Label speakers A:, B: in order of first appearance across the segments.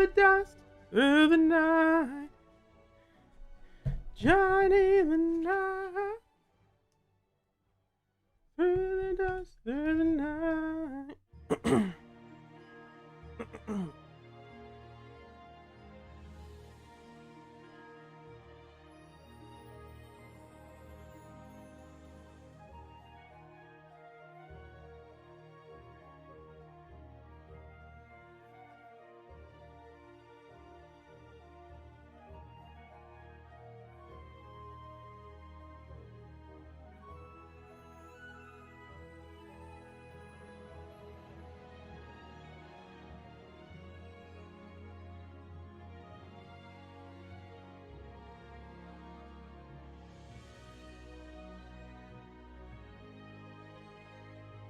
A: the dust, through the night, Johnny the night, through the dust, through the night.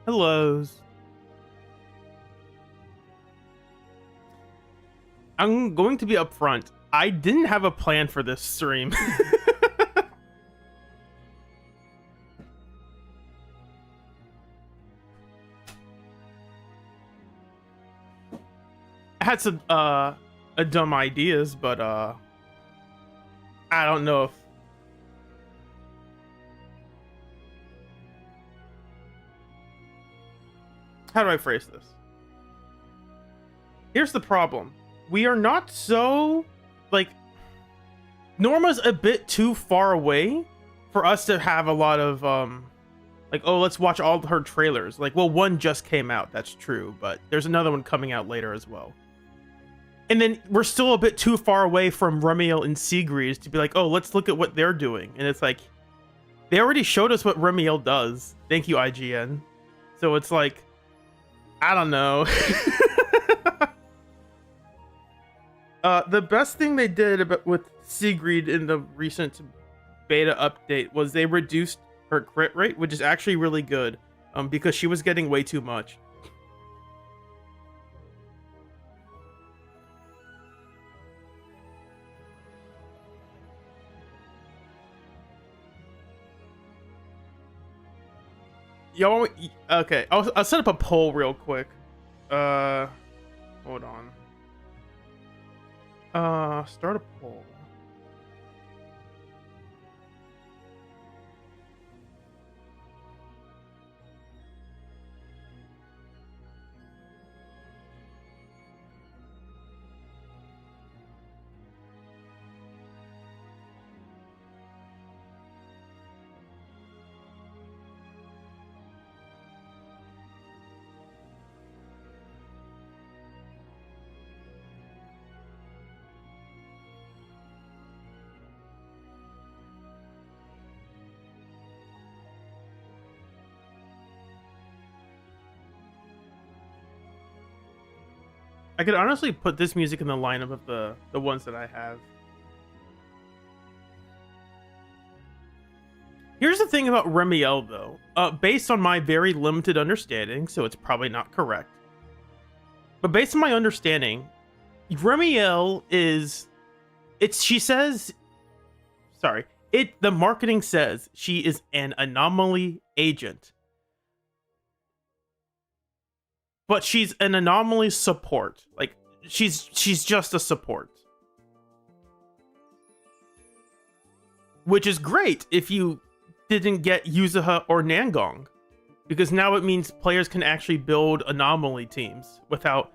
A: Hellos. I'm going to be upfront. I didn't have a plan for this stream. I had some dumb ideas, but I don't know if how do I phrase this? Here's the problem. We are not so, like, Norma's a bit too far away for us to have a lot of, like, oh, let's watch all her trailers. Like, well, one just came out, that's true, but there's another one coming out later as well. And then we're still a bit too far away from Remiel and Sigrid to be like, oh, let's look at what they're doing. And it's like, they already showed us what Remiel does. Thank you, IGN. So it's like, I don't know. The best thing they did with Sigrid in the recent beta update was they reduced her crit rate, which is actually really good, because she was getting way too much. Yo, okay, I'll set up a poll real quick. Hold on. Start a poll. I could honestly put this music in the lineup of the ones that I have. Here's the thing about Remiel, though. Based on my very limited understanding, so it's probably not correct. But based on my understanding, Remiel is... She says... Sorry. The marketing says she is an anomaly agent. But she's an anomaly support. Like, she's just a support. Which is great if you didn't get Yuzuha or Nangong. Because now it means players can actually build anomaly teams without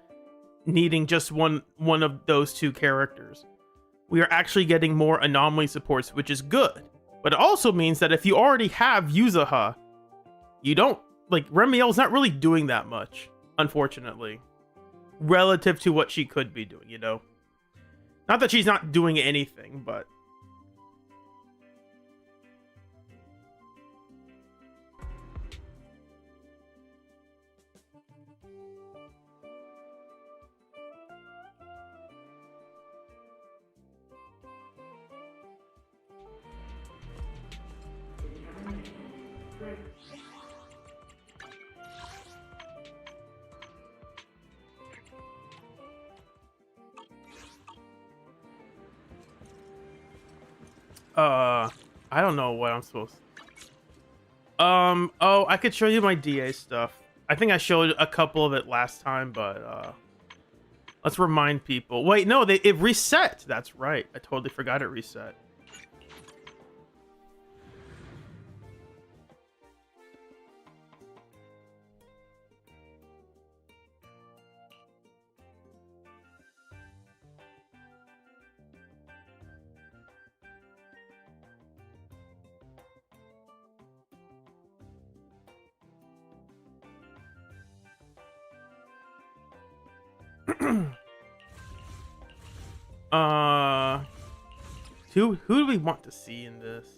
A: needing just one of those two characters. We are actually getting more anomaly supports, which is good. But it also means that if you already have Yuzuha, you don't... Like, Remiel's not really doing that much. Unfortunately, relative to what she could be doing, you know? Not that she's not doing anything, but... I don't know what I'm supposed to... Oh, I could show you my DA stuff. I think I showed a couple of it last time, but, Let's remind people. Wait, no, it reset. That's right. I totally forgot it reset. Who do we want to see in this?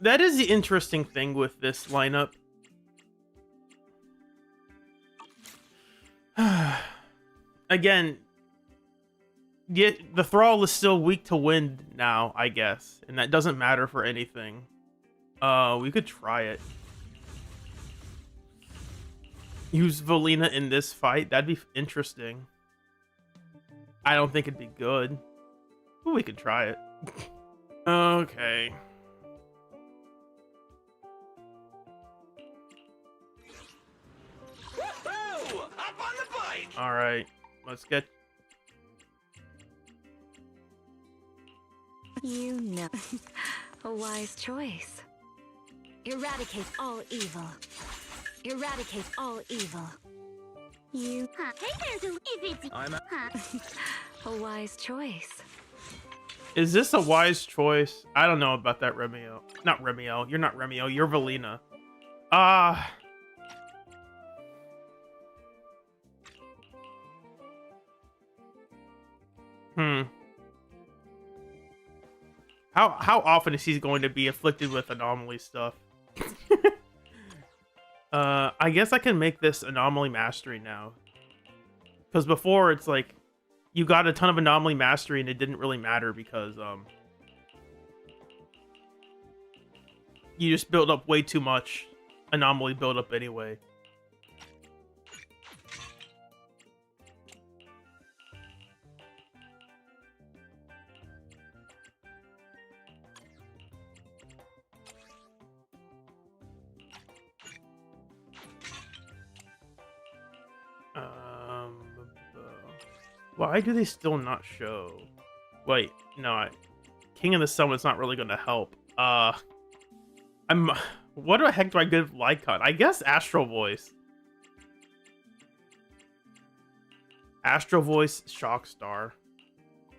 A: That is the interesting thing with this lineup. Again, the Thrall is still weak to wind now, I guess, and that doesn't matter for anything. We could try it. Use Volina in this fight. That'd be interesting. I don't think it'd be good. But we could try it. Okay.
B: Woohoo! Up on the bike!
A: All right. Let's get...
C: You know, a wise choice. Eradicate all evil. Eradicate all evil. You.
B: I'm a...
C: A wise choice.
A: Is this a wise choice? I don't know about that, Remio. Not Remio. You're not Remio. You're Volina. How often is he going to be afflicted with anomaly stuff? I guess I can make this anomaly mastery now. Because before it's like you got a ton of anomaly mastery and it didn't really matter because you just built up way too much anomaly buildup anyway. Why do they still not show? Wait, no, King of the Summit's not really going to help. What the heck do I give Lycon? I guess Astral Voice. Astral Voice, Shock Star.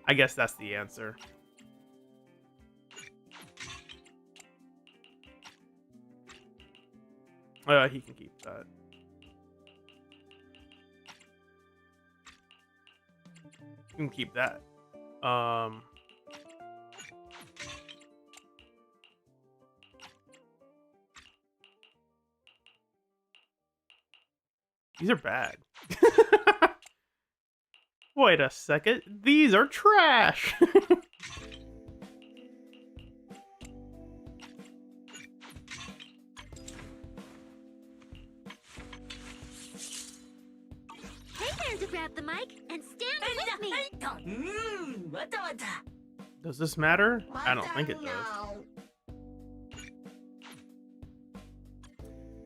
A: I guess that's the answer. He can keep that. You can keep that. These are bad. Wait a second. These are trash.
C: To grab the mic and stand with me.
A: Does this matter? I don't think it does.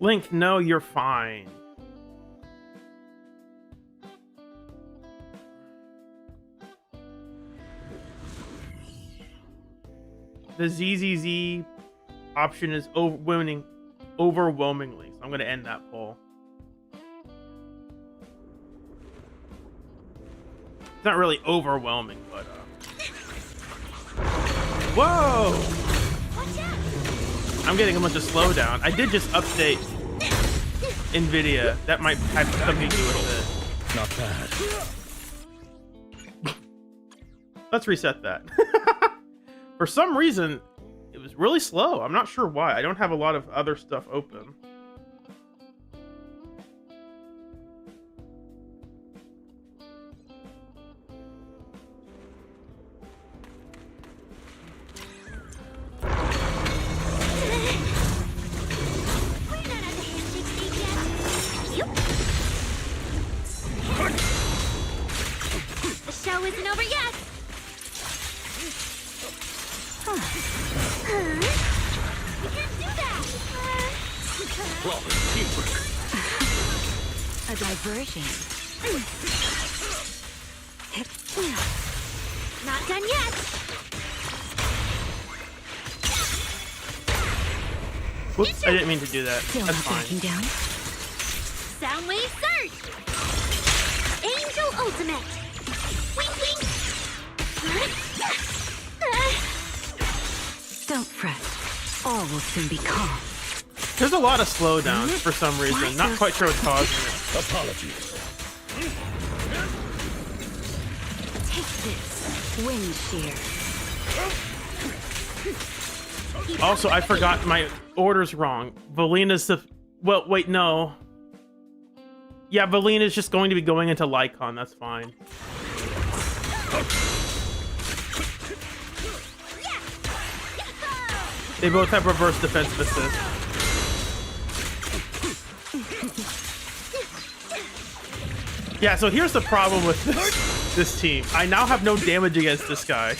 A: Link, no, you're fine. The ZZZ option is overwhelmingly. So I'm going to end that poll. It's not really overwhelming, but whoa! I'm getting a bunch of slowdown. I did just update NVIDIA. That might have something to do with it. Not bad. Let's reset that. For some reason, it was really slow. I'm not sure why. I don't have a lot of other stuff open.
C: Isn't over yet. You can't do that. A diversion. Not done yet.
A: Whoops, I didn't mean to do that.
D: Still
A: That's
D: not
A: fine.
D: backing down.
C: Soundwave surge. Angel ultimate. Wink wink.
D: Don't fret. All will soon be calm.
A: There's a lot of slowdowns for some reason. Not quite sure what's causing it.
B: Apologies.
D: Take this. Wind shear.
A: Also, I forgot my order's wrong. Valina's the... Well, wait, no. Yeah, Valina's just going to be going into Lycon. That's fine. They both have reverse defensive assist. Yeah, so here's the problem with this team. I now have no damage against this guy.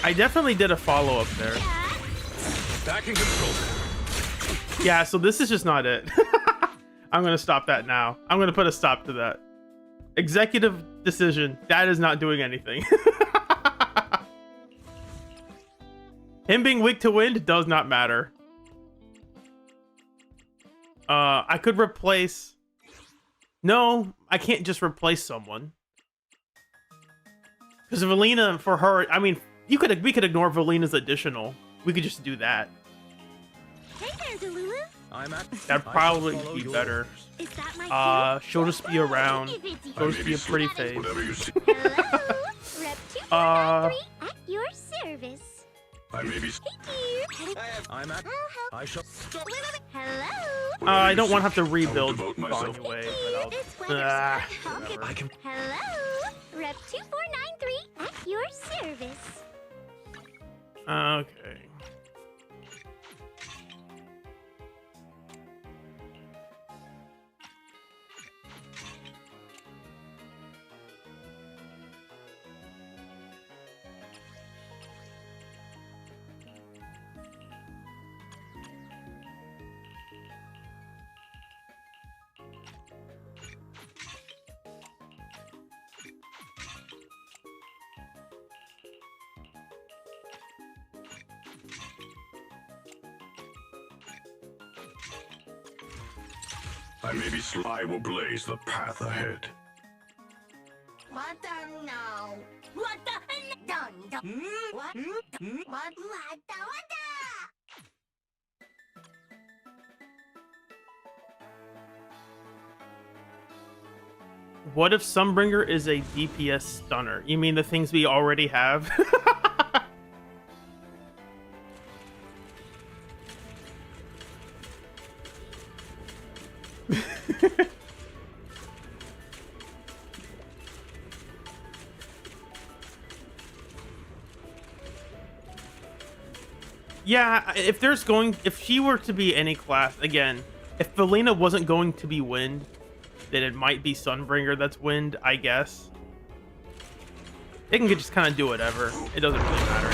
A: I definitely did a follow-up there.
B: Back in control.
A: Yeah, so this is just not it. I'm gonna stop that now. I'm gonna put a stop to that. Executive decision. That is not doing anything. Him being weak to wind does not matter. I could replace... No, I can't just replace someone. Because Valina, for her... I mean, we could ignore Valina's additional. We could just do that.
C: Hey there, Delulu.
A: That'd probably be better.
C: Is that my cue?
A: She'll just be around.
C: If it's
A: She'll just be a pretty face.
C: Hello, Rep 243 at your service.
B: I may be.
C: Hey dear.
B: I'm at.
C: I'll help.
B: I shall.
C: Hello.
A: I don't want to have to rebuild
B: devote myself.
A: Banyue,
C: Hey,
A: but I'll...
C: it's weather.
A: Whatever.
B: I can.
C: Hello, Rep 2493 at your service.
A: Okay.
B: I may be slow. I will blaze the path ahead.
C: What the no? What the dun? What? What the?
A: What if Sunbringer is a DPS stunner? You mean the things we already have? Yeah, if she were to be any class, again, if Valina wasn't going to be wind, then it might be Sunbringer that's wind, I guess. They can just kind of do whatever. It doesn't really matter.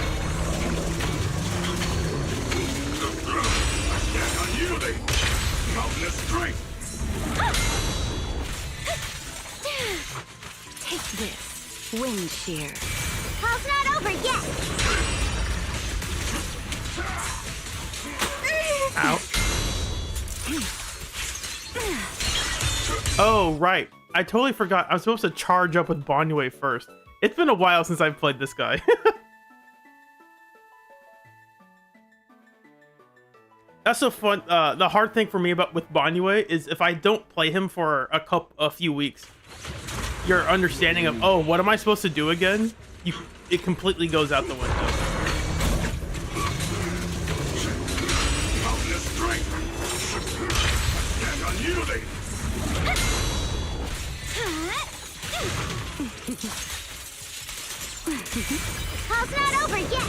B: Unyielding. Mountainous strength.
D: Take this. Wind shear.
C: Call's not over yet.
A: Ow. Oh, right. I totally forgot. I was supposed to charge up with Banyue first. It's been a while since I've played this guy. That's so fun. The hard thing for me with Banyue is if I don't play him for a few weeks, your understanding of, oh, what am I supposed to do again? It completely goes out the window.
B: Mountainous strength. And unyielding.
C: Call's not over yet.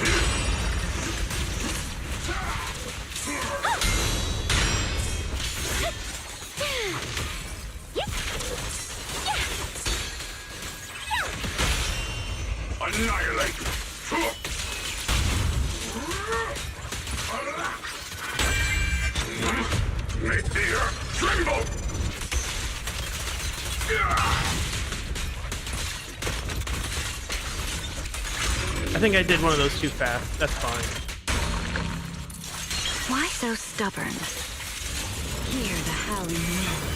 B: Annihilate! Make the earth tremble!
A: I think I did one of those too fast. That's fine.
D: Why so stubborn? Hear the howling wind.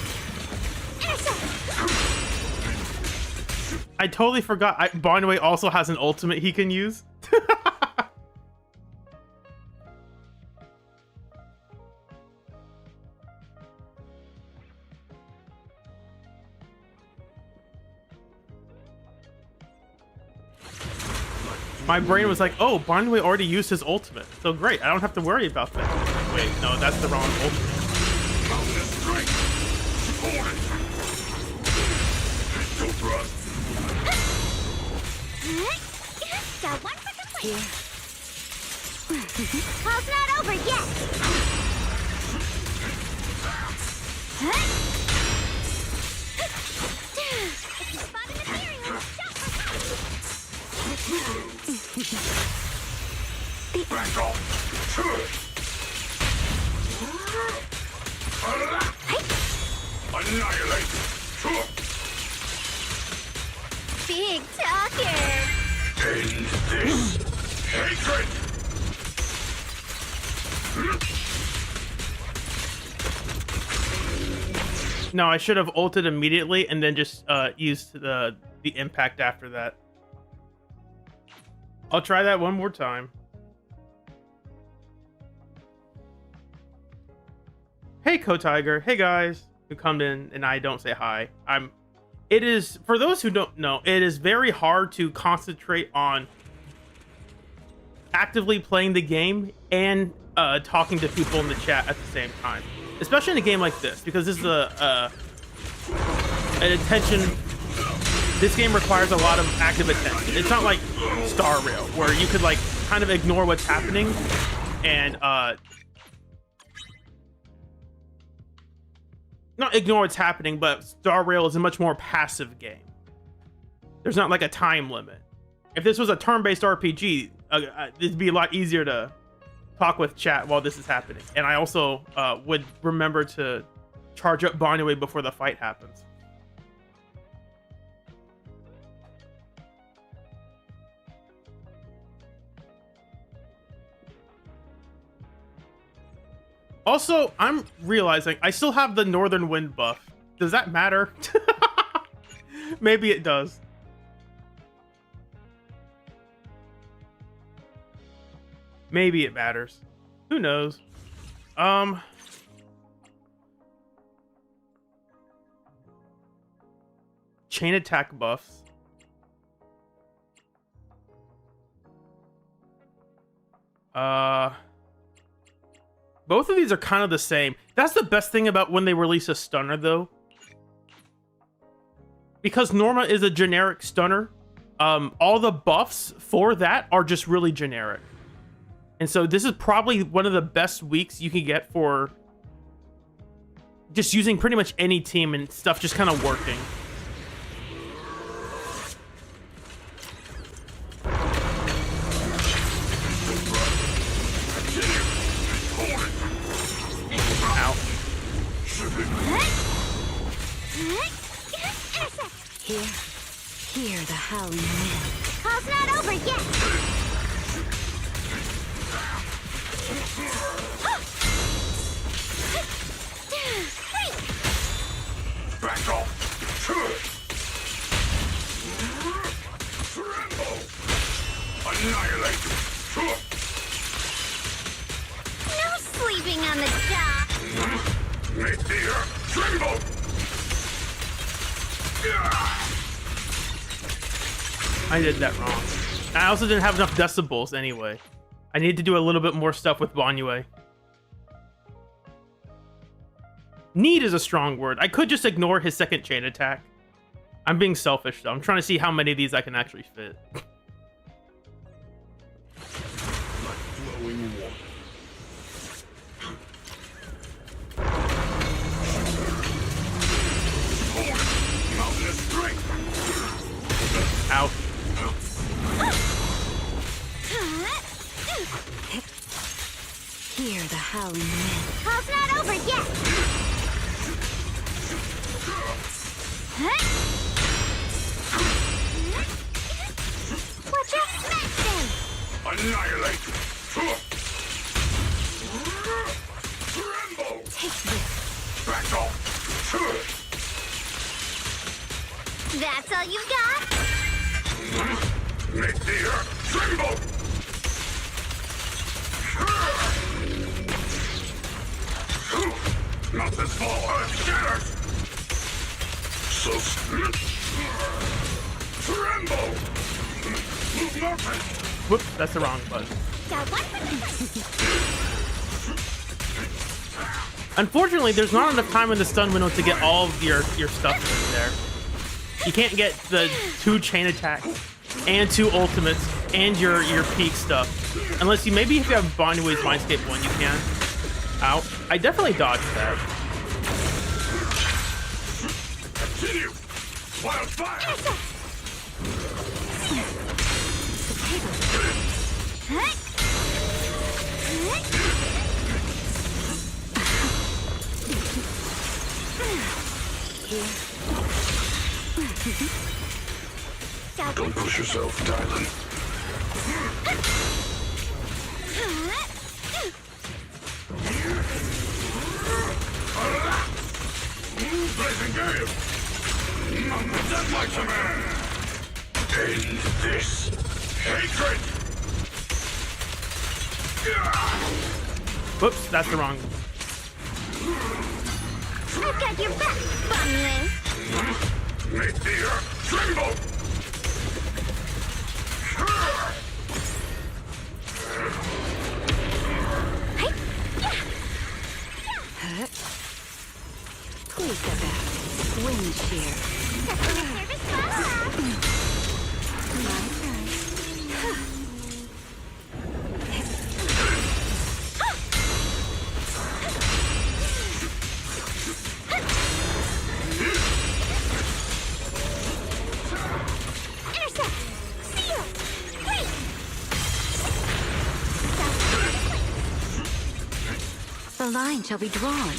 A: I totally forgot. Barnway also has an ultimate he can use. My brain was like, oh, Barnway already used his ultimate. So great, I don't have to worry about that. Wait, no, that's the wrong ultimate.
C: Got one for complete.
D: Here.
C: Call's not over yet. If you spot an Ethereal, shout for help.
B: Back off! Annihilate!
C: Big talker.
B: End this hatred!
A: No, I should have ulted immediately and then just used the impact after that. I'll try that one more time. Hey, Tiger. Hey, guys who come in and I don't say hi. It is, for those who don't know, it is very hard to concentrate on actively playing the game and talking to people in the chat at the same time, especially in a game like this, because this is an attention. This game requires a lot of active attention. It's not like Star Rail where you could like kind of ignore what's happening and not ignore what's happening, but Star Rail is a much more passive game. There's not like a time limit. If this was a turn-based RPG, it'd be a lot easier to talk with chat while this is happening. And I also would remember to charge up Barnway before the fight happens. Also, I'm realizing I still have the Northern Wind buff. Does that matter? Maybe it does. Maybe it matters. Who knows? Chain attack buffs. Both of these are kind of the same. That's the best thing about when they release a stunner, though. Because Norma is a generic stunner, all the buffs for that are just really generic. And so this is probably one of the best weeks you can get for just using pretty much any team and stuff just kind of working.
D: Hear the howling wind.
C: Call's not over yet.
B: Back off! Tremble! Annihilate!
C: No sleeping on the job.
B: Make the earth tremble!
A: I did that wrong. I also didn't have enough decibels anyway. I need to do a little bit more stuff with Banyue. Need is a strong word. I could just ignore his second chain attack. I'm being selfish though. I'm trying to see how many of these I can actually fit.
B: Like flowing water. Mountainous strength!
A: Out.
D: Hear the howling wind.
C: Call's not over yet. Watch out, smash them.
B: Annihilate! Tremble!
D: Take this.
B: Back off!
C: That's all you got?
B: Make the earth tremble! Not this fall, earth shatters! So tremble! Nothing!
A: Whoops, that's the wrong button.
C: Got one for
A: Unfortunately, there's not enough time in the stun window to get all of your stuff in there. You can't get the 2 chain attacks and 2 ultimates and your peak stuff. Unless maybe if you have Bonyue's Mindscape 1, you can. Ow. I definitely dodged that.
B: Continue! Wildfire! Don't push yourself, darling. Blazing gale! That's my command! End this hatred!
A: Whoops, that's the wrong.
C: I've got your back, Bunny.
B: Make the earth tremble!
D: Please step back. Wind shear.
C: Customer service call.
D: My turn.
C: Intercept. Seal. Wait.
D: The line shall be drawn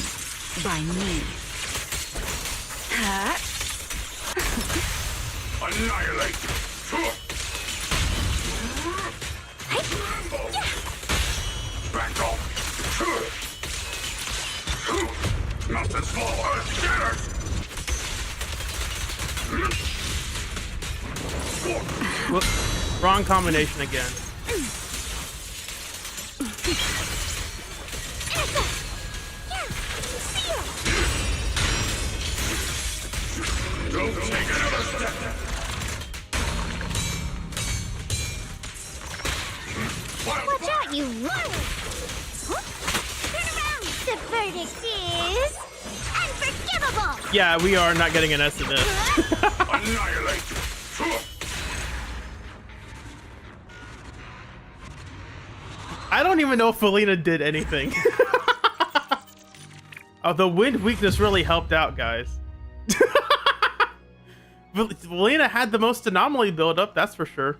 D: by me.
B: Annihilate! Back off! Not this small, earth shatters!
A: Whoops. Wrong combination again.
B: Don't take another step!
C: Watch out, you run! Turn around! The verdict is unforgivable!
A: Yeah, we are not getting an S in this.
B: Annihilate!
A: I don't even know if Felina did anything. Oh, the wind weakness really helped out, guys. Felina had the most anomaly buildup, that's for sure.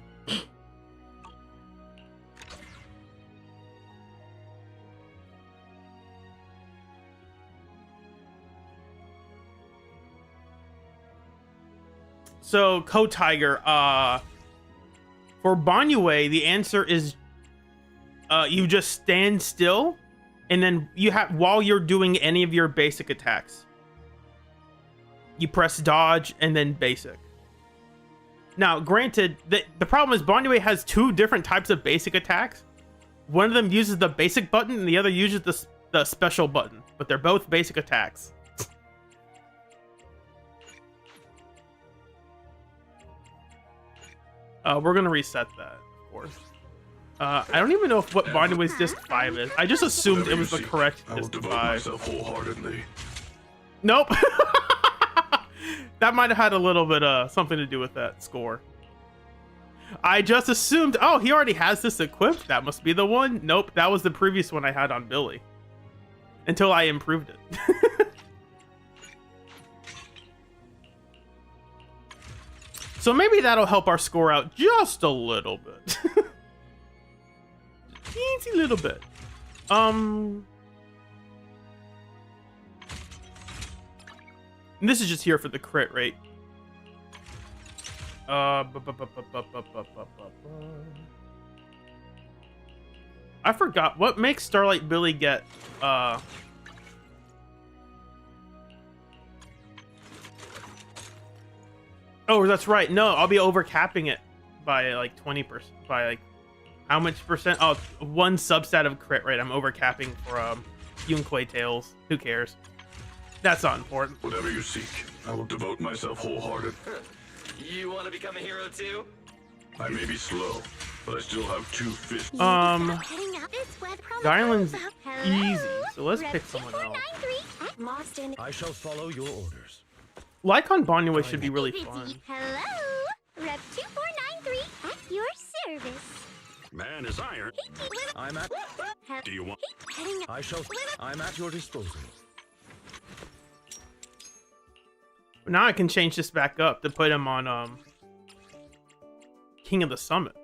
A: So, Tiger, for Banyue, the answer is you just stand still, and then you have, while you're doing any of your basic attacks, you press dodge and then basic. Now, granted, the problem is Banyue has 2 different types of basic attacks. One of them uses the basic button, and the other uses the special button, but they're both basic attacks. We're gonna reset that, of course. I don't even know if what Banyue's disc 5 is. I just assumed it was the correct
B: I will
A: disc
B: devote
A: 5.
B: myself wholeheartedly.
A: Nope. That might have had a little bit something to do with that score. I just assumed, oh, he already has this equipped. That must be the one. Nope, that was the previous one I had on Billy. Until I improved it. So maybe that'll help our score out just a little bit. teensy little bit. And this is just here for the crit rate. I forgot what makes Starlight Billy get Oh, that's right. No, I'll be overcapping it by like 20%. By like how much percent? Oh, one substat of crit rate. I'm overcapping for Yunquei Tails. Who cares? That's not important.
B: Whatever you seek, I will devote myself wholehearted.
E: You want to become a hero too?
B: I may be slow, but I still have 2 fists.
A: Garland's easy, so let's pick someone else.
F: I shall follow your orders.
A: Lycon Bonyue should be really fun.
C: Hello, Rep 2493 at your service.
B: Man is iron.
F: I'm at.
B: Do you want?
F: I shall. I'm at your disposal.
A: Now I can change this back up to put him on King of the Summit.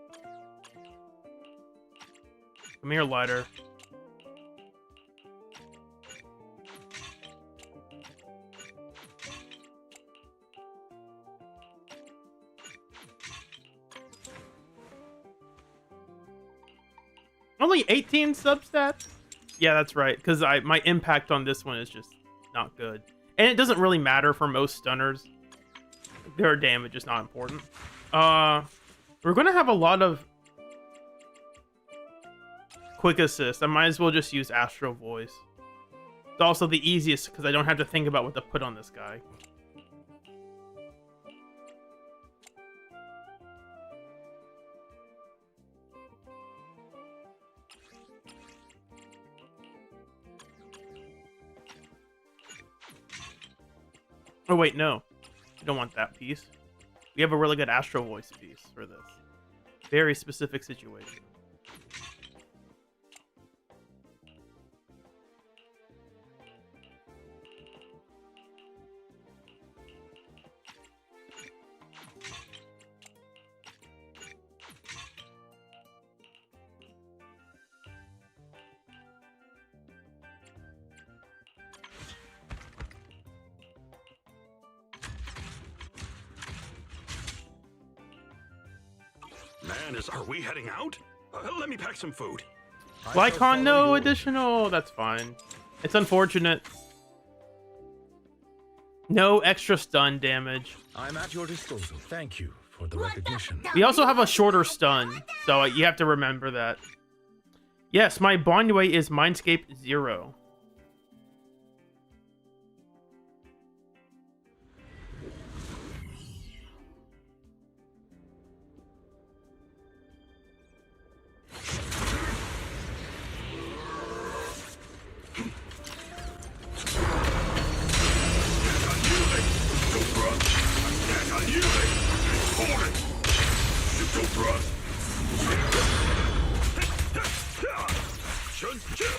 A: Come here, Lighter. Only 18 substats? Yeah, that's right. Because my impact on this one is just not good. And it doesn't really matter for most stunners. Their damage is not important. We're going to have a lot of quick assist. I might as well just use Astro Voice. It's also the easiest because I don't have to think about what to put on this guy. Oh wait, no. We don't want that piece. We have a really good Astro Voice piece for this. Very specific situation.
B: Man is. Are we heading out? Let me pack some food.
A: Lycon, no additional. That's fine. It's unfortunate. No extra stun damage.
F: I'm at your disposal. Thank you for the recognition.
A: We also have a shorter stun, so you have to remember that. Yes, my Bonyue is Mindscape 0.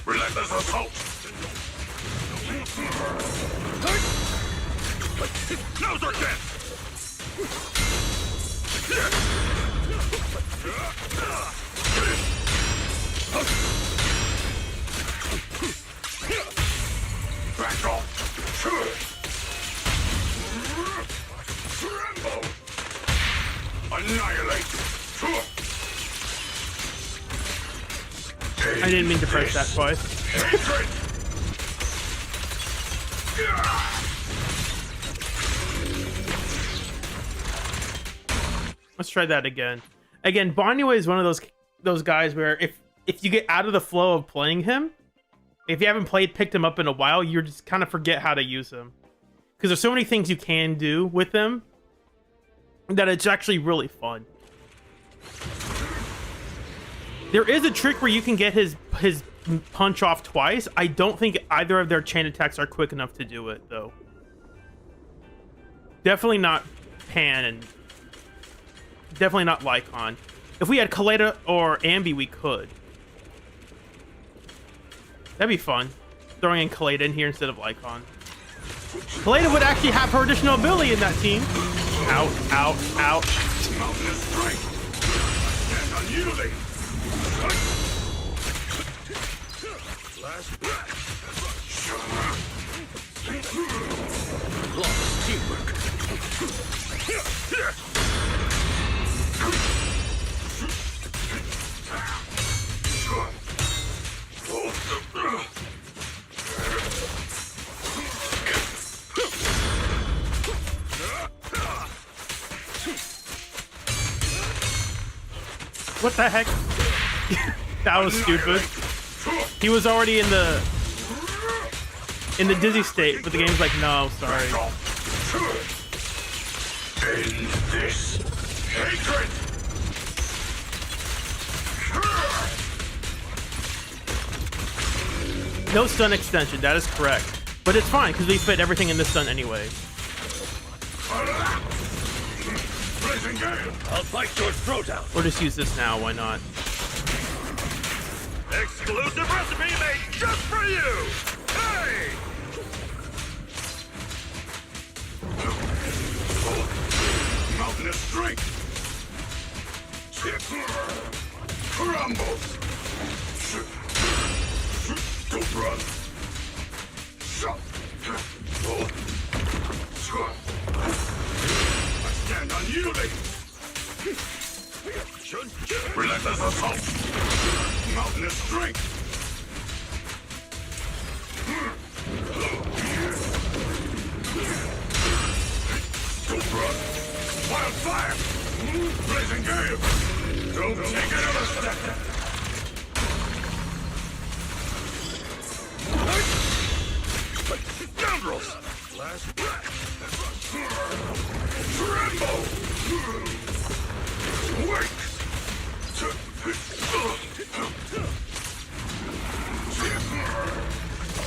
B: Relentless assault! Now's our chance! Back off! Tremble! Annihilate!
A: I didn't mean to press that twice. Let's try that again. Again, Bonyue is one of those guys where if you get out of the flow of playing him, if you haven't picked him up in a while, you just kind of forget how to use him. Because there's so many things you can do with him that it's actually really fun. There is a trick where you can get his punch off twice. I don't think either of their chain attacks are quick enough to do it, though. Definitely not Pan, and definitely not Lycon. If we had Kaleda or Ambi, we could. That'd be fun. Throwing in Kaleda in here instead of Lycon. Kaleda would actually have her additional ability in that team. Out, out, out.
B: Mountain strike! And unyielding!
F: Flawless teamwork.
A: What the heck? That was stupid. He was already in the dizzy state, but the game's like, no, sorry.
B: End this hatred.
A: No stun extension, that is correct. But it's fine, because we fit everything in this stun anyway.
B: Blazing gale.
F: I'll bite your throat out.
A: We'll just use this now, why not?
B: Exclusive recipe made just for you. Hey! Mountainous strength. Crumble. Don't run. I stand unyielding. Relentless assault. Mountainous strength. Don't run. Wildfire. Blazing gale. Don't take another step. Scoundrels. Last breath. Tremble. Wake.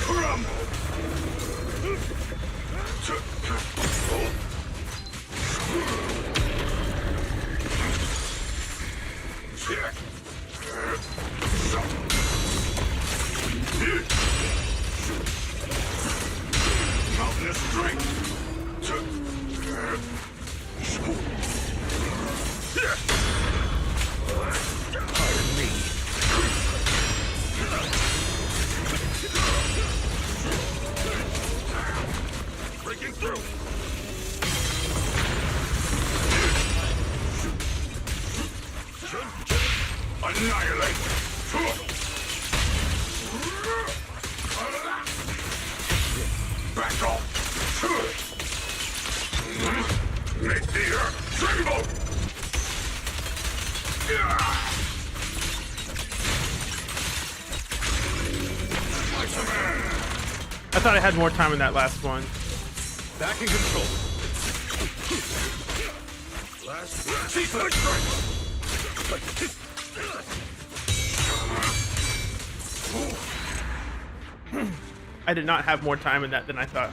B: Crumble. Mountainous strength.
F: Pardon me.
B: Breaking through. Annihilate. Back off. Make the earth tremble. My command.
A: I thought I had more time in that last one.
F: Back in control.
B: Last sequence strength.
A: I did not have more time in that than I thought.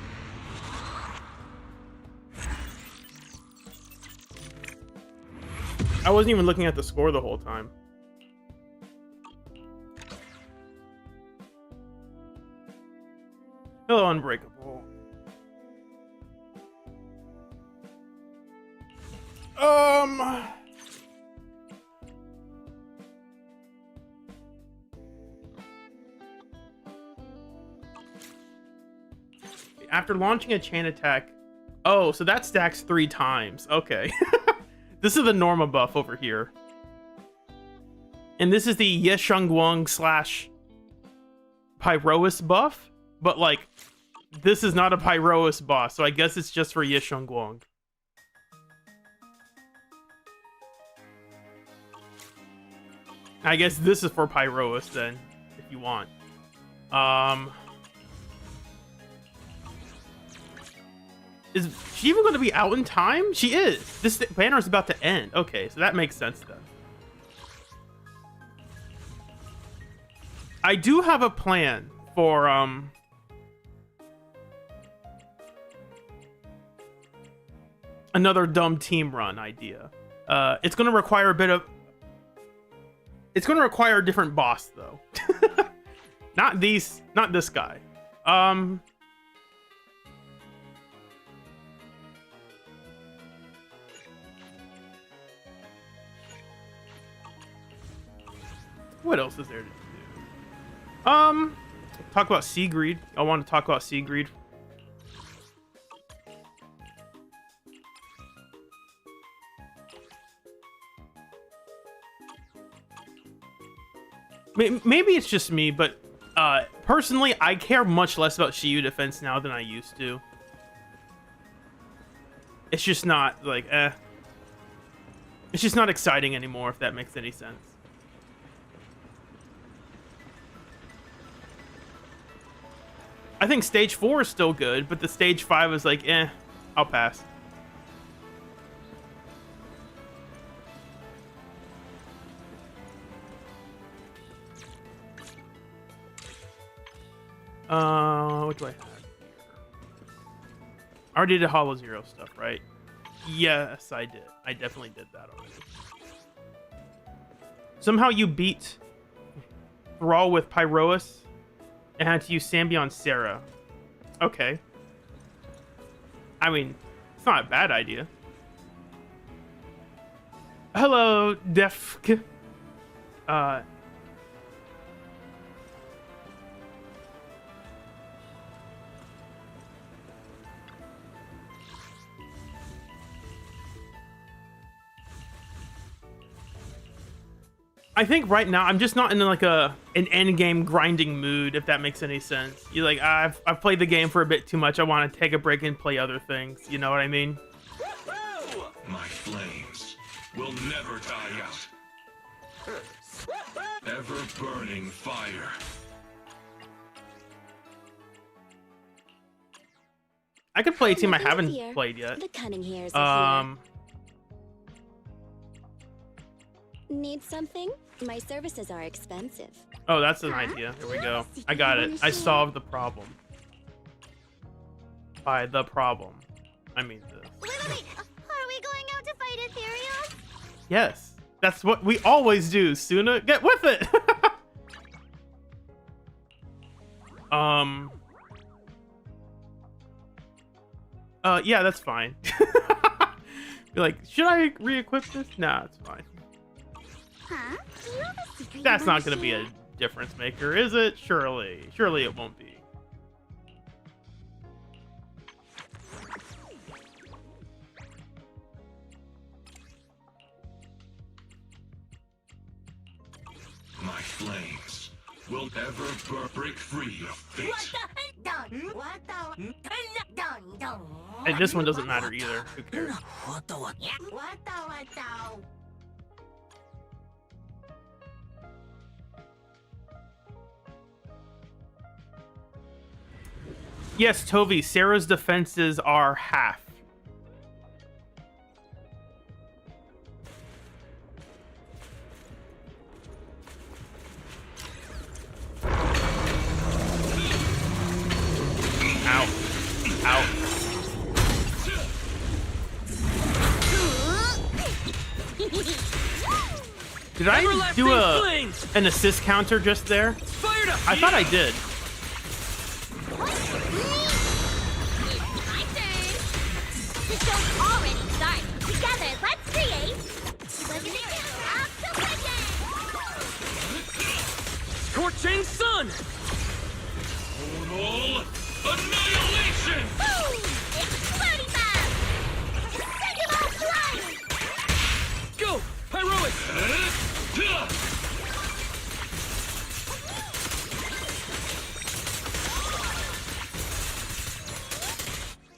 A: I wasn't even looking at the score the whole time. Hello, Unbreakable. After launching a chain attack. Oh, so that stacks 3 times. Okay. This is the Norma buff over here. And this is the Ye Shengguang / Pyrois buff. But, like, this is not a Pyrois boss, so I guess it's just for Ye Shengguang. I guess this is for Pyrois, then, if you want. Is she even going to be out in time? She is. This banner is about to end. Okay, so that makes sense then. I do have a plan for another dumb team run idea. It's going to require a bit of. It's going to require a different boss though. Not this guy. What else is there to do? Talk about Seagreed. I want to talk about Seagreed. Maybe it's just me, but personally, I care much less about Shiyu defense now than I used to. It's just not, like, It's just not exciting anymore, if that makes any sense. I think stage 4 is still good, but the stage 5 is like, I'll pass. What do I have here? I already did Hollow Zero stuff, right? Yes, I did. I definitely did that already. Somehow you beat Thrall with Pyroas and had to use Sambi on Sarah. Okay. I mean, it's not a bad idea. Hello, Defk. I think right now I'm just not in like an end game grinding mood, if that makes any sense. You're like, I've played the game for a bit too much. I want to take a break and play other things. You know what I mean?
B: My flames will never die out. Ever burning fire.
A: I could play a team I haven't
C: Here.
A: played yet.
C: The cunning hairs are
A: Um,
C: here. Need something? My services are expensive.
A: oh, that's an idea. Here we go. I got it. I solved the problem. By the problem, I mean this.
C: Wait. Are we going out to fight ethereals?
A: Yes, that's what we always do. Suna, get with it. Yeah, that's fine. Be like, should I re-equip this? Nah, it's fine.
C: Huh? You know the secret
A: That's
C: you
A: not
C: wanna
A: gonna be
C: share?
A: a difference maker, is it? Surely it won't be.
B: My flames will never break free of fate.
A: And this one doesn't matter either. Who cares? Yes, Tovi, Sarah's defenses are half. Ow. Ow. Did I do an assist counter just there? I thought I did.
C: My turn. The show's already started. Together, let's create.
E: Scorching sun!
B: Total annihilation!
C: Boom! Exploding bomb! Send him all flying!
E: Go! Pyroic!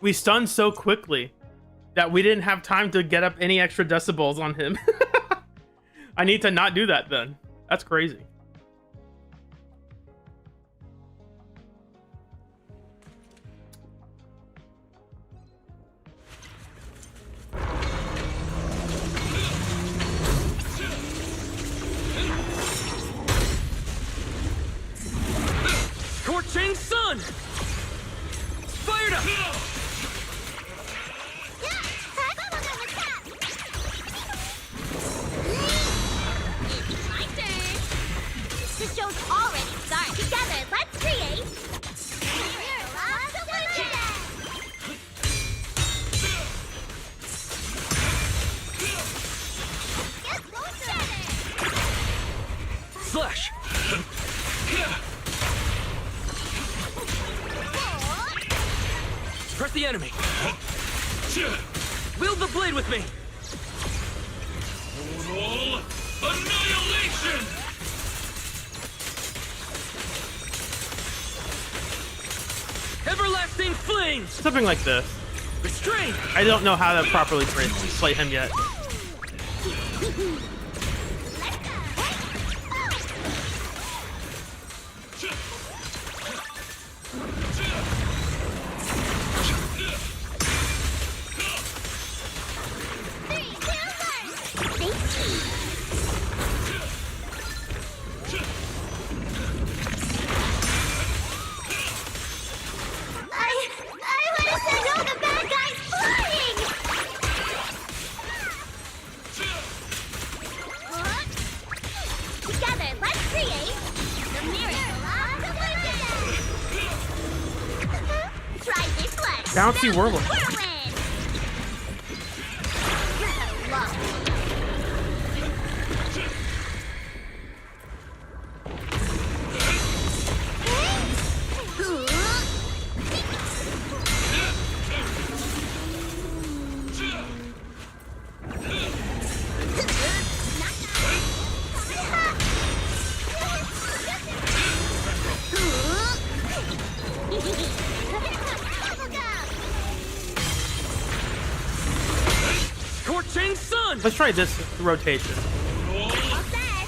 A: We stunned so quickly that we didn't have time to get up any extra decibels on him. I need to not do that then. That's crazy.
E: Scorching sun! Fired up!
C: My turn. The show's already started. Together, let's create.
E: Slash! the enemy. Wield the blade with me.
B: Total annihilation!
E: Everlasting flames.
A: Something like this.
E: Restrain.
A: I don't know how to properly play him yet.
C: I want to send all the bad guys flying! Together, let's create the miracle of the Try deflect.
A: Bouncy whirlwind.
C: Whirlwind. You're gonna love it.
E: Scorching sun.
A: Let's try this rotation.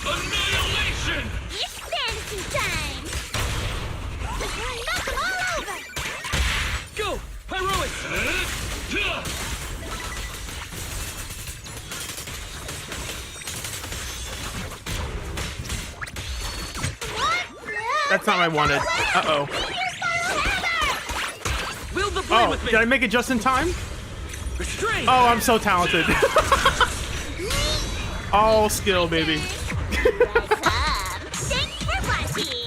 B: Annihilation!
C: It's fantasy time! Knock them all over!
E: Go. Heroic.
C: What?
A: That's not what I wanted. Uh-oh.
E: Wield the blade
A: Oh,
E: with me.
A: did I make it just in time?
E: Restrain.
A: Oh, I'm so talented. All skill, baby.
C: Thanks for watching!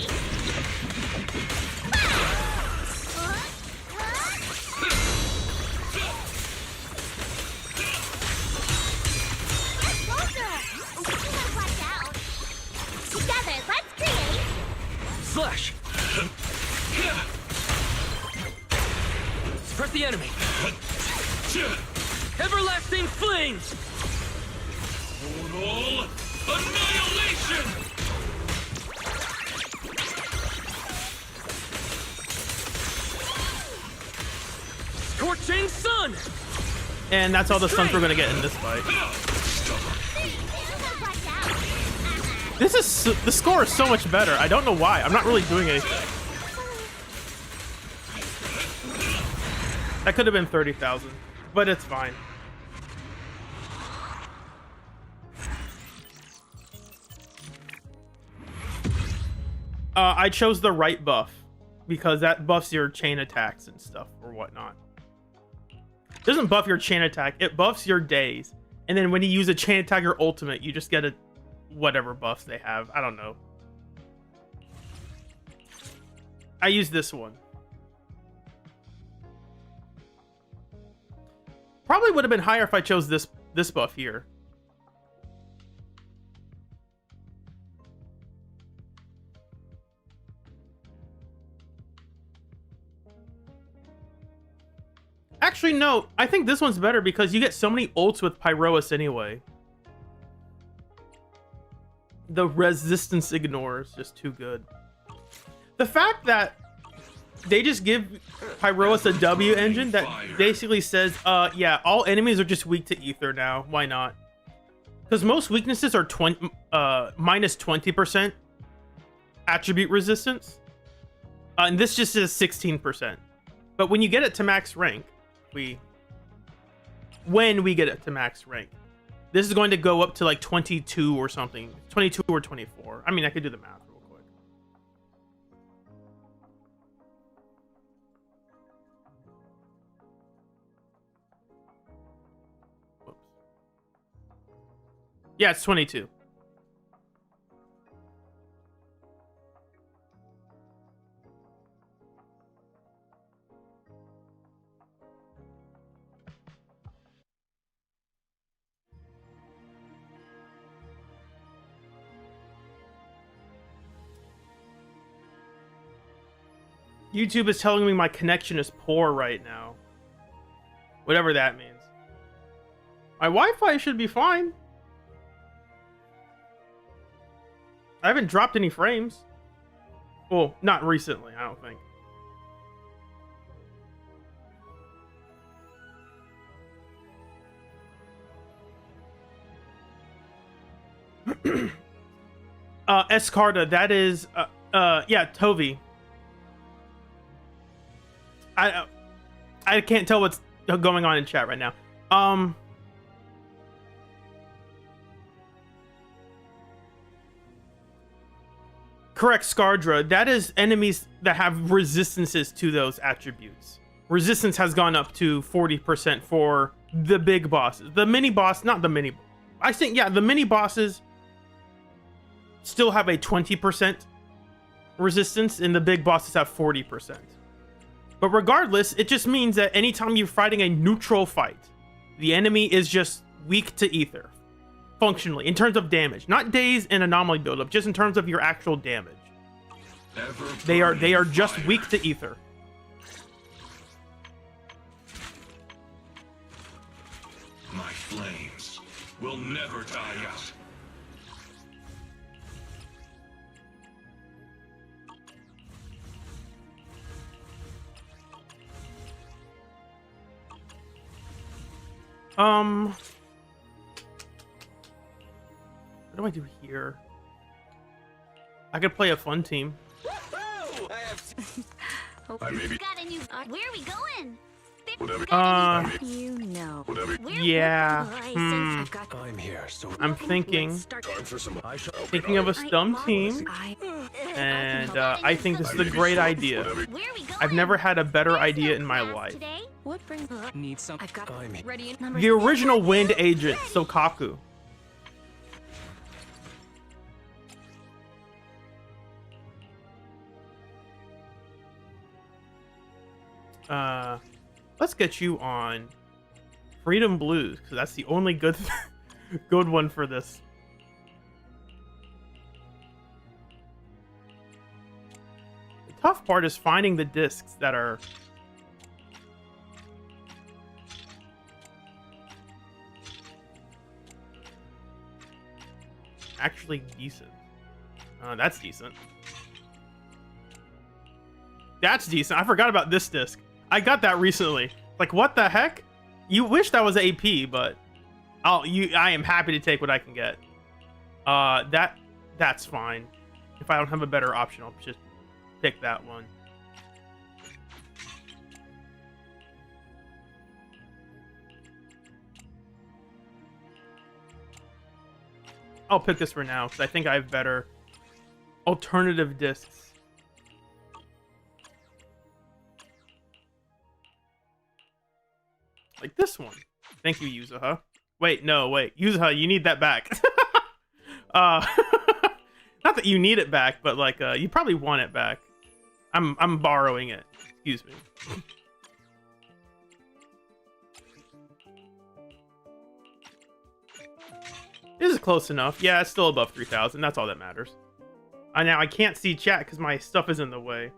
C: Together, let's create
E: Slash. Suppress the enemy. Everlasting flames.
B: Total annihilation!
E: Scorching sun.
A: And that's all the stunts we're gonna get in this fight. This is the score is so much better. I don't know why. I'm not really doing anything. That could have been 30,000, but it's fine. I chose the right buff because that buffs your chain attacks and stuff or whatnot. It doesn't buff your chain attack, it buffs your days. And then when you use a chain attack or ultimate, you just get a whatever buffs they have. I don't know. I use this one. Probably would have been higher if I chose this buff here. Actually, no. I think this one's better because you get so many ults with Pyroas anyway. The resistance ignore is just too good. The fact that they just give Pyroas a W engine that basically says, yeah, all enemies are just weak to ether now. Why not? Because most weaknesses are minus 20% attribute resistance. And this just is 16%. But when you get it to max rank, when we get it to max rank, this is going to go up to like 22 or something. 22 or 24. I mean, I could do the math real quick. Whoops. Yeah, it's 22. YouTube is telling me my connection is poor right now. Whatever that means. My Wi-Fi should be fine. I haven't dropped any frames. Well, not recently, I don't think. Escarda, that is yeah, Tovi. I can't tell what's going on in chat right now. Correct, Scardra. That is enemies that have resistances to those attributes. Resistance has gone up to 40% for the big bosses. The mini boss, not the mini. I think, yeah, the mini bosses still have a 20% resistance, and the big bosses have 40%. But regardless, it just means that anytime you're fighting a neutral fight, the enemy is just weak to ether. Functionally, in terms of damage, not days and anomaly buildup, just in terms of your actual damage. They are just weak to ether.
B: My flames will never die out.
A: What do I do here? I could play a fun team.
F: I may be
C: Got a new. Where are we going?
F: whatever.
D: You know.
F: Whatever.
A: Yeah.
D: I've got.
F: I'm here, so
A: I'm thinking
D: Start.
F: time for some. I shall.
A: thinking of a stum team, and I think this is a great idea.
C: Where are we going?
A: I've never had a better
C: There's
A: idea
C: no
A: in my
C: class
A: life.
C: Today.
D: What brings?
E: Need some.
D: I've got.
F: I'm here.
D: Ready.
A: The original Wind Agent, Sokaku. Let's get you on Freedom Blues, because that's the only good good one for this. The tough part is finding the discs that are actually decent. That's decent. That's decent. I forgot about this disc. I got that recently. Like, what the heck? You wish that was AP, but I am happy to take what I can get. That's fine. If I don't have a better option, I'll just pick that one. I'll pick this for now, because I think I have better alternative discs. Like this one. Thank you, Yuzuha. Wait, no, wait. Yuzuha, you need that back. Not that you need it back, but like you probably want it back. I'm borrowing it. Excuse me. This is close enough. Yeah, it's still above 3,000. That's all that matters. Now I can't see chat because my stuff is in the way.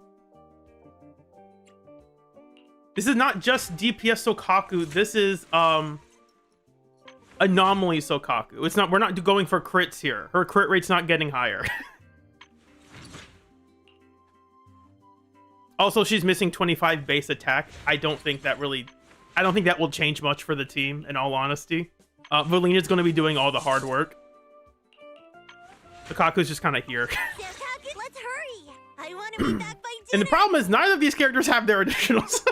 A: This is not just DPS Sokaku. This is anomaly Sokaku. It's not. We're not going for crits here. Her crit rate's not getting higher. Also, she's missing 25 base attack. I don't think that will change much for the team, in all honesty. Valina's going to be doing all the hard work. Sokaku's just kind of here.
C: Sokaku, let's hurry. I want to be back by dinner.
A: And the problem is neither of these characters have their additionals.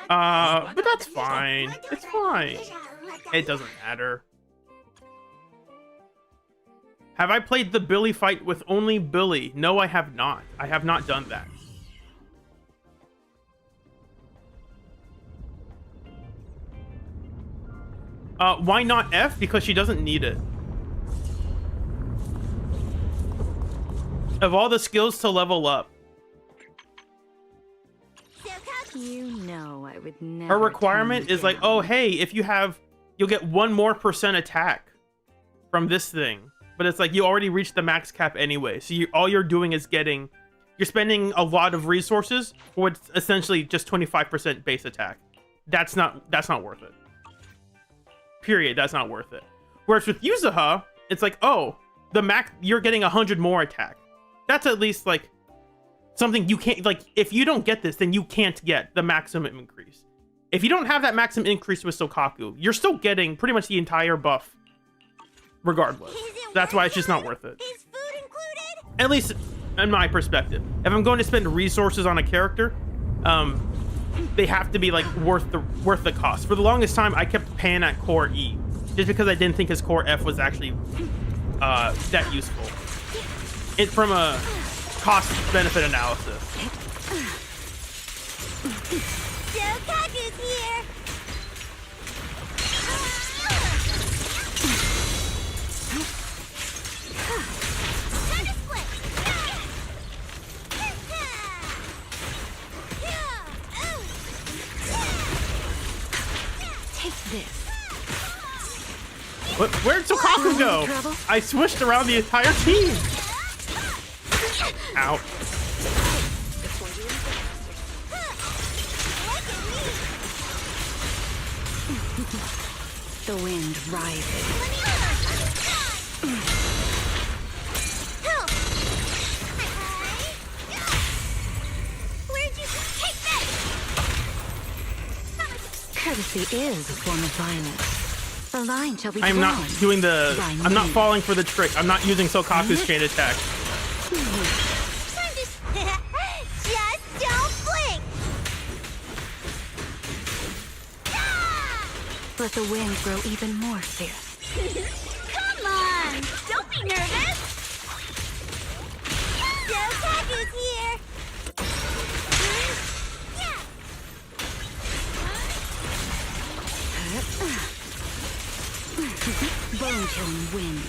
A: But that's fine. It's fine. It doesn't matter. Have I played the Billy fight with only Billy? No, I have not. I have not done that. Why not F? Because she doesn't need it. Of all the skills to level up,
D: You know I would never.
A: her requirement
D: turn you
A: is like,
D: down.
A: oh, hey, if you have, you'll get 1% more attack from this thing. But it's like you already reached the max cap anyway. So all you're doing is you're spending a lot of resources for what's essentially just 25% base attack. that's not worth it. Period. That's not worth it. Whereas with Yuzuha, it's like, oh, the max, you're getting 100 more attack. That's at least like something you can't, like, if you don't get this, then you can't get the maximum increase. If you don't have that maximum increase with Sokaku, you're still getting pretty much the entire buff regardless. That's why it's just not worth it.
C: Is food included?
A: At least in my perspective. If I'm going to spend resources on a character, they have to be like worth the cost. For the longest time, I kept paying at core E, just because I didn't think his core F was actually that useful. It from a cost benefit analysis.
C: Sokaku's here. Time to split.
D: Take this.
A: Where'd Sokaku go? I swished around the entire team. Ow.
D: The wind rises.
C: Where'd you take that?
D: Courtesy is a form of violence. The line shall be
A: I'm not
D: drawn
A: doing the.
D: by
A: I'm not
D: me.
A: falling for the trick. I'm not using Sokaku's chain attack.
C: Time to just don't blink.
D: Let the wind grow even more fierce.
C: Come on, don't be nervous. Sokaku's here.
D: Bone-chilling wind.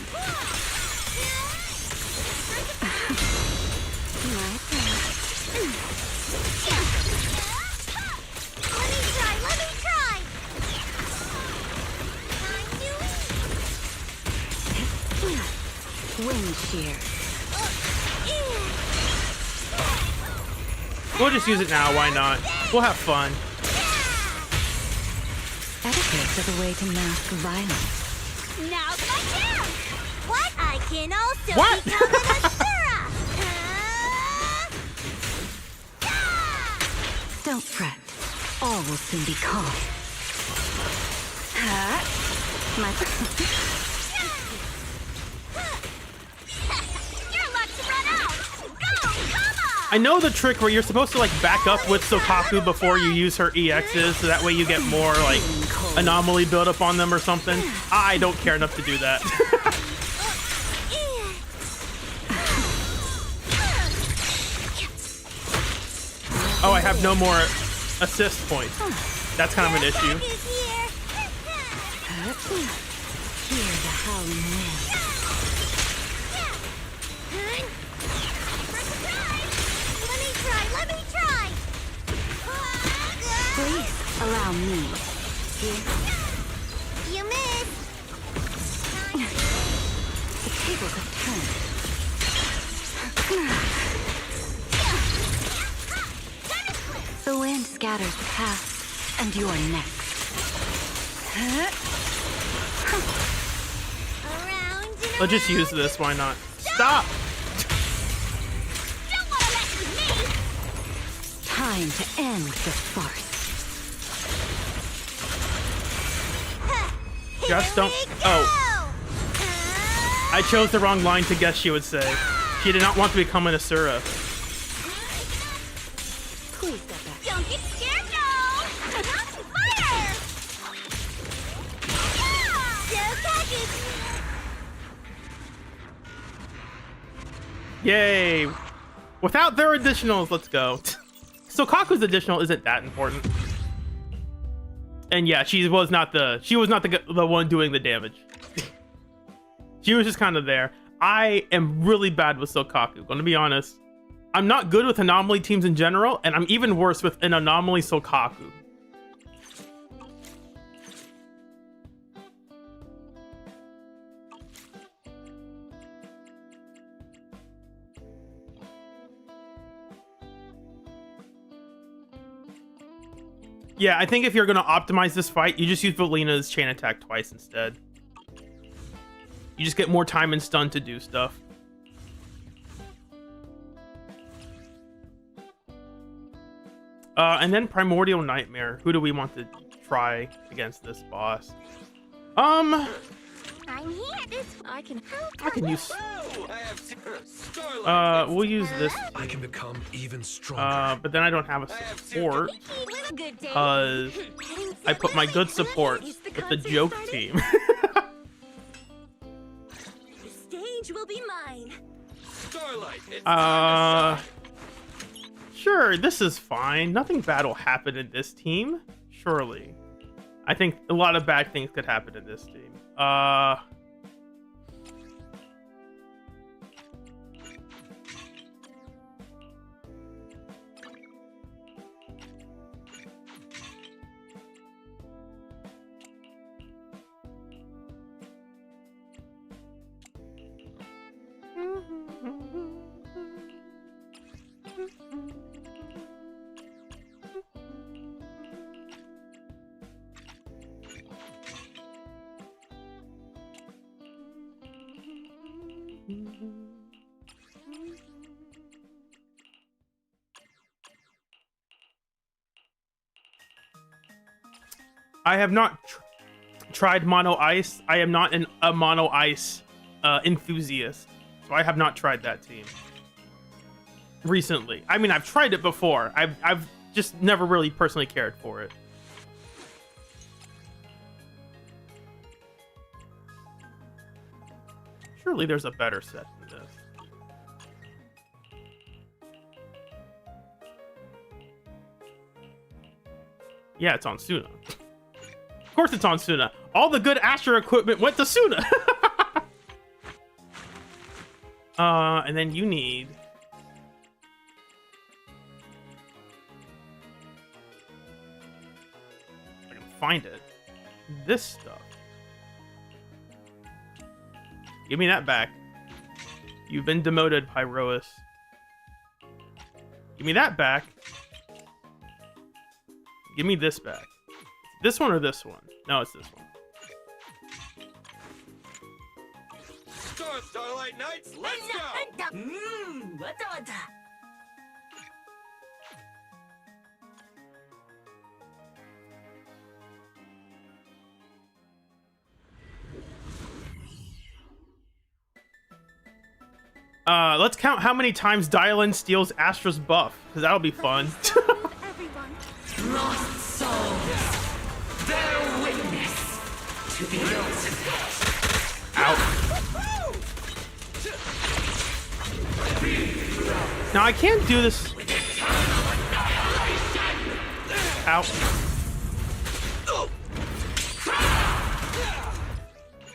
C: Let me try.
D: Wind shear.
A: We'll just use it now. Why not? We'll have fun.
D: Etiquette is a way to mask violence.
C: Now's my chance. What? I can also
A: What?
C: become an Asura.
D: Don't fret. All will soon be calm. My
C: Your luck's run out. Go, come on.
A: I know the trick where you're supposed to like back up with Sokaku before you use her EXs, so that way you get more like anomaly build up on them or something. I don't care enough to do that. Oh, I have no more assist points. That's kind of an issue.
C: Sokaku's here.
D: hear the howling wind.
C: Let me try.
D: Please allow me.
C: You missed.
D: The tables have turned. The wind scatters the past, and you're next.
C: Around and
A: Let's just use this. Why not? Stop!
C: Don't want to mess with me.
D: Time to end the farce.
A: Just don't.
C: Here we
A: Oh,
C: go.
A: I chose the wrong line to guess she would say. She did not want to become an Asura.
D: Please step back.
C: Don't get scared, no! Fire! Sokaku's
A: Yay! Without their additionals, let's go. So Kaku's additional isn't that important. And yeah, she was not the one doing the damage. She was just kind of there. I am really bad with Sokaku, gonna be honest. I'm not good with anomaly teams in general, and I'm even worse with an anomaly Sokaku. Yeah, I think if you're gonna optimize this fight, you just use Valina's chain attack twice instead. You just get more time and stun to do stuff. And then Primordial Nightmare. Who do we want to try against this boss?
C: I'm here. I can
A: use.
E: Starlight.
A: We'll use this.
F: I can become even stronger.
A: But then I don't have a support because I put my good support with the joke team.
C: The stage will be mine.
E: Starlight. It's time to shine.
A: Sure, this is fine. Nothing bad will happen in this team. Surely. I think a lot of bad things could happen in this team. I have not tried Mono Ice. I am not a Mono Ice enthusiast, so I have not tried that team recently. I mean, I've tried it before. I've just never really personally cared for it. Surely there's a better set than this. Yeah, it's on Suna. Of course it's on Suna. All the good Asher equipment went to Suna. And then you need... I can find it. This stuff. Give me that back. You've been demoted, Pyrois. Give me that back. Give me this back. This one or this one? No, it's this one.
E: Starlight Knights, let's go!
A: Let's count how many times Dylan steals Astra's buff, because that'll be fun.
C: Everyone.
G: Lost souls, bear witness to the ultimate.
A: Out. Now I can't do this. Out.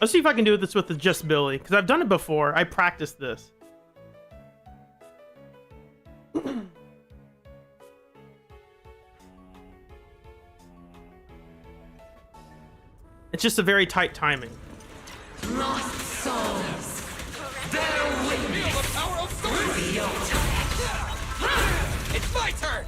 A: Let's see if I can do this with the just Billy, because I've done it before. I practiced this. It's just a very tight timing.
G: Lost souls, bear witness
E: Feel the power of
G: to the ultimate.
E: It's my turn!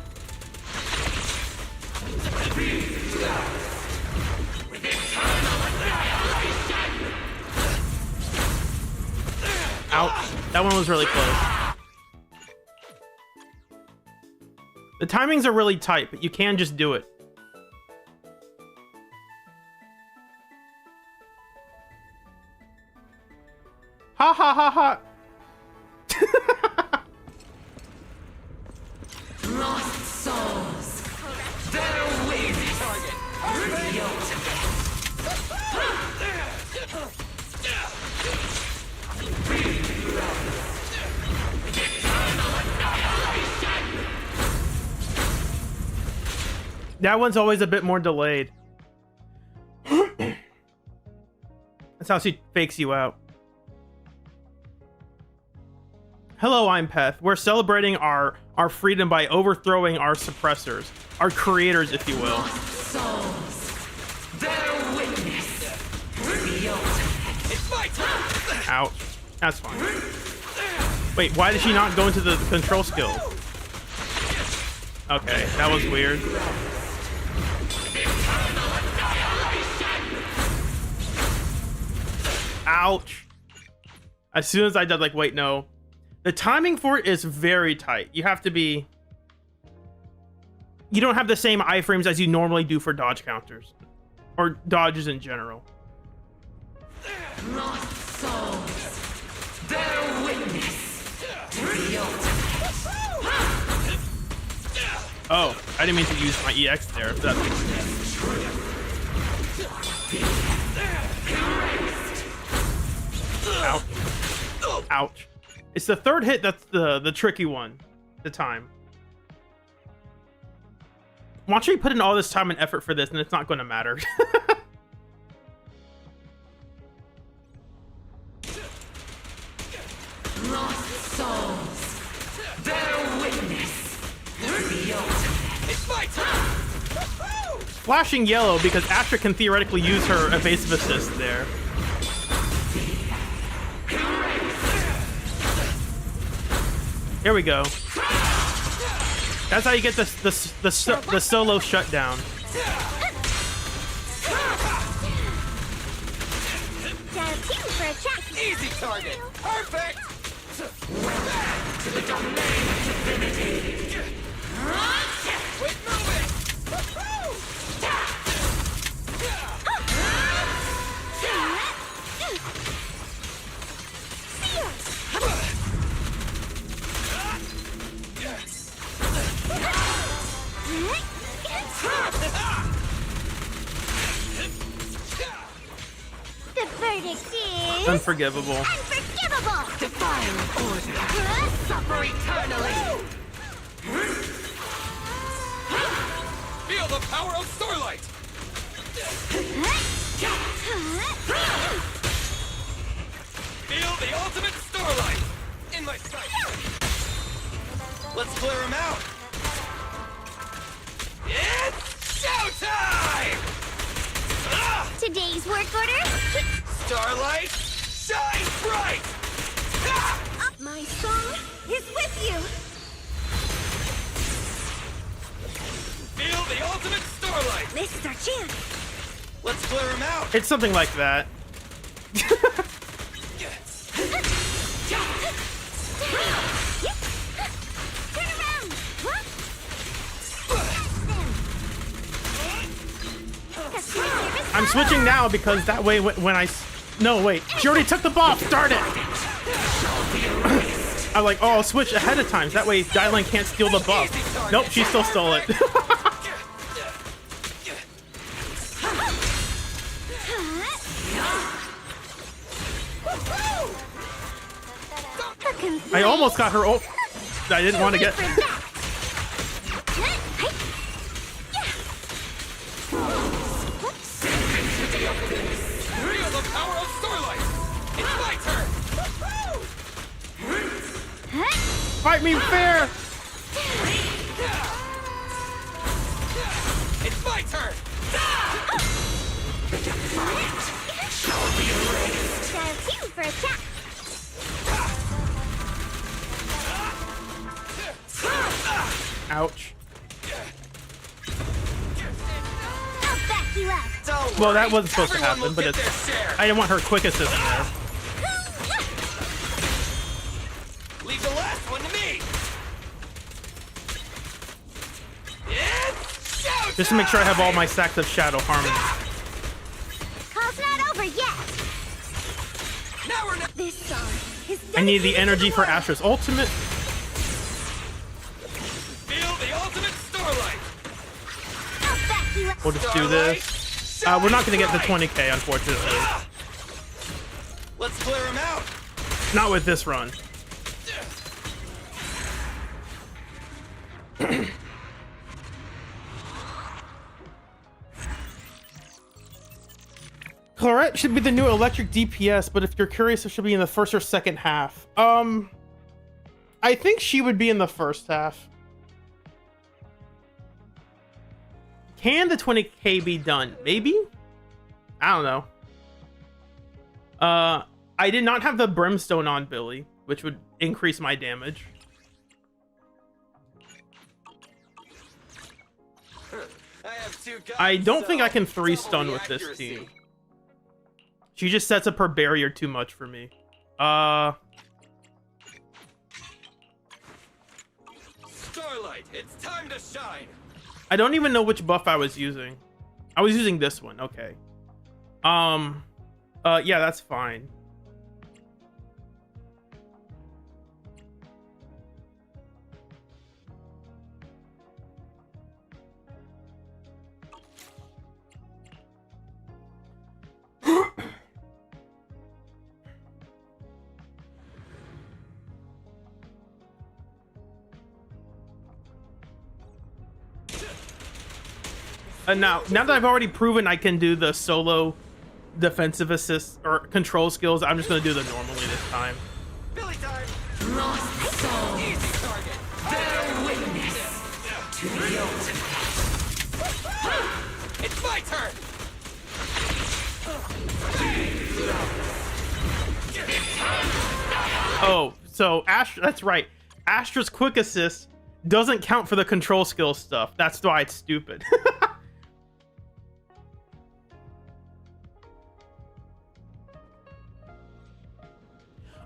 A: Out. That one was really close. The timings are really tight, but you can just do it. Ha ha ha ha.
G: Lost souls, bear witness to the ultimate.
A: That one's always a bit more delayed. That's how she fakes you out. Hello, I'm Peth. We're celebrating our freedom by overthrowing our suppressors. Our creators, if you will.
G: Souls, bear witness to the ultimate.
E: It's my turn!
A: Ouch. That's fine. Wait, why did she not go into the control skill? Okay, that was weird. Ouch. As soon as I did, like, wait, no. The timing for it is very tight. You have to be... You don't have the same iframes as you normally do for dodge counters. Or dodges in general.
G: Lost souls. Bear witness. The ultimate.
A: Oh, I didn't mean to use my EX there. If that makes sense. Ouch. Ouch. It's the third hit that's the tricky one. The time. Watch me put in all this time and effort for this, and it's not going to matter.
G: Lost souls. Bear witness. The ultimate.
E: It's my turn.
A: Flashing yellow because Astra can theoretically use her evasive assist there. Here we go. That's how you get the solo shutdown.
C: Down two for a check.
E: Easy target. Perfect.
G: To the domain of divinity.
E: Quit moving.
C: The verdict is
A: Unforgivable.
C: unforgivable.
G: Defying order. Suffer eternally.
E: Feel the power of Starlight. Feel the ultimate Starlight in my sight. Let's clear him out. It's showtime!
C: Today's work order.
E: Starlight, shine bright!
C: My song is with you.
E: Feel the ultimate Starlight.
C: This is our chance.
E: Let's clear him out.
A: It's something like that.
C: Turn around.
A: I'm switching now because that way when I... No, wait. She already took the buff. Darn it. I'm like, oh, I'll switch ahead of time. That way Dylan can't steal the buff. Nope, she still stole it. I almost got her ult. I didn't want to get...
E: Feel the power of Starlight. It's my turn.
A: Fight me fair.
E: It's my turn.
C: Down two for a check.
A: Ouch.
C: I'll back you up.
E: Don't
A: Well, that
E: worry.
A: wasn't supposed to
E: Everyone
A: happen,
E: will
A: but
E: get
A: it's...
E: their share.
A: I didn't want her quick assist in there.
E: Leave the last one to me. It's showtime.
A: Just to make sure I have all my stacks of Shadow Harmony.
C: Call's not over yet.
E: Now we're not.
C: This song is
A: I need the
C: dedicated
A: energy
C: to
A: for
C: one.
A: Astra's ultimate.
E: Feel the ultimate Starlight.
C: I'll back you up.
A: We'll just do this. We're not going to get the 20k, unfortunately.
E: Let's clear him out.
A: Not with this run. Clarette should be the new electric DPS, but if you're curious, it should be in the first or second half. I think she would be in the first half. Can the 20k be done? Maybe? I don't know. I did not have the Brimstone on Billy, which would increase my damage.
E: I have two guns,
A: I don't think
E: so
A: I can
E: double
A: 3-stun
E: the
A: with this
E: accuracy.
A: team. She just sets up her barrier too much for me.
E: Starlight, it's time to shine.
A: I don't even know which buff I was using. I was using this one. Okay. Yeah, that's fine. Now that I've already proven I can do the solo defensive assist or control skills, I'm just gonna do them normally this time.
E: Billy time.
G: Lost souls.
E: Easy target.
G: Bear witness to the ultimate.
E: It's my turn.
A: Oh, so that's right. Astra's quick assist doesn't count for the control skill stuff. That's why it's stupid.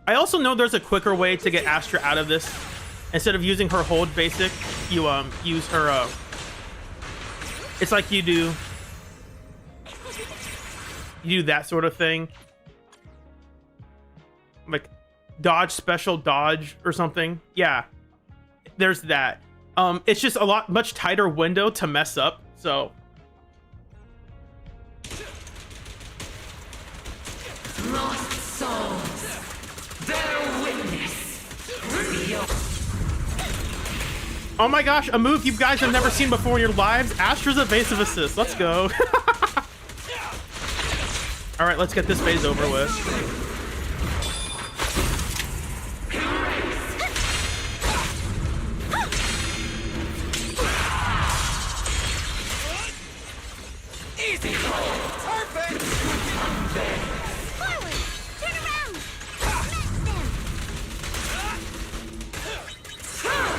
A: I also know there's a quicker way to get Astra out of this. Instead of using her hold basic, you use her it's like you do that sort of thing. Like dodge special dodge or something. Yeah. There's that. It's just a much tighter window to mess up, so
G: Lost souls. Bear witness.
A: oh my gosh, a move you guys have never seen before in your lives. Astra's evasive assist. Let's go. All right, let's get this phase over with.
E: Easy. Perfect.
C: Forward! Turn around! Smash them!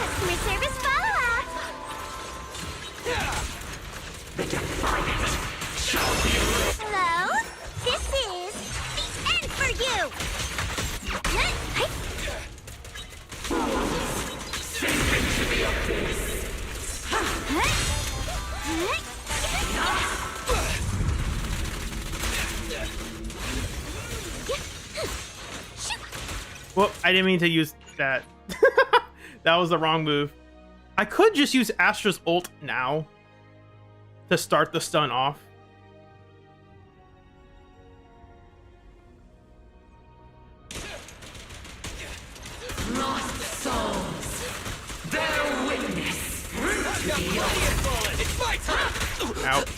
C: Customer service follow-up! Hello? This is the end for you!
A: Whoop, I didn't mean to use that. That was the wrong move. I could just use Astra's ult now to start the stun off.
G: Lost souls. Bear witness.
E: It's my turn.
A: Out.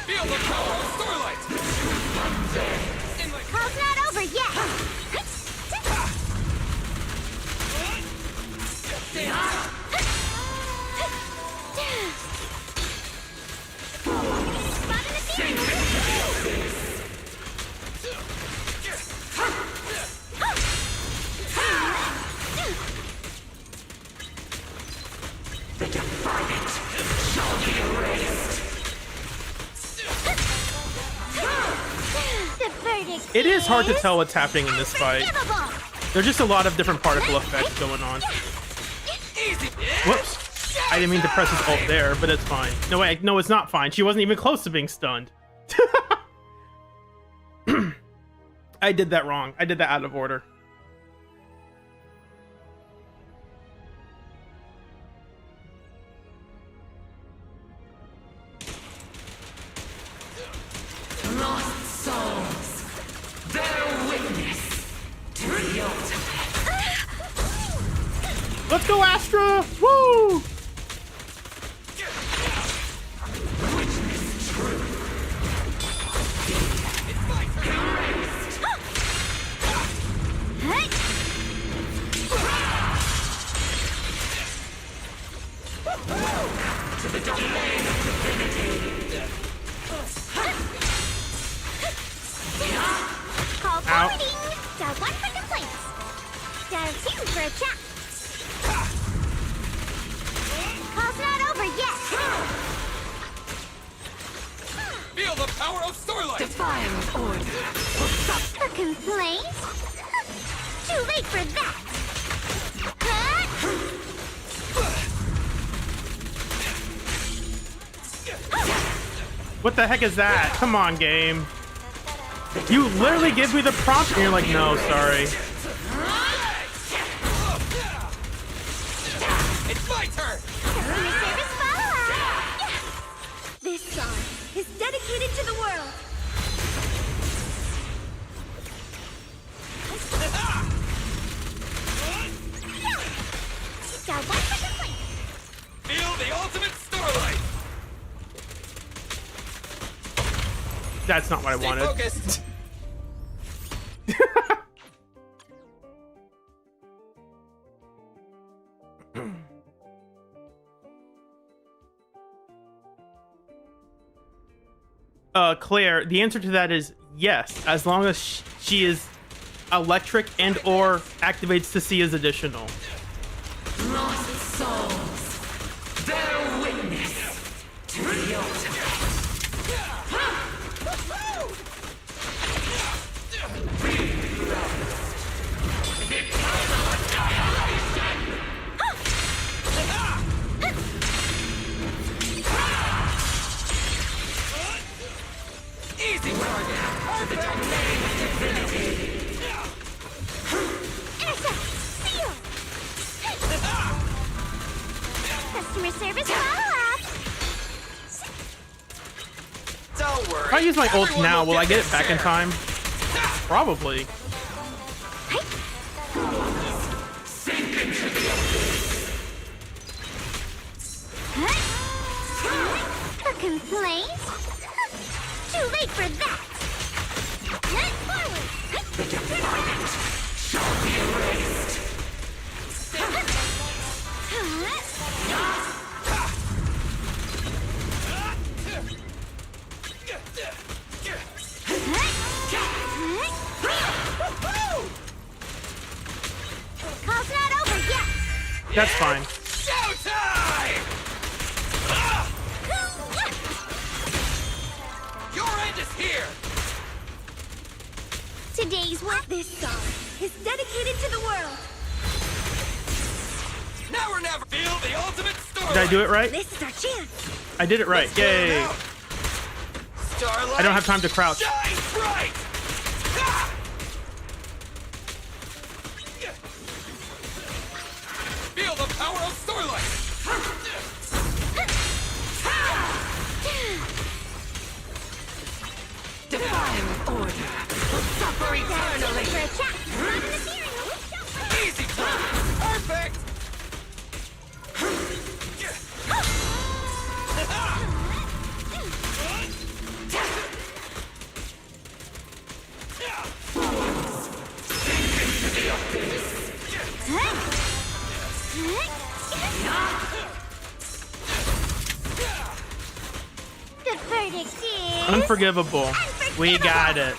E: Feel the power of Starlight. In my
C: Call's not over yet! Spot in the field! The verdict
A: It is hard to tell what's happening in this fight.
C: unforgivable!
A: There's just a lot of different particle effects going on.
E: easy.
A: Whoops. I didn't mean to press his ult there, but it's fine. No, wait, no, it's not fine. She wasn't even close to being stunned. I did that wrong. I did that out of order.
G: Lost souls. Bear witness to the ultimate.
A: Let's go, Astra! Woo!
G: Witness truth. To the domain of divinity.
C: Call
A: Ow.
C: forwarding! tuned for a chat. Call's not over yet.
E: Feel the power of Starlight!
G: Defying order.
C: A complaint? Too late for that. Huh?
A: What the heck is that? Come on, game. You literally give me the prompt and you're like, no, sorry.
E: It's my turn!
C: Customer service follow-up. This song is dedicated to the world. Got one for complaint.
E: Feel the ultimate Starlight!
A: That's not what I
E: Stay
A: wanted.
E: focused!
A: Claire, the answer to that is yes, as long as she is electric and or activates to see as additional.
G: Lost souls. Bear witness to the ultimate.
E: Easy target!
C: Seal. Customer service follow-up.
E: Don't worry.
A: If I use my ult
E: Everyone
A: now, will I get
E: their
A: it back in
E: share.
A: time? Probably.
C: A complaint? Too late for that. Forward.
G: Shall be erased.
C: Call's not over yet.
A: That's fine.
E: Showtime! Your end is here!
C: Today's work. This song is dedicated to the world.
E: Now or never! Feel the ultimate Starlight!
A: Did I do it right?
C: This is our chance.
A: I did it right.
E: Let's clear it
A: Yay.
E: out. Starlight!
A: I don't have time to crouch.
E: Shine bright! Ha! Feel the power of Starlight!
G: Defying order. Will suffer eternally.
C: For a chat. Not in the cereal.
E: Easy target! Perfect!
C: The verdict is
A: Unforgivable. We got it.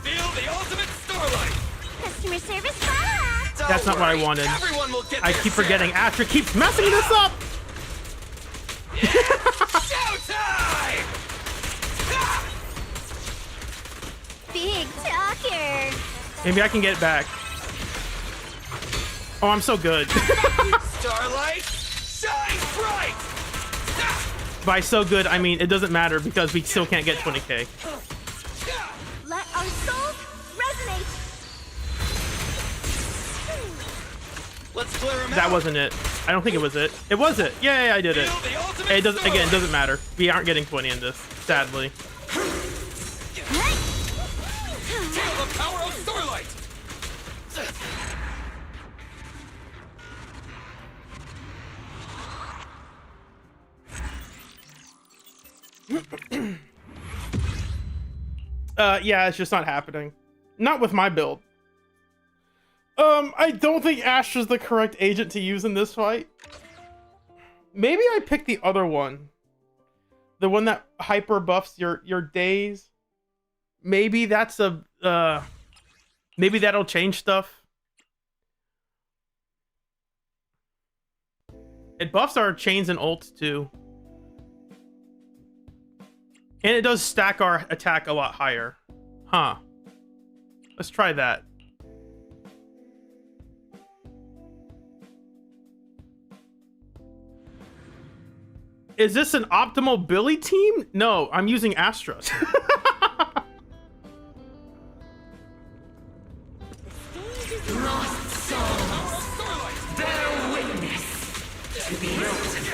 E: Feel the ultimate Starlight!
C: Customer service follow-up.
E: Don't
A: That's not what I
E: worry,
A: wanted.
E: Everyone will get
A: I
E: their
A: keep
E: share.
A: forgetting. Astra keeps messing this up.
E: Showtime! Ha!
C: Big talker.
A: Maybe I can get it back. Oh, I'm so good.
E: Starlight, shine bright! Ha!
A: By so good, I mean it doesn't matter because we still can't get 20k.
C: Let our souls resonate.
E: Let's clear him
A: That
E: out.
A: wasn't it. I don't think it was it. It was it. Yay, I did it.
E: Feel the ultimate
A: It doesn't. Again, it
E: Starlight.
A: doesn't matter. We aren't getting 20 in this, sadly.
E: Feel the power of Starlight!
A: Yeah, it's just not happening. Not with my build. I don't think Astra's the correct agent to use in this fight. Maybe I pick the other one. The one that hyper buffs your days. Maybe that's a maybe that'll change stuff. It buffs our chains and ults too. And it does stack our attack a lot higher. Huh. Let's try that. Is this an optimal Billy team? No, I'm using Astros.
G: Lost souls. Bear witness to the ultimate.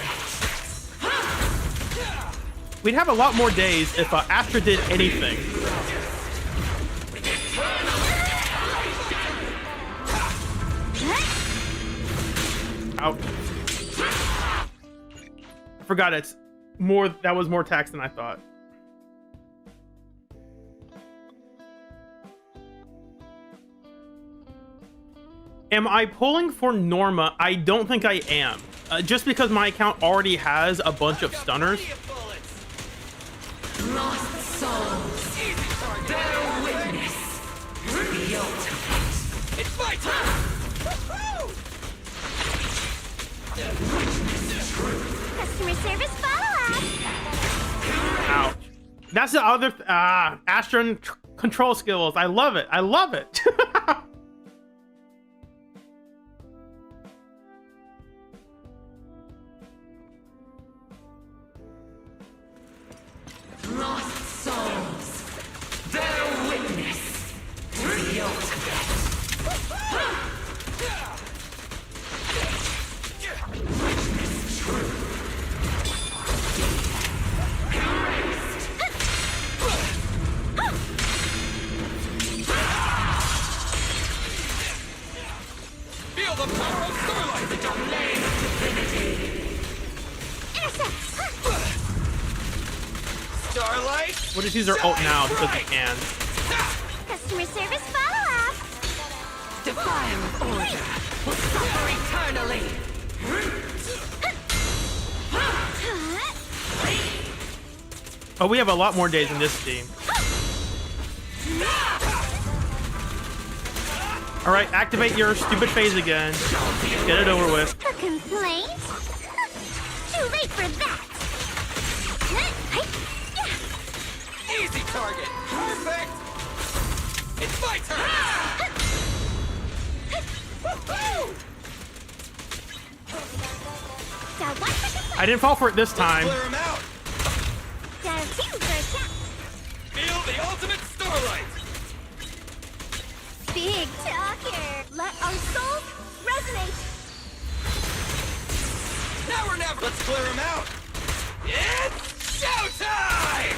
A: We'd have a lot more days if Astra did anything. Ouch. I forgot it's more. That was more tax than I thought. Am I pulling for Norma? I don't think I am. Just because my account already has a bunch of stunners.
G: Lost souls. Bear witness to the ultimate.
E: It's my turn!
C: Customer service follow-up.
A: Ouch. That's the other Astron control skills. I love it. I love it.
G: Lost souls. Bear witness to the ultimate. Witness truth.
E: Feel the power of Starlight!
G: The domain of divinity.
E: Starlight!
A: We'll just use our ult now because we can.
C: Customer service follow-up.
G: Defier of order will suffer eternally.
A: Oh, we have a lot more days in this team. All right, activate your stupid phase again. Get it over with.
C: A complaint? Too late for that.
E: Easy target! Perfect! It's my turn! Woohoo!
A: I didn't fall for it this time.
E: Clear him out! Feel the ultimate Starlight!
C: Big talker. Let our souls resonate.
E: Now or never! Let's clear him out! It's showtime!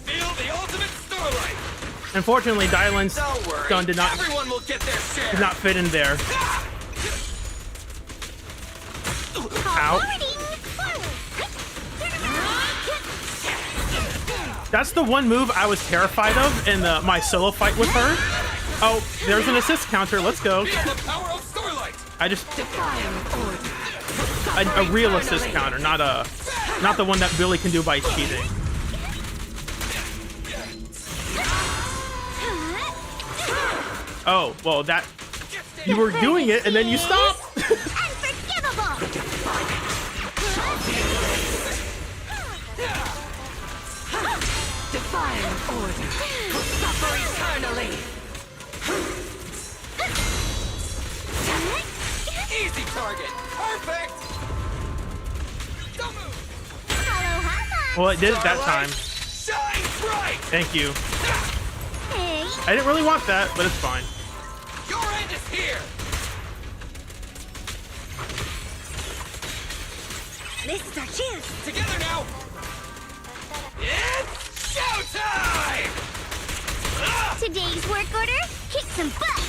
E: Feel the ultimate Starlight!
A: Unfortunately, Dylan's
E: Don't worry,
A: gun did not
E: everyone will get their share!
A: fit in there. Ow. That's the one move I was terrified of in my solo fight with her. Oh, there's an assist counter. Let's go.
E: Feel the power of Starlight!
A: I just
G: Defier of order.
A: a real assist counter, not the one that Billy can do by cheating. Oh, well, that you were doing it and then you stopped.
C: Unforgivable.
G: Defier of order will suffer eternally.
E: Easy target! Perfect! Don't move!
C: Hello, hot.
A: Well, it did it that time.
E: Shine bright!
A: Thank you.
C: Hey,
A: I didn't really want that, but it's fine.
E: Your end is here!
C: this is our chance.
E: Together now! It's showtime!
C: Today's work order: kick some butt.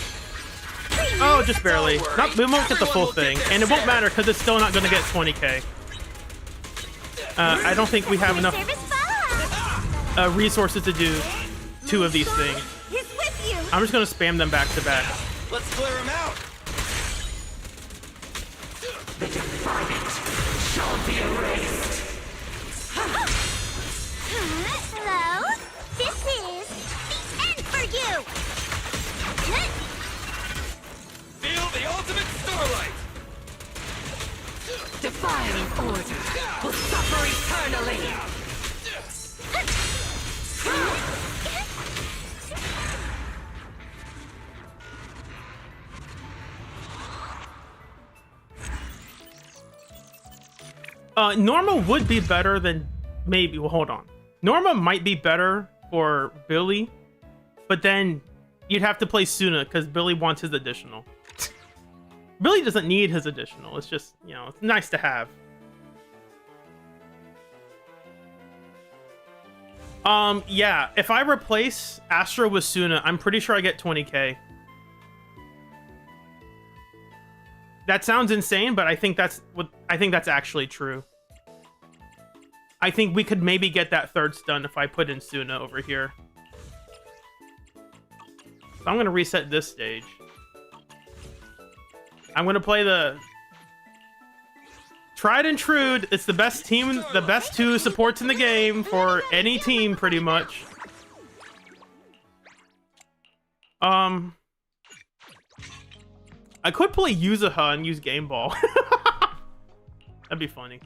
A: Oh, just barely. Not, we won't get the full thing, and it won't matter because it's still not going to get 20k. I don't think we have enough.
C: Service follow-up.
A: resources to do 2 of these things.
C: Is with you.
A: I'm just gonna spam them back to back.
E: Let's clear him out.
G: The defiant shall be erased.
C: Hello. This is the end for you.
E: Feel the ultimate starlight.
G: Defying order will suffer eternally.
A: Norma would be better than maybe. Well, hold on. Norma might be better for Billy, but then you'd have to play Suna because Billy wants his additional. Billy doesn't need his additional. It's just, you know, it's nice to have. Yeah, if I replace Astra with Suna, I'm pretty sure I get 20k. That sounds insane, but I think that's actually true. I think we could maybe get that 3rd stun if I put in Suna over here. So I'm gonna reset this stage. I'm gonna play the tried and true. It's the best team, the best 2 supports in the game for any team, pretty much. I could play Yuzuha and use Game Ball. That'd be funny.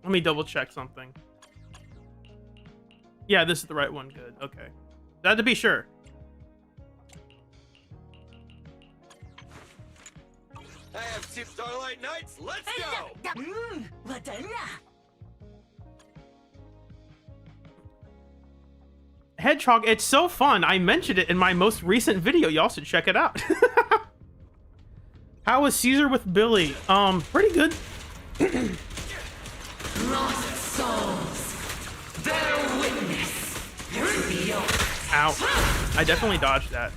A: Let me double check something. Yeah, this is the right one. Good. Okay. That to be sure.
E: I have 2 Starlight Knights. Let's go.
A: Hedgehog, it's so fun. I mentioned it in my most recent video. Y'all should check it out. How was Caesar with Billy? Pretty good.
G: Lost souls, bear witness to the oath.
A: Ow. I definitely dodged that.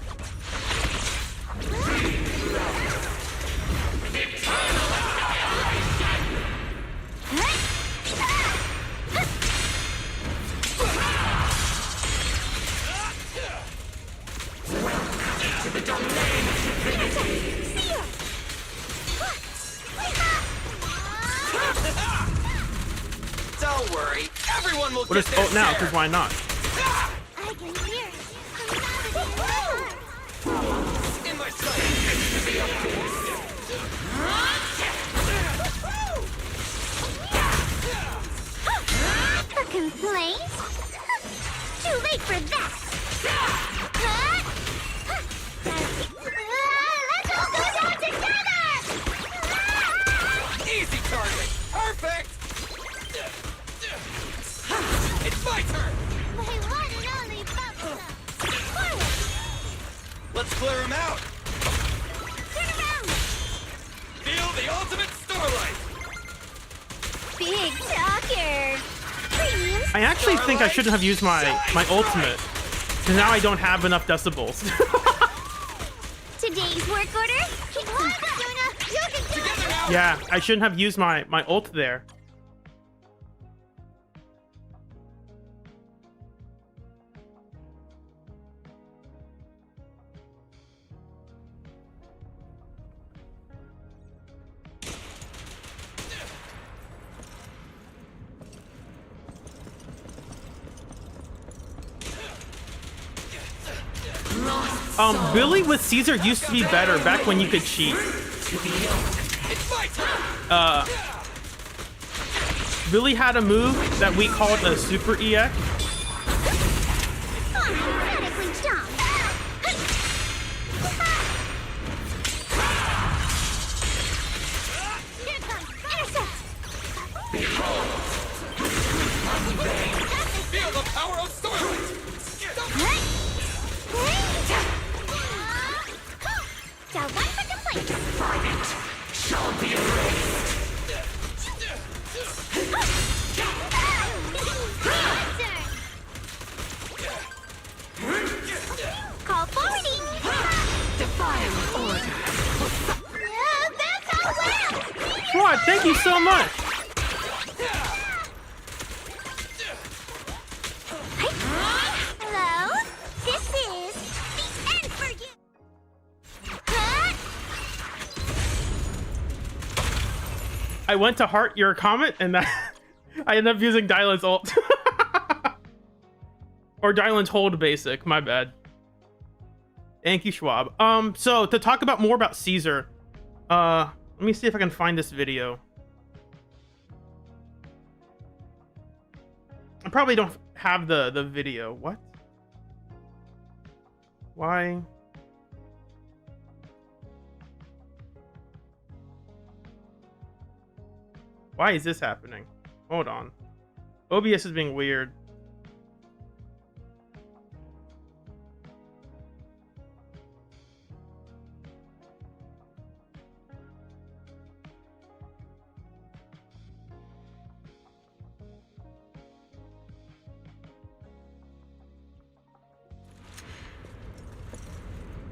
G: Welcome to the domain of divinity.
E: Don't worry, everyone will
A: What
E: get
A: is
E: their
A: oh now?
E: share.
A: Because why not?
C: I can hear it.
E: In my sight.
C: A complaint? Too late for that. Let's all go down together.
E: Easy target. Perfect. It's my turn.
C: My one and only Bubblegum. Forward.
E: Let's clear him out.
C: Turn around.
E: Feel the ultimate starlight.
C: Big talker. Premium.
A: I actually think I shouldn't have used my ultimate. Because now I don't have enough decibels.
C: Today's work order. Kick some Suna. You can do
E: Together
C: it.
E: now.
A: Yeah, I shouldn't have used my ult there. Billy with Caesar used to be better back when you could cheat.
E: It's my turn.
A: Billy had a move that we called a Super EX.
C: Automatically jump. Here it comes. Intercept.
E: Feel the power of starlight.
C: Got one for complaint.
G: shall be erased.
C: Call forwarding.
G: Defying order.
C: That's how well.
A: What? Thank you so much.
C: Hello. This is the end for you. Huh?
A: I went to heart your comment, and that I ended up using Dylan's ult. Or Dylan's hold basic, my bad. Thank you, Schwab. So to talk about more about Caesar, let me see if I can find this video. I probably don't have the video. What? Why? Why is this happening? Hold on. OBS is being weird.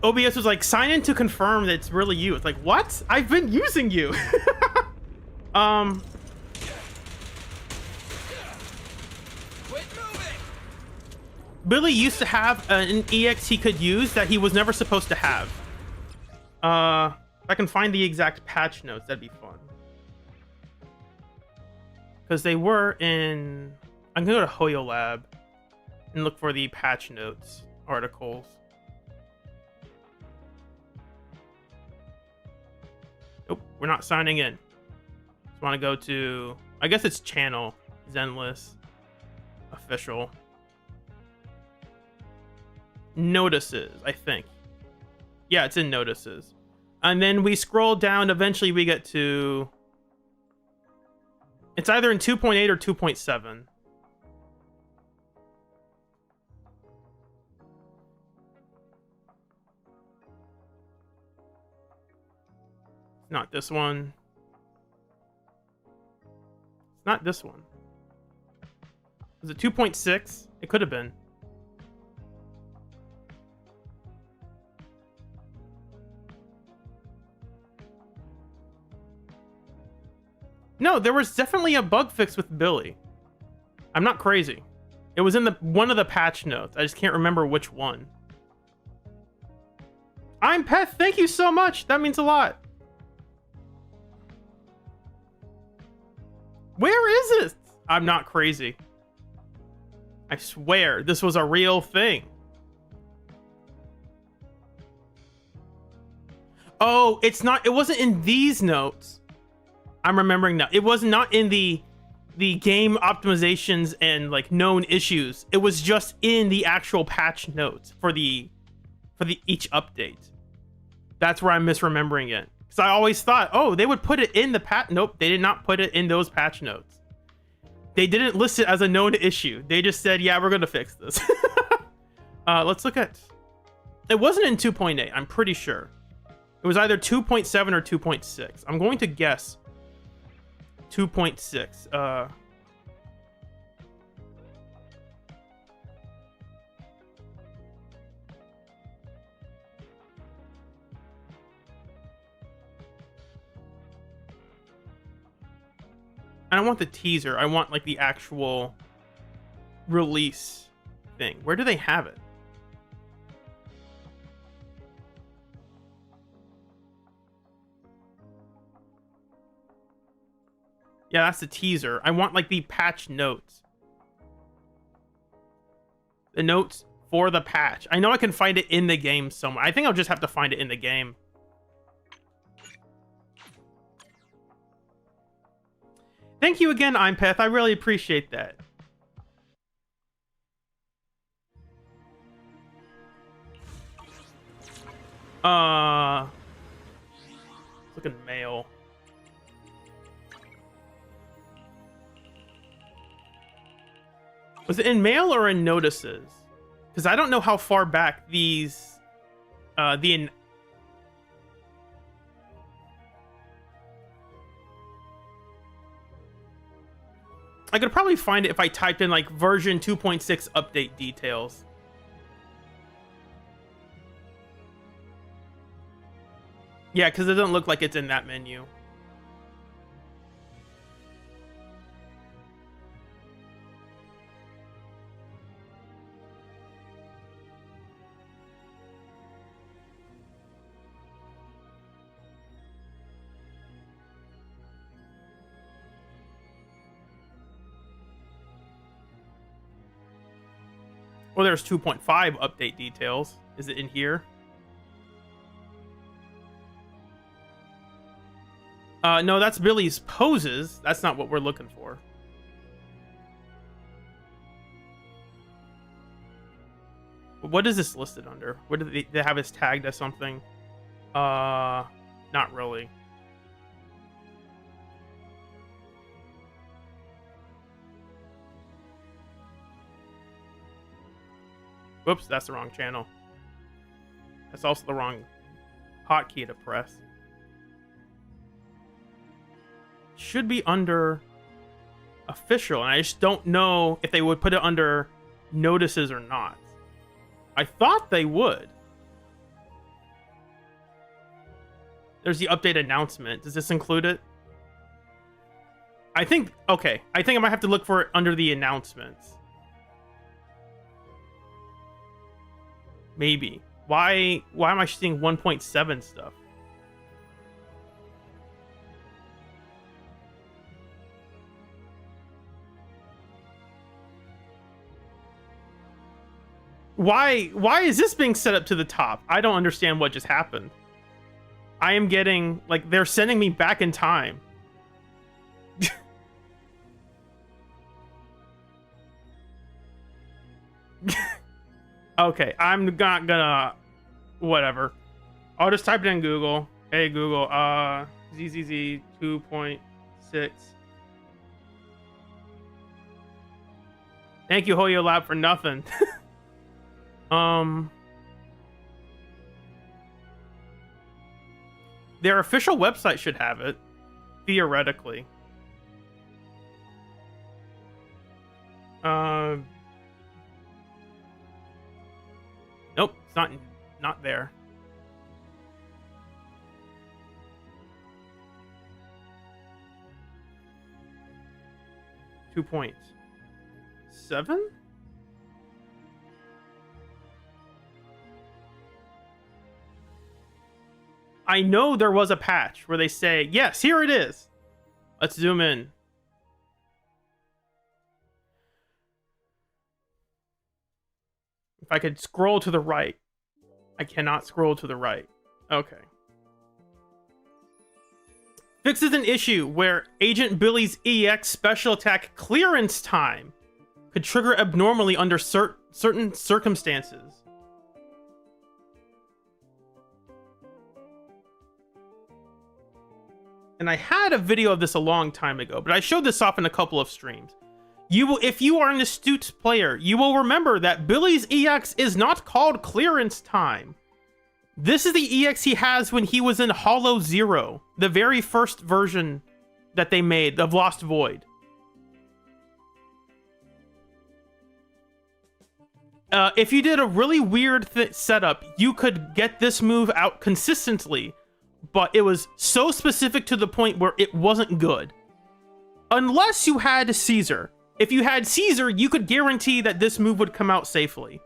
A: OBS was like, sign in to confirm that it's really you. It's like, what? I've been using you.
E: Quit moving!
A: Billy used to have an EX he could use that he was never supposed to have. If I can find the exact patch notes, that'd be fun. Because they were in... I'm gonna go to Hoyo Lab and look for the patch notes articles. Nope, we're not signing in. Just want to go to, I guess it's channel, Zenless, official. Notices, I think. Yeah, it's in notices. And then we scroll down, eventually we get to, it's either in 2.8 or 2.7. Not this one. It's not this one. Was it 2.6? It could have been. No, there was definitely a bug fix with Billy. I'm not crazy. It was in one of the patch notes. I just can't remember which one. I'm Peth. Thank you so much. That means a lot. Where is it? I'm not crazy. I swear this was a real thing. Oh, it's not. It wasn't in these notes. I'm remembering now. It was not in the game optimizations and like known issues. It was just in the actual patch notes for the each update. That's where I'm misremembering it. Because I always thought, oh, they would put it in the patch. Nope, they did not put it in those patch notes. They didn't list it as a known issue. They just said, yeah, we're going to fix this. Let's look at... It wasn't in 2.8, I'm pretty sure. It was either 2.7 or 2.6. I'm going to guess 2.6. I don't want the teaser. I want like the actual release thing. Where do they have it? Yeah, that's the teaser. I want like the patch notes. The notes for the patch. I know I can find it in the game somewhere. I think I'll just have to find it in the game. Thank you again, Impeth. I really appreciate that. Look at mail. Was it in mail or in notices? Because I don't know how far back these I could probably find it if I typed in like version 2.6 update details. Yeah, because it doesn't look like it's in that menu. Well, there's 2.5 update details. Is it in here? No, that's Billy's poses. That's not what we're looking for. What is this listed under? What do they have this tagged as something? Not really. Whoops, that's the wrong channel. That's also the wrong hotkey to press. Should be under official, and I just don't know if they would put it under notices or not. I thought they would. There's the update announcement. Does this include it? I think, okay. I think I might have to look for it under the announcements. Maybe. Why am I seeing 1.7 stuff? Why is this being set up to the top? I don't understand what just happened. I am getting, like, they're sending me back in time. Okay, I'm not gonna... Whatever. I'll just type it in Google. Hey, Google, ZZZ 2.6. Thank you, Hoyo Lab, for nothing. Their official website should have it, theoretically. Nope, it's not there. .7? I know there was a patch where they say, yes, here it is. Let's zoom in. If I could scroll to the right. I cannot scroll to the right. Okay. Fixes an issue where Agent Billy's EX special attack clearance time could trigger abnormally under certain circumstances. And I had a video of this a long time ago, but I showed this off in a couple of streams. If you are an astute player, you will remember that Billy's EX is not called clearance time. This is the EX he has when he was in Hollow Zero, the very first version that they made of Lost Void. If you did a really weird setup, you could get this move out consistently, but it was so specific to the point where it wasn't good. Unless you had Caesar. If you had Caesar, you could guarantee that this move would come out safely.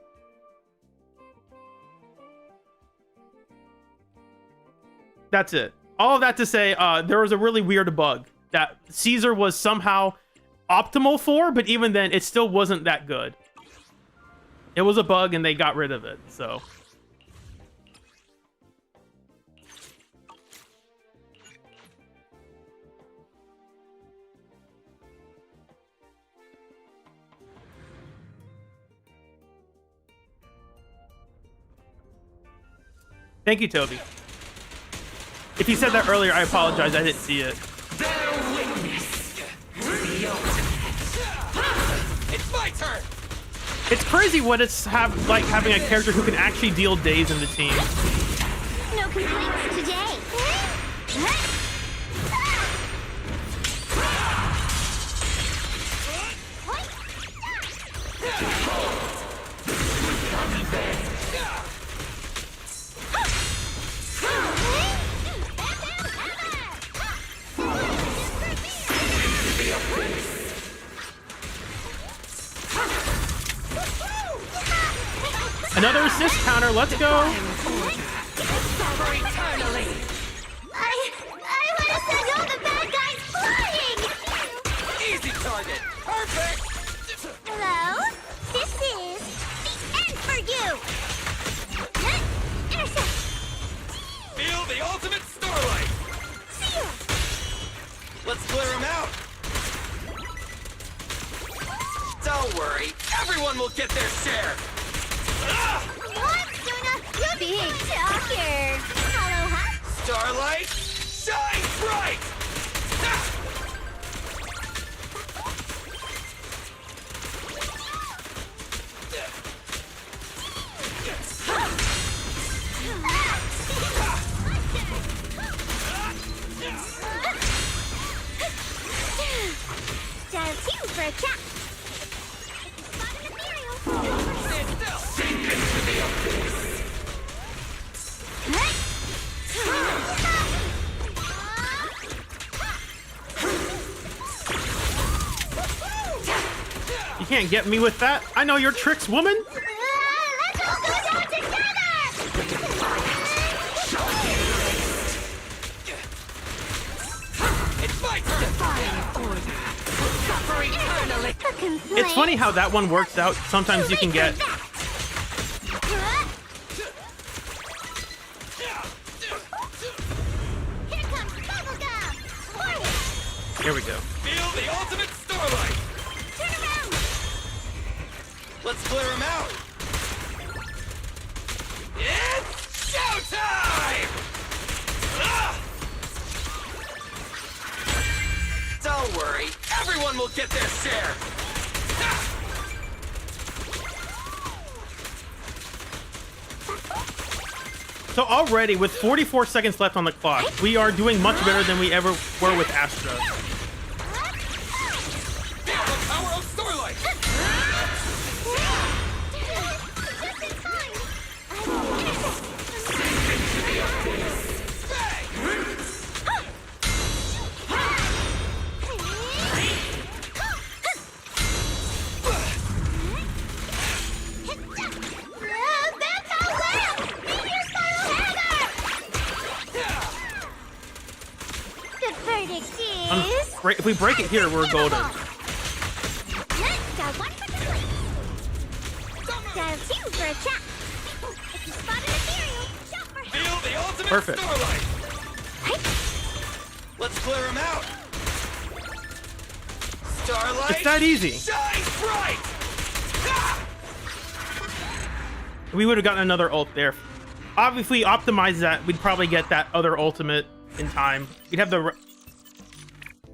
A: That's it. All of that to say, there was a really weird bug that Caesar was somehow optimal for, but even then, it still wasn't that good. It was a bug and they got rid of it, so... Thank you, Toby. If you said that earlier, I apologize. I didn't see it.
E: It's my turn.
A: It's crazy what it's like having a character who can actually deal days in the team.
C: No complaints today.
A: Another assist counter. Let's go.
G: Suffer eternally.
C: I want to send all the bad guys flying!
E: Easy target. Perfect.
C: Hello? This is the end for you! Intercept!
E: Feel the ultimate starlight.
C: Seal!
E: Let's clear him out. Don't worry. Everyone will get their share. Ah!
C: What, Suna? You big talker! Hello, huh?
E: Starlight, shine bright. Ah!
C: Dial 2 for a chat. Spot an ethereal.
E: Stand still.
B: Sink into the abyss.
A: You can't get me with that. I know your tricks, woman.
C: Let's all go down together!
E: It's my turn.
G: Divine order. Suffer eternally.
A: It's funny how that one works out. Sometimes you can get.
C: Here comes bubblegum! Forward!
A: Here we go.
E: Feel the ultimate starlight.
C: Turn around!
E: Let's clear him out. It's showtime! Ah! Don't worry, everyone will get their share. Ah!
A: So already, with 44 seconds left on the clock, we are doing much better than we ever were with Astra.
E: Feel the power of starlight.
C: Just in time! I will intercept!
E: Bang!
C: That's how well! Meteor spiral hammer! The verdict is...
A: Right, if we break it here, we're golden.
C: Dial 1 for complete. Dial 2 for a chat. If you spot an ethereal, shout for help.
E: Feel the ultimate
A: Perfect.
E: starlight.
C: Hey,
E: Let's clear him out. Starlight.
A: It's that easy.
E: Shine bright. Ah!
A: We would have gotten another ult there. Obviously, if we optimize that, we'd probably get that other ultimate in time. We'd have a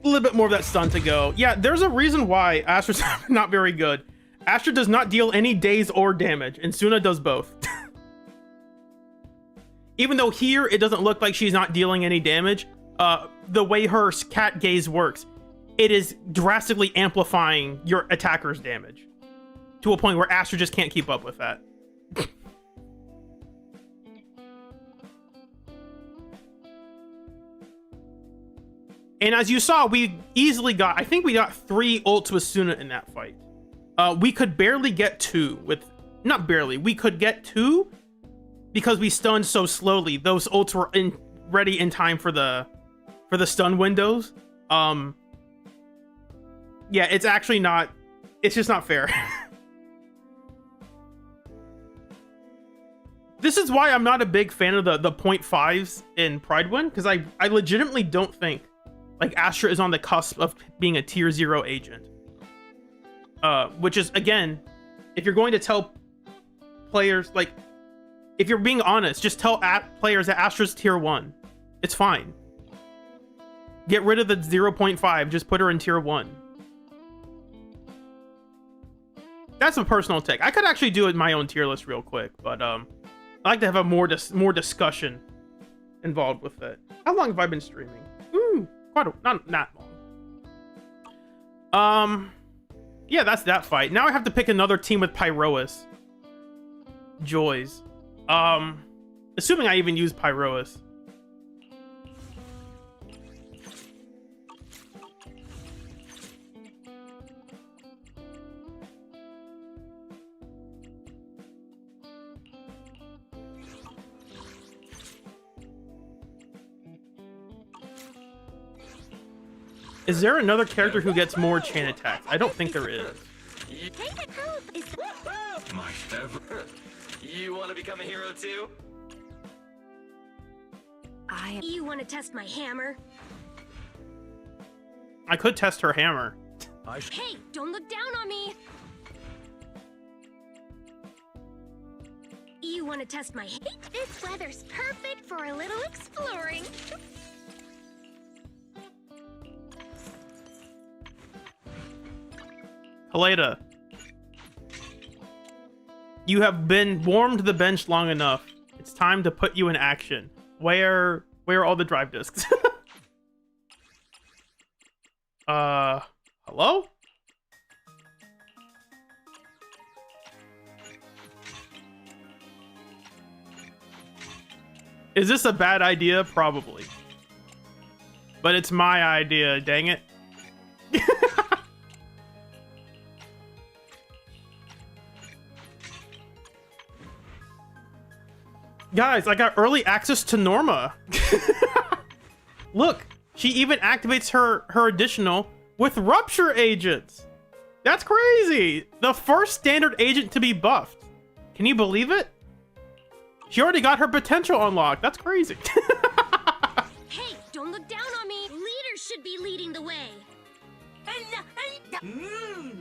A: little bit more of that stun to go. Yeah, there's a reason why Astra's not very good. Astra does not deal any daze or damage, and Suna does both. Even though here, it doesn't look like she's not dealing any damage, the way her cat gaze works, it is drastically amplifying your attacker's damage to a point where Astra just can't keep up with that. And as you saw, we easily got, I think we got 3 ults with Suna in that fight. We could barely get 2 with, not barely, we could get 2 because we stunned so slowly. Those ults were ready in time for the stun windows. Yeah, it's actually not, it's just not fair. This is why I'm not a big fan of the 0.5s in Pride Win, because I legitimately don't think like Astra is on the cusp of being a tier 0 agent. Which is, again, if you're going to tell players, like, if you're being honest, just tell players that Astra's tier 1. It's fine. Get rid of the 0.5, just put her in tier 1. That's a personal take. I could actually do it in my own tier list real quick, but I like to have a more discussion involved with it. How long have I been streaming? Not long. Yeah, that's that fight. Now I have to pick another team with Pyroas. Joys. Assuming I even use Pyroas. Is there another character who gets more chain attacks? I don't think there is.
B: My ever.
E: You want to become a hero too?
C: You want to test my hammer?
A: I could test her hammer.
C: Hey, don't look down on me. You want to test my This weather's perfect for a little exploring.
A: Helena, you have been warmed the bench long enough. It's time to put you in action. Where are all the drive discs? Hello? Is this a bad idea? Probably. But it's my idea, dang it. Guys, I got early access to Norma. Look, she even activates her additional with Rupture Agents. That's crazy. The first standard agent to be buffed. Can you believe it? She already got her potential unlocked. That's crazy.
C: Hey, don't look down on me. Leaders should be leading the way.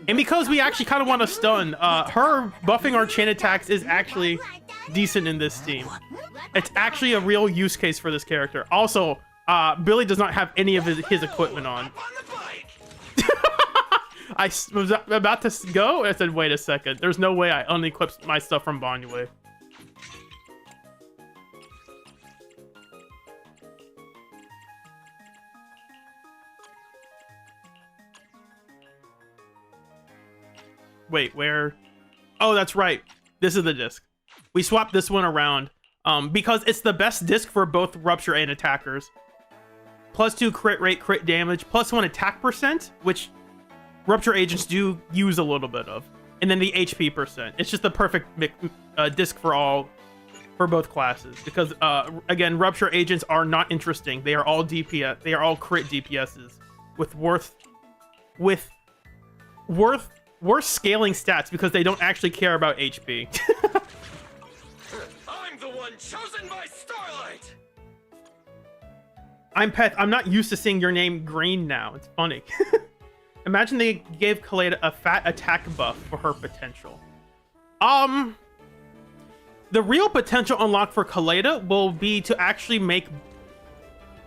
A: And because we actually kind of want to stun, her buffing our chain attacks is actually decent in this team. It's actually a real use case for this character. Also, Billy does not have any of his equipment on. I was about to go, and I said, wait a second. There's no way I unequipped my stuff from Banyue. Wait, where? Oh, that's right. This is the disc. We swapped this one around because it's the best disc for both Rupture and attackers. +2 crit rate, crit damage, +1 attack percent, which Rupture Agents do use a little bit of. And then the HP percent. It's just the perfect disc for both classes. Because, again, Rupture Agents are not interesting. They are all DPS. They are all crit DPSs with worse scaling stats because they don't actually care about HP.
E: I'm the one chosen by Starlight.
A: I'm Peth. I'm not used to seeing your name green now. It's funny. Imagine they gave Kaleida a fat attack buff for her potential. The real potential unlock for Kaleida will be to actually make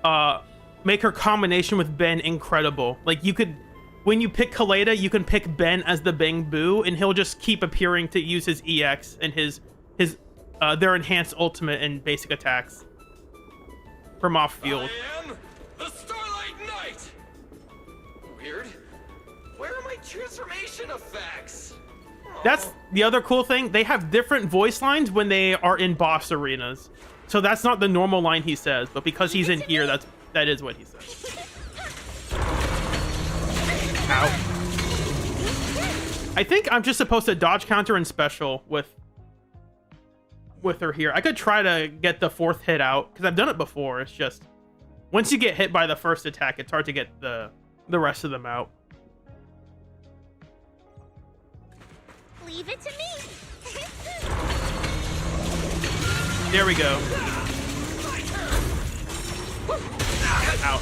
A: her combination with Ben incredible. Like you could, when you pick Kaleida, you can pick Ben as the Bang Boo, and he'll just keep appearing to use his EX and their enhanced ultimate and basic attacks from off field.
E: I am the Starlight Knight. Weird. Where are my transformation effects?
A: That's the other cool thing. They have different voice lines when they are in boss arenas. So that's not the normal line he says, but because he's in here, that is what he says. Ow. I think I'm just supposed to dodge counter and special with her here. I could try to get the 4th hit out because I've done it before. It's just once you get hit by the first attack, it's hard to get the rest of them out.
C: Leave it to me.
A: There we go. Out.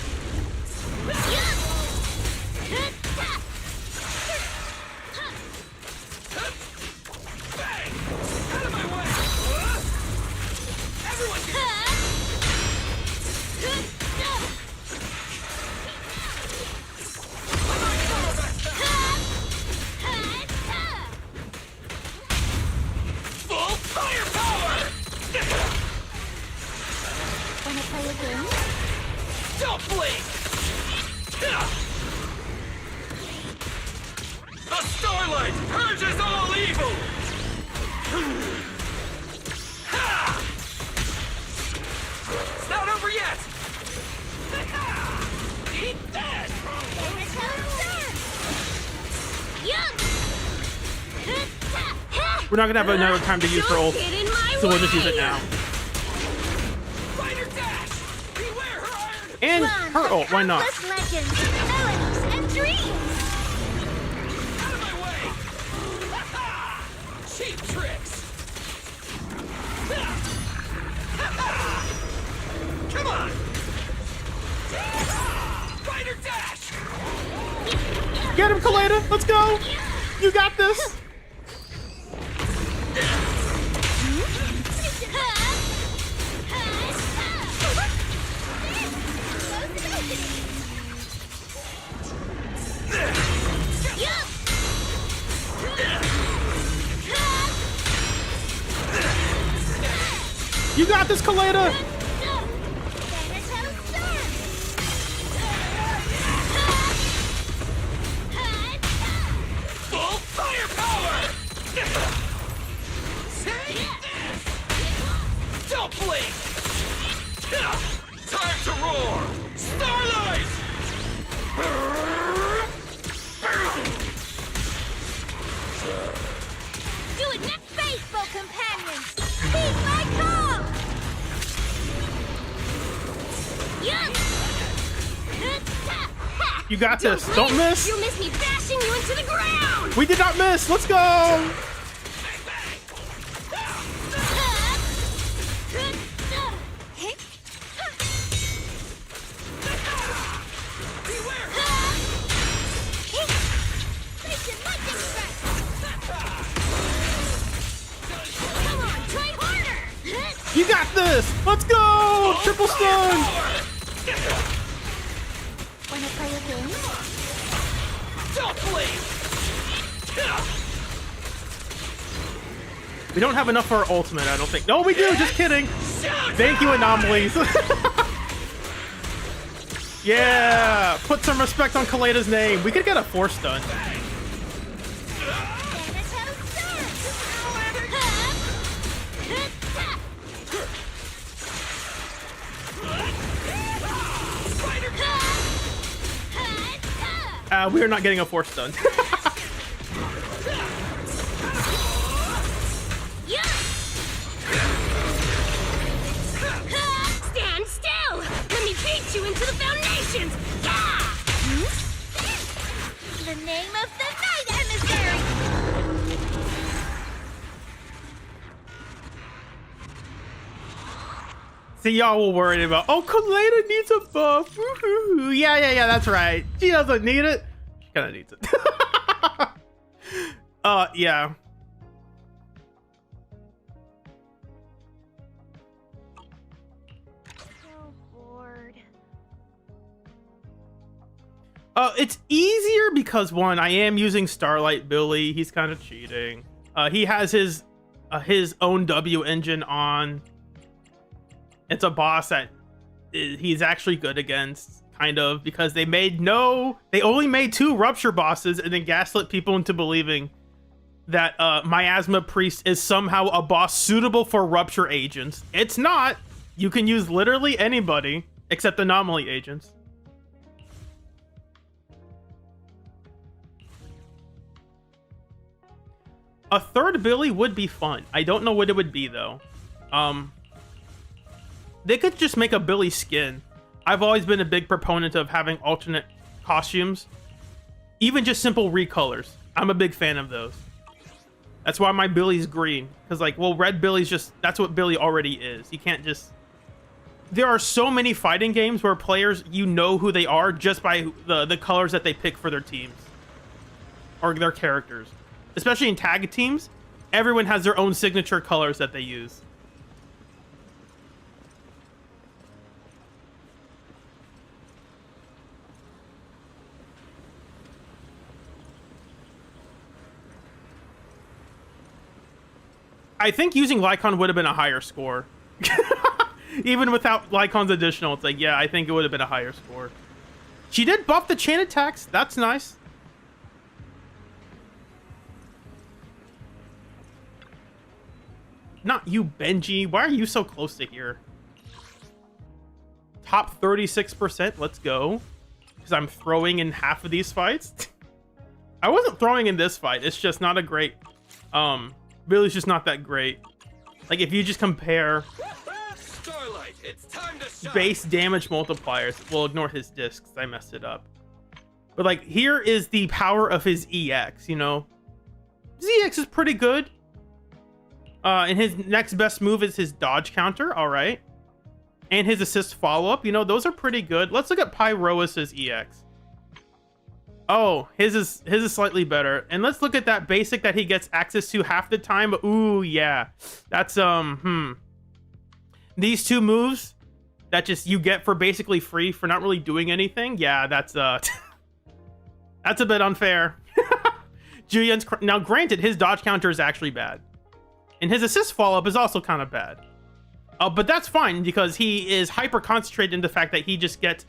E: Full firepower!
C: Wanna play a game?
E: Don't blink! The Starlight purges all evil! It's not over yet! Eat that!
A: We're not gonna have another time to use her ult, so we'll just use it now.
E: Fighter dash! Beware her iron!
A: And her ult, why not?
C: Countless legends,
A: Get him, Kaleda. Let's go. You got this. You got this, Kaleda.
E: Full firepower! Take this! Don't blink! Time to roar! Starlight!
C: Do it next, faithful companions! Heed my call!
A: You got this. Don't miss.
C: You'll miss me bashing you into the ground!
A: We did not miss. Let's go.
C: Come on, try harder!
A: You got this. Let's go. Triple stun.
C: Wanna play a game?
E: Don't blink!
A: We don't have enough for our ultimate, I don't think. No, we do. Just kidding. Thank you, anomalies. Yeah. Put some respect on Kaleda's name. We could get a 4-stun. We are not getting a 4-stun.
C: Stand still! Let me beat you into the foundations! The name of the night, emissary!
A: See, y'all were worried about, oh, Kaleda needs a buff. Woo-hoo-hoo. Yeah, that's right. She doesn't need it. She kind of needs it. Yeah.
C: So bored.
A: It's easier because, one, I am using Starlight Billy. He's kind of cheating. He has his own W engine on. It's a boss that he's actually good against, kind of, because they only made 2 Rupture bosses and then gaslit people into believing that Miasma Priest is somehow a boss suitable for Rupture agents. It's not. You can use literally anybody except anomaly agents. A 3rd Billy would be fun. I don't know what it would be, though. They could just make a Billy skin. I've always been a big proponent of having alternate costumes. Even just simple recolors. I'm a big fan of those. That's why my Billy's green. Because, like, well, red Billy's just... That's what Billy already is. You can't just... There are so many fighting games where players, you know who they are just by the colors that they pick for their teams. Or their characters. Especially in tag teams, everyone has their own signature colors that they use. I think using Lycon would have been a higher score. Even without Lycon's additional, it's like, yeah, I think it would have been a higher score. She did buff the chain attacks. That's nice. Not you, Benji. Why are you so close to here? Top 36%. Let's go. Because I'm throwing in half of these fights. I wasn't throwing in this fight. It's just not a great... Billy's just not that great. Like, if you just compare
E: Starlight, it's time to shine.
A: base damage multipliers, we'll ignore his discs. I messed it up. But, like, here is the power of his EX, you know? ZX is pretty good. And his next best move is his dodge counter. All right. And his assist follow-up. You know, those are pretty good. Let's look at Pyrois's EX. Oh, his is slightly better. And let's look at that basic that he gets access to half the time. Ooh, yeah. That's these two moves that just you get for basically free for not really doing anything. Yeah, that's that's a bit unfair. Julian's now granted his dodge counter is actually bad. And his assist follow-up is also kind of bad. But that's fine because he is hyper concentrated in the fact that he just gets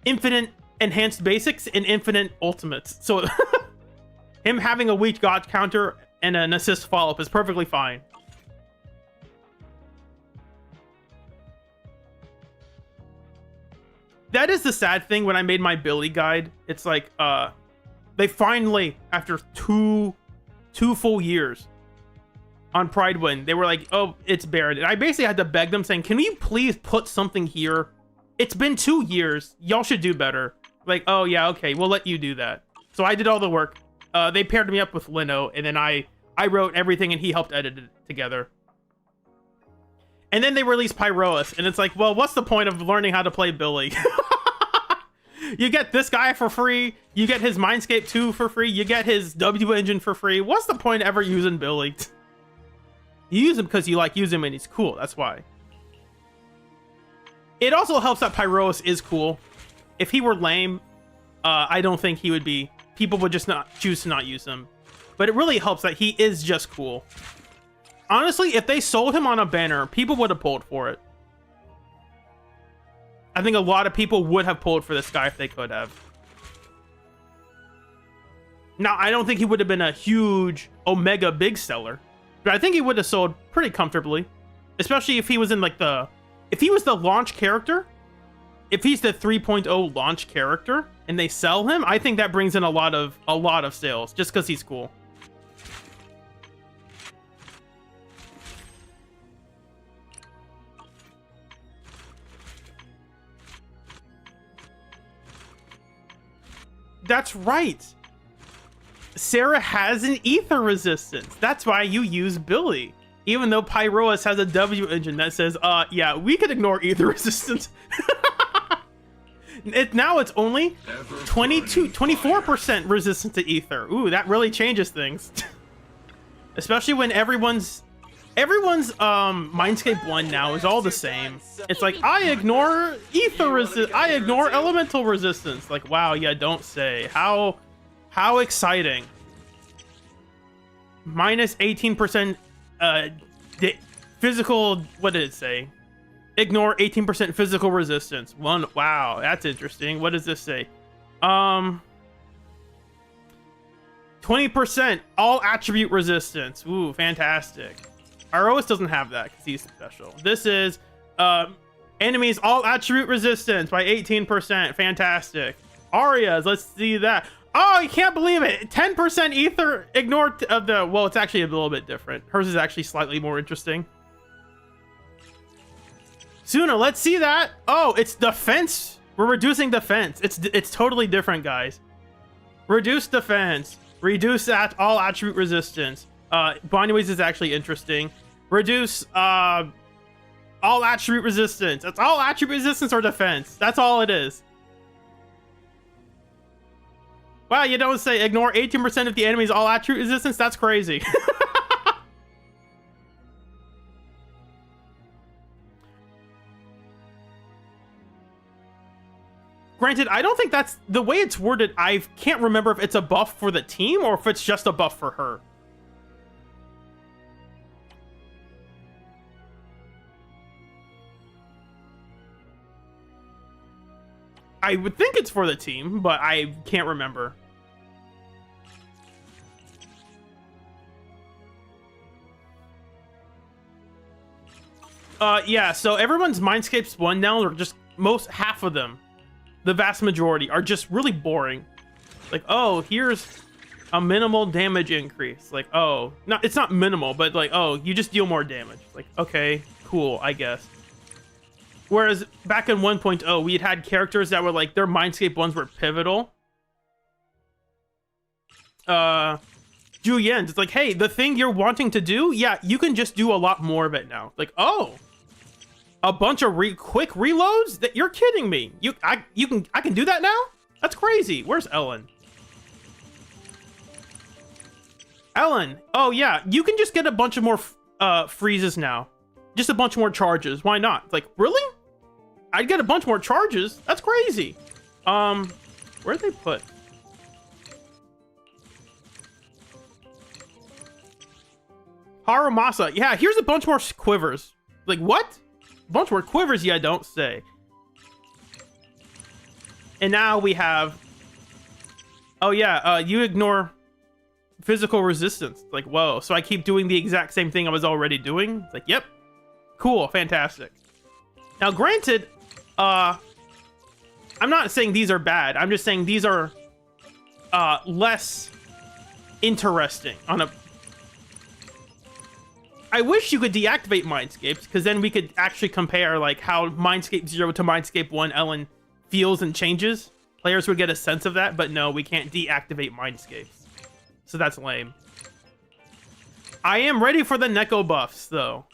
A: infinite enhanced basics and infinite ultimates. So him having a weak dodge counter and an assist follow-up is perfectly fine. That is the sad thing when I made my Billy guide. It's like they finally, after two full years on Pride Win, they were like, oh, it's buried. And I basically had to beg them saying, can you please put something here? It's been 2 years. Y'all should do better. Like, oh yeah, okay, we'll let you do that. So I did all the work. They paired me up with Lino, and then I wrote everything and he helped edit it together. And then they released Pyroas, and it's like, well, what's the point of learning how to play Billy? You get this guy for free, you get his Mindscape 2 for free, you get his W engine for free. What's the point of ever using Billy? You use him because you like using him and he's cool, that's why. It also helps that Pyroas is cool. If he were lame, I don't think he would be. People would just not choose to not use him. But it really helps that he is just cool. Honestly, if they sold him on a banner, people would have pulled for it. I think a lot of people would have pulled for this guy if they could have. Now, I don't think he would have been a huge Omega big seller. But I think he would have sold pretty comfortably. Especially if he was in like the... If he was the launch character... If he's the 3.0 launch character and they sell him, I think that brings in a lot of sales just because he's cool. That's right. Sarah has an ether resistance. That's why you use Billy. Even though Pyroas has a W engine that says, yeah, we could ignore ether resistance. Now it's only 24% resistant to ether. Ooh, that really changes things. Especially when everyone's Mindscape 1 now is all the same. It's like, I ignore ether resistance, I ignore elemental resistance. Like, wow, yeah, don't say. How exciting. Minus 18% physical, what did it say? Ignore 18% physical resistance. Wow, that's interesting. What does this say? 20% all attribute resistance. Ooh, fantastic. Aroas doesn't have that because he's special. This is enemies all attribute resistance by 18%. Fantastic. Arias, let's see that. Oh, you can't believe it. 10% ether ignore of the... Well, it's actually a little bit different. Hers is actually slightly more interesting. Suna, let's see that. Oh, it's defense. We're reducing defense. It's totally different, guys. Reduce defense. Reduce all attribute resistance. Bonyways is actually interesting. Reduce all attribute resistance. That's all attribute resistance or defense. That's all it is. Wow, you don't say ignore 18% of the enemy's all attribute resistance? That's crazy. Granted, I don't think that's the way it's worded. I can't remember if it's a buff for the team or if it's just a buff for her. I would think it's for the team, but I can't remember. Yeah, so everyone's Mindscapes 1 now, or just half of them, the vast majority, are just really boring. Like, oh, here's a minimal damage increase. Like, oh, it's not minimal, but like, oh, you just deal more damage. Like, okay, cool, I guess. Whereas back in 1.0, we had characters that were like, their Mindscape 1s were pivotal. Julien's, it's like, hey, the thing you're wanting to do, yeah, you can just do a lot more of it now. Like, oh, a bunch of quick reloads? That you're kidding me. I can do that now? That's crazy. Where's Ellen? Ellen. Oh yeah, you can just get a bunch of more freezes now. Just a bunch more charges. Why not? It's like, really? I'd get a bunch more charges. That's crazy. Where'd they put? Haramasa. Yeah, here's a bunch more quivers. Like, what? A bunch more quivers? Yeah, don't say. And now we have... Oh, yeah, you ignore physical resistance. Like, whoa. So I keep doing the exact same thing I was already doing? It's like, yep. Cool, fantastic. Now, granted, I'm not saying these are bad. I'm just saying these are less interesting on a... I wish you could deactivate Mindscapes, because then we could actually compare like how Mindscape 0 to Mindscape 1 Ellen feels and changes. Players would get a sense of that, but no, we can't deactivate Mindscapes. So that's lame. I am ready for the Neko buffs, though.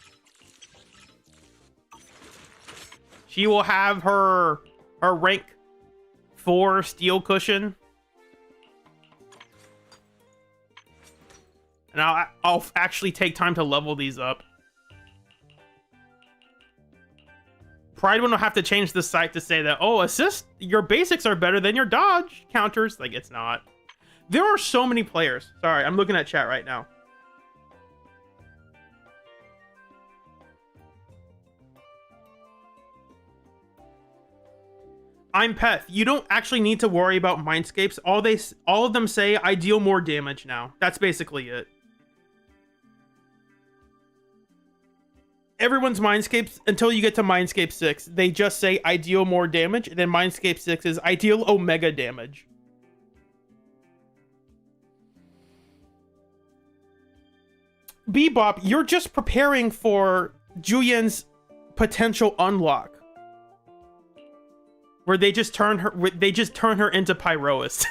A: She will have her rank 4 steel cushion. And I'll actually take time to level these up. Pride will have to change the site to say that, oh, assist, your basics are better than your dodge counters. Like, it's not. There are so many players. Sorry, I'm looking at chat right now. I'm Peth. You don't actually need to worry about Mindscapes. All of them say I deal more damage now. That's basically it. Everyone's Mindscapes, until you get to Mindscape 6, they just say I deal more damage, and then Mindscape 6 is I deal omega damage. Bebop, you're just preparing for Julian's potential unlock. Where they just turn her into Pyroist.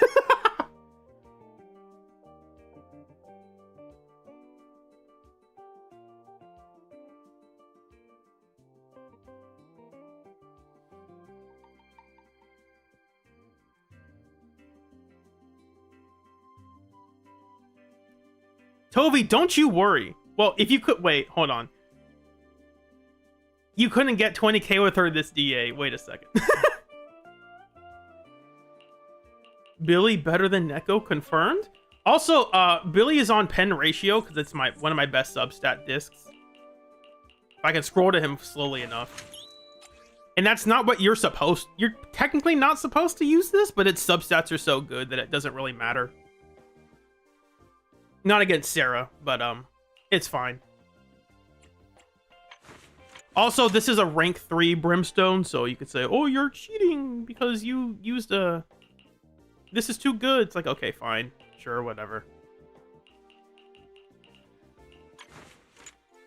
A: Toby, don't you worry. Well, if you could... Wait, hold on. You couldn't get 20k with her this DA. Wait a second. Billy better than Neko, confirmed? Also, Billy is on pen ratio, because it's one of my best substat discs. If I can scroll to him slowly enough. And that's not what you're supposed... You're technically not supposed to use this, but its substats are so good that it doesn't really matter. Not against Sarah, but it's fine. Also, this is a rank 3 Brimstone, so you could say, oh, you're cheating because you used a... This is too good. It's like, okay, fine. Sure, whatever.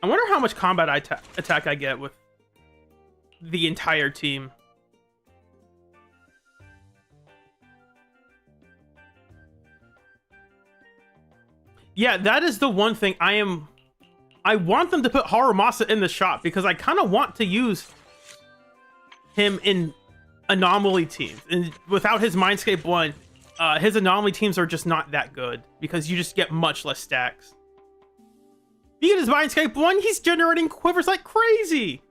A: I wonder how much combat attack I get with the entire team. Yeah, that is the one thing I want them to put Haramasa in the shop, because I kind of want to use him in anomaly teams. And without his Mindscape 1, his anomaly teams are just not that good, because you just get much less stacks. You get his Mindscape 1, he's generating quivers like crazy.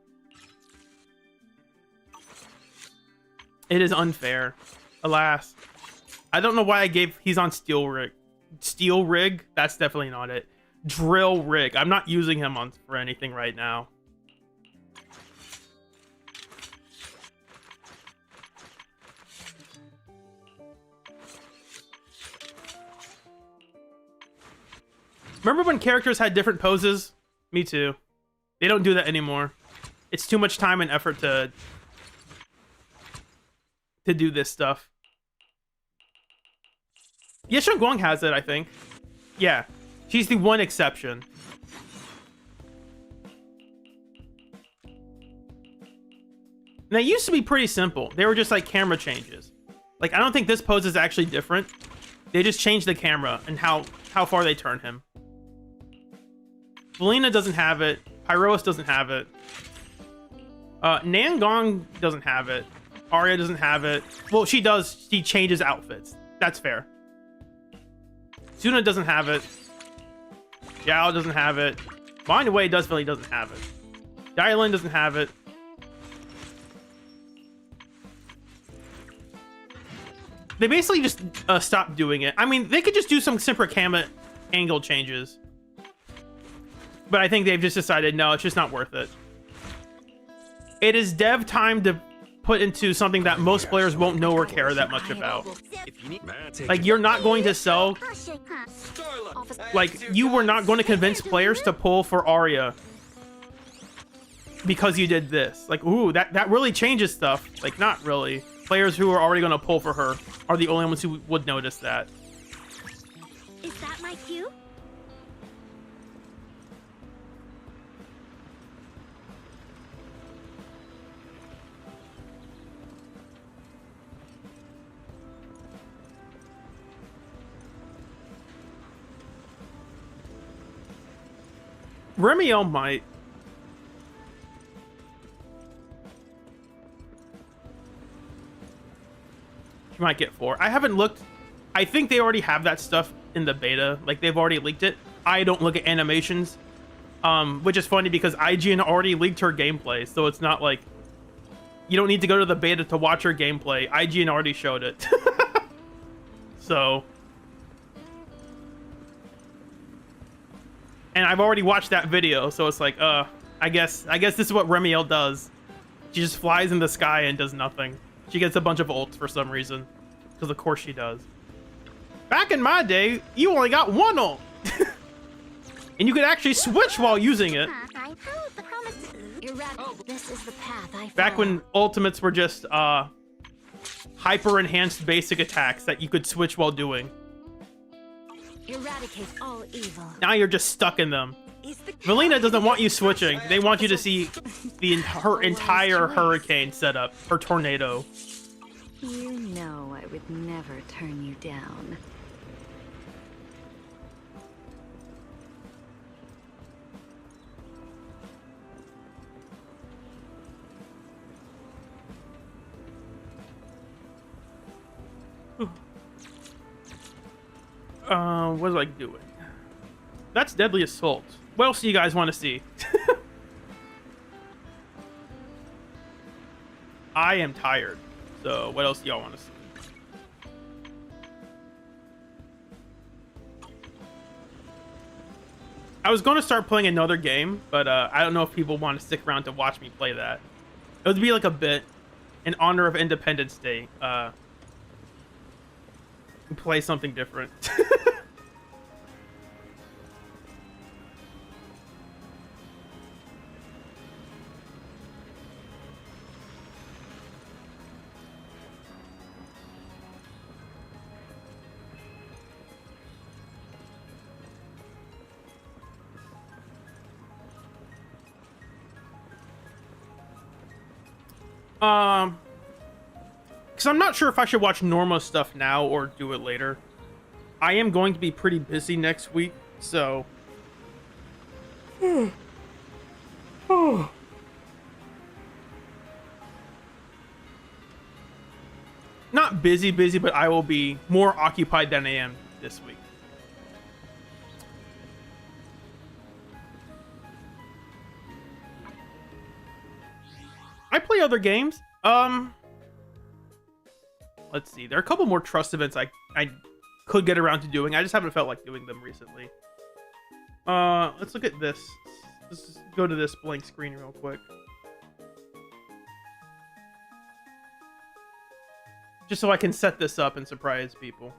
A: It is unfair. Alas. I don't know why I gave... He's on Steel Rig. Steel Rig? That's definitely not it. Drill Rig. I'm not using him for anything right now. Remember when characters had different poses? Me too. They don't do that anymore. It's too much time and effort to do this stuff. Yeshun Guang has it, I think. Yeah, she's the one exception. And they used to be pretty simple. They were just like camera changes. Like, I don't think this pose is actually different. They just changed the camera and how far they turn him. Selena doesn't have it. Pyrois doesn't have it. Nangong doesn't have it. Arya doesn't have it. Well, she does. She changes outfits. That's fair. Suna doesn't have it. Xiao doesn't have it. Mind Way definitely doesn't have it. Dylan doesn't have it. They basically just stopped doing it. I mean, they could just do some simple camera angle changes. But I think they've just decided, no, it's just not worth it. It is dev time to put into something that most players won't know or care that much about. Like, you're not going to sell... Like, you were not going to convince players to pull for Arya because you did this. Like, ooh, that really changes stuff. Like, not really. Players who are already going to pull for her are the only ones who would notice that.
C: Is that my cue?
A: Remiel might. You might get 4. I haven't looked. I think they already have that stuff in the beta. Like, they've already leaked it. I don't look at animations. Which is funny because IGN already leaked her gameplay. So it's not like... You don't need to go to the beta to watch her gameplay. IGN already showed it. So... And I've already watched that video, so it's like, I guess this is what Remiel does. She just flies in the sky and does nothing. She gets a bunch of ults for some reason. Because of course she does. Back in my day, you only got 1 ult. And you could actually switch while using it.
D: This is the path I
A: Back when ultimates were just hyper enhanced basic attacks that you could switch while doing.
D: eradicate all evil.
A: Now you're just stuck in them. Melina doesn't want you switching. They want you to see her entire hurricane setup, her tornado.
D: You know I would never turn you down.
A: What is I doing? That's Deadly Assault. What else do you guys want to see? I am tired. So what else do y'all want to see? I was going to start playing another game, but I don't know if people want to stick around to watch me play that. It would be like a bit in honor of Independence Day. Play something different. Because I'm not sure if I should watch Norma stuff now or do it later. I am going to be pretty busy next week, so... Not busy, but I will be more occupied than I am this week. I play other games. Let's see. There are a couple more trust events I could get around to doing. I just haven't felt like doing them recently. Let's look at this. Let's just go to this blank screen real quick. Just so I can set this up and surprise people.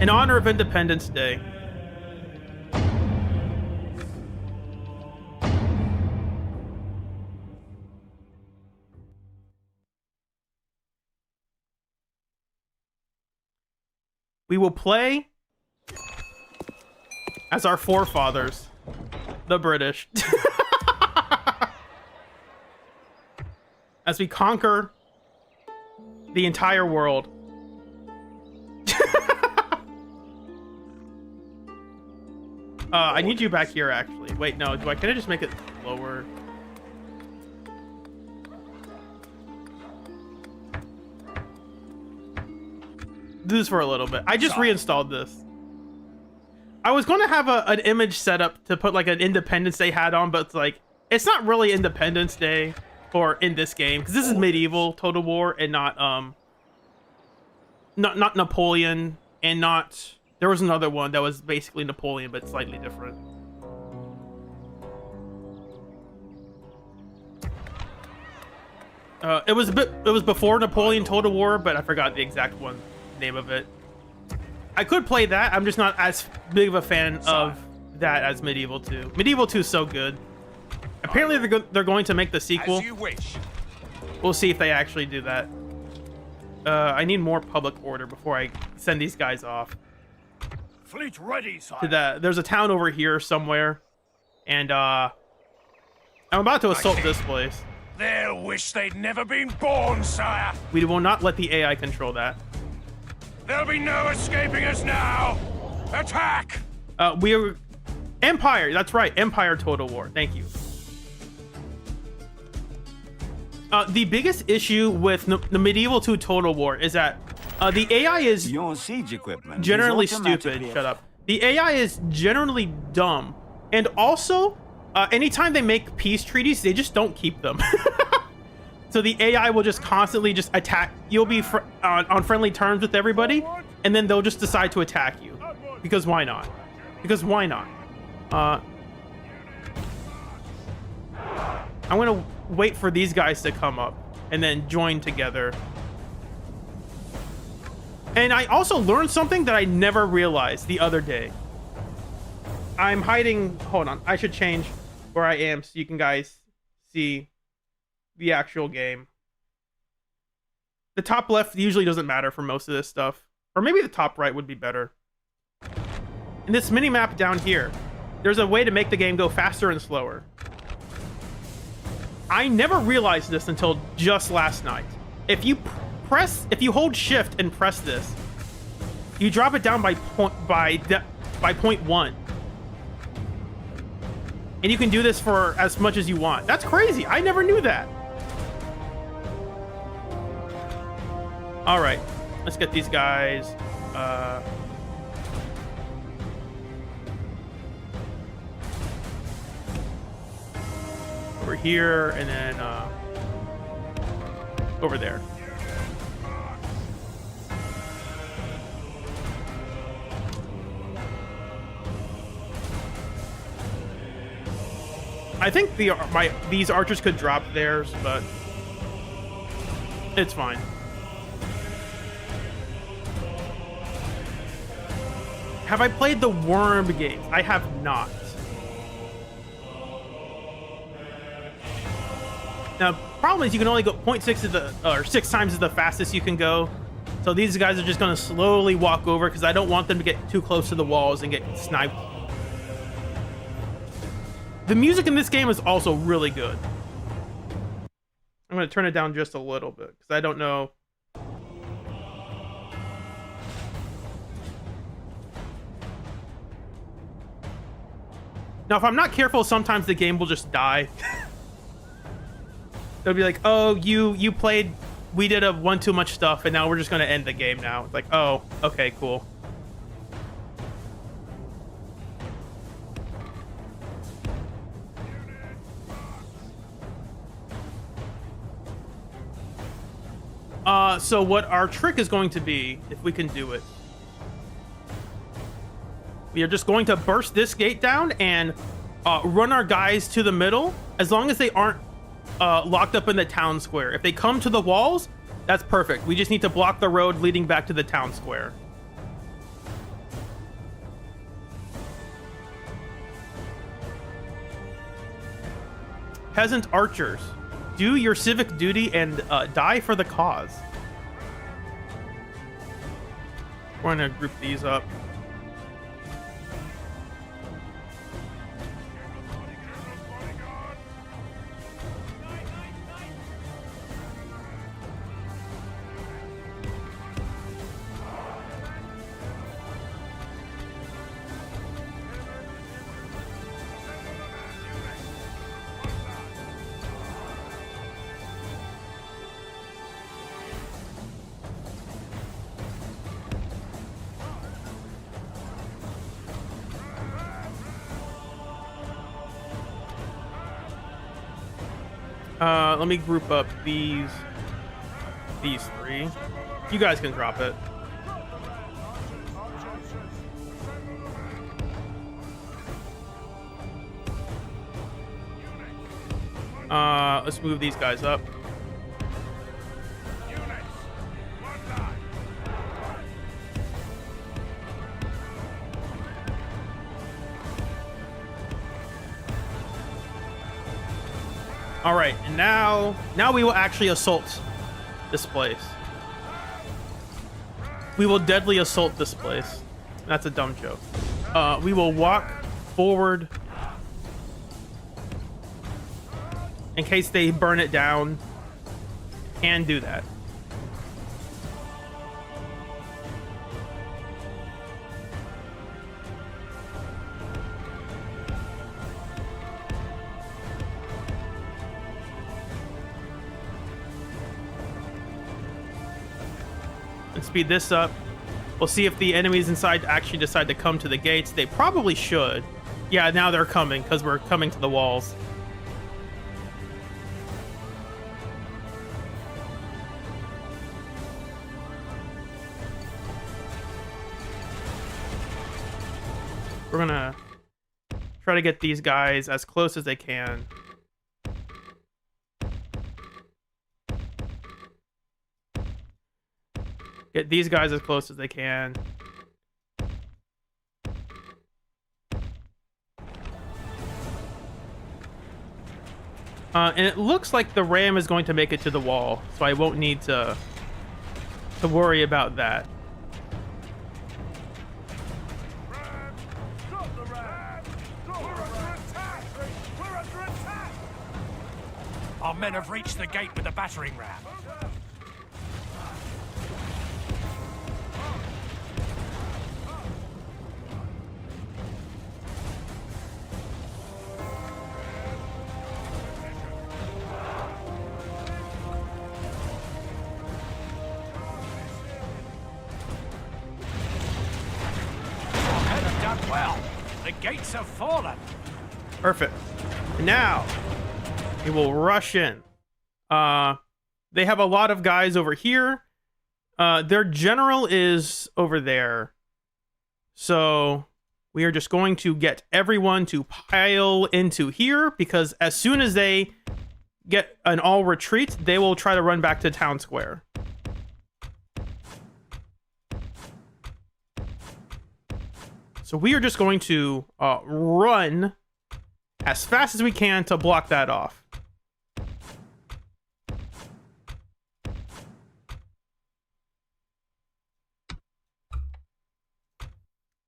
A: In honor of Independence Day. We will play as our forefathers, the British. As we conquer the entire world. I need you back here, actually. Wait, no. Can I just make it lower? Do this for a little bit. I just reinstalled this. I was going to have an image set up to put like an Independence Day hat on, but it's like, it's not really Independence Day for in this game, because this is medieval Total War and not Napoleon, and not... There was another one that was basically Napoleon, but slightly different. It was before Napoleon Total War, but I forgot the exact name of it. I could play that. I'm just not as big of a fan of that as Medieval 2. Medieval 2 is so good. Apparently they're going to make the sequel.
H: As you wish.
A: We'll see if they actually do that. I need more public order before I send these guys off.
H: Fleet ready, sire.
A: To that, there's a town over here somewhere, and I'm about to assault this place.
H: They'll wish they'd never been born, sire.
A: We will not let the AI control that.
H: There'll be no escaping us now. Attack!
A: We're Empire. That's right, Empire Total War. Thank you. The biggest issue with the Medieval 2 Total War is that the AI is
I: Your siege equipment
A: generally
I: is
A: stupid.
I: automatically-
A: Shut up. The AI is generally dumb, and also, anytime they make peace treaties, they just don't keep them. So the AI will just constantly just attack. You'll be on friendly terms with everybody, and then they'll just decide to attack you. Because why not? Because why not? I'm gonna wait for these guys to come up and then join together. And I also learned something that I never realized the other day. I'm hiding... Hold on. I should change where I am so you can guys see the actual game. The top left usually doesn't matter for most of this stuff. Or maybe the top right would be better. In this mini-map down here, there's a way to make the game go faster and slower. I never realized this until just last night. If you hold shift and press this, you drop it down by 0.1. And you can do this for as much as you want. That's crazy. I never knew that. All right, let's get these guys. Over here, and then over there. I think these archers could drop theirs, but it's fine. Have I played the Worm games? I have not. Now, problem is you can only go 0.6 or 6 times is the fastest you can go. So these guys are just going to slowly walk over because I don't want them to get too close to the walls and get sniped. The music in this game is also really good. I'm going to turn it down just a little bit because I don't know. Now, if I'm not careful, sometimes the game will just die. They'll be like, oh, you played, we did one too much stuff, and now we're just going to end the game now. It's like, oh, okay, cool. So what our trick is going to be, if we can do it, we are just going to burst this gate down and run our guys to the middle, as long as they aren't locked up in the town square. If they come to the walls, that's perfect. We just need to block the road leading back to the town square. Peasant archers, do your civic duty and die for the cause. We're gonna group these up. Let me group up these three. You guys can drop it. Let's move these guys up. All right, and now we will actually assault this place. We will deadly assault this place. That's a dumb joke. We will walk forward in case they burn it down. And do that. And speed this up. We'll see if the enemies inside actually decide to come to the gates. They probably should. Yeah, now they're coming because we're coming to the walls. We're gonna try to get these guys as close as they can. Get these guys as close as they can. And it looks like the ram is going to make it to the wall, so I won't need to worry about that.
H: Our men have reached the gate with the battering ram. Well, the gates have fallen.
A: Perfect. Now we will rush in. They have a lot of guys over here. Their general is over there. So we are just going to get everyone to pile into here, because as soon as they get an all retreat, they will try to run back to town square. So we are just going to run as fast as we can to block that off.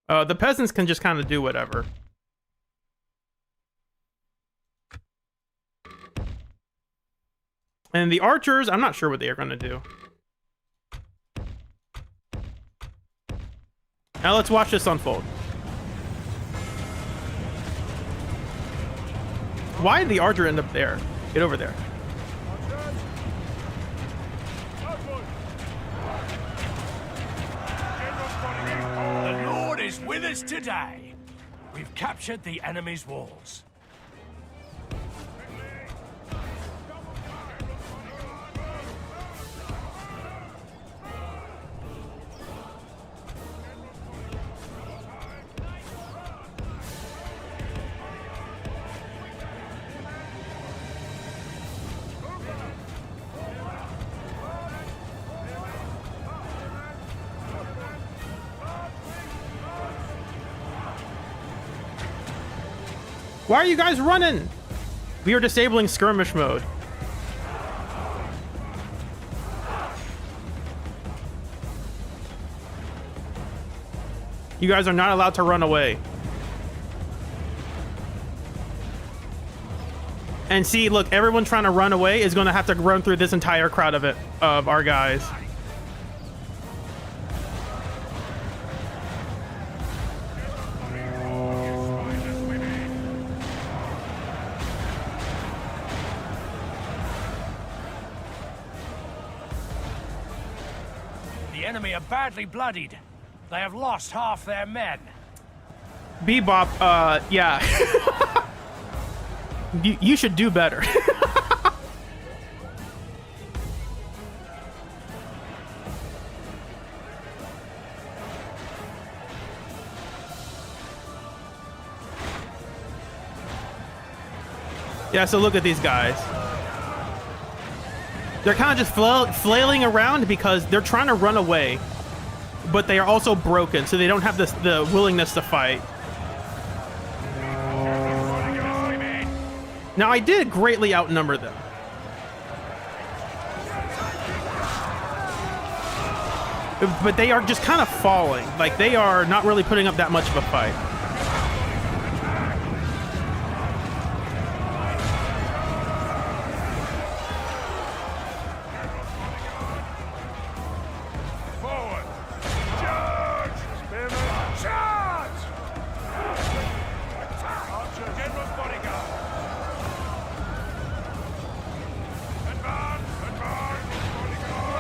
A: The peasants can just kind of do whatever. And the archers, I'm not sure what they are going to do. Now let's watch this unfold. Why did the archer end up there? Get over there.
H: The Lord is with us today. We've captured the enemy's walls.
A: Why are you guys running? We are disabling skirmish mode. You guys are not allowed to run away. And see, look, everyone trying to run away is going to have to run through this entire crowd of our guys.
H: The enemy are badly bloodied. They have lost half their men.
A: Bebop, yeah. You should do better. Yeah, so look at these guys. They're kind of just flailing around because they're trying to run away, but they are also broken, so they don't have the willingness to fight. Now, I did greatly outnumber them. But they are just kind of falling. Like, they are not really putting up that much of a fight.
H: Forward! Charge! Spearman, charge! Archer, General's bodyguard! Advance! Advance! Bodyguard!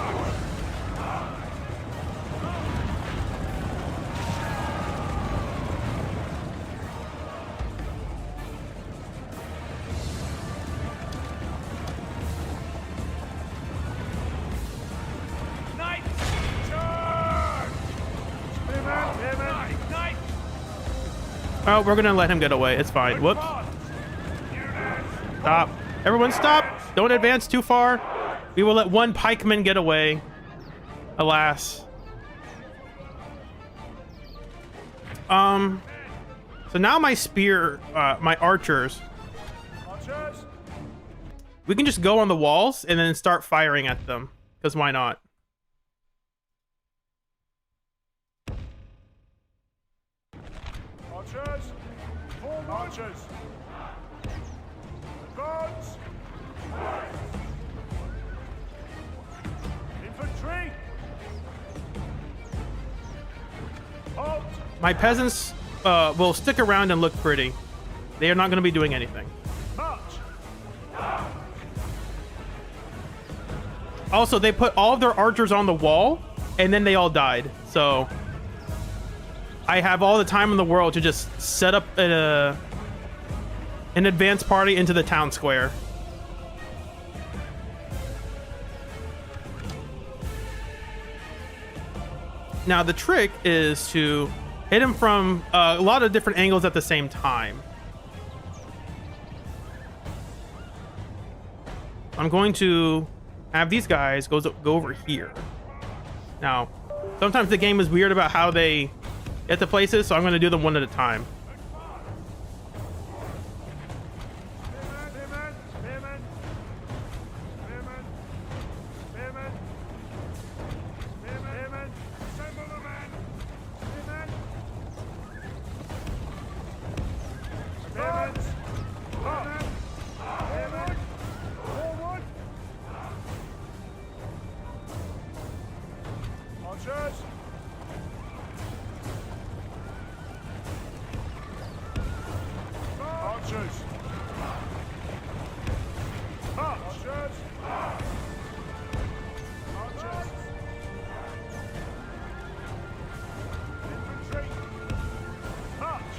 H: Knight! Charge! Spearman, spearman! Knight!
A: Oh, we're gonna let him get away. It's fine. Whoops. Stop. Everyone stop. Don't advance too far. We will let one pikeman get away. Alas. So now my spear, my archers,
H: Archers!
A: we can just go on the walls and then start firing at them. Because why not?
H: Archers! Forward! Archers! Advance! Infantry! Halt!
A: My peasants will stick around and look pretty. They are not going to be doing anything.
H: March!
A: Also, they put all of their archers on the wall, and then they all died. So I have all the time in the world to just set up an advance party into the town square. Now, the trick is to hit him from a lot of different angles at the same time. I'm going to have these guys go over here. Now, sometimes the game is weird about how they get to places, so I'm going to do them one at a time.
H: Spearman! Spearman! Spearman! Spearman! Spearman! Spearman! Assemble the men! Spearman! Spearman! Spearman! Spearman! Forward! Archers! Archers! March! Archers! Archers! Infantry! March!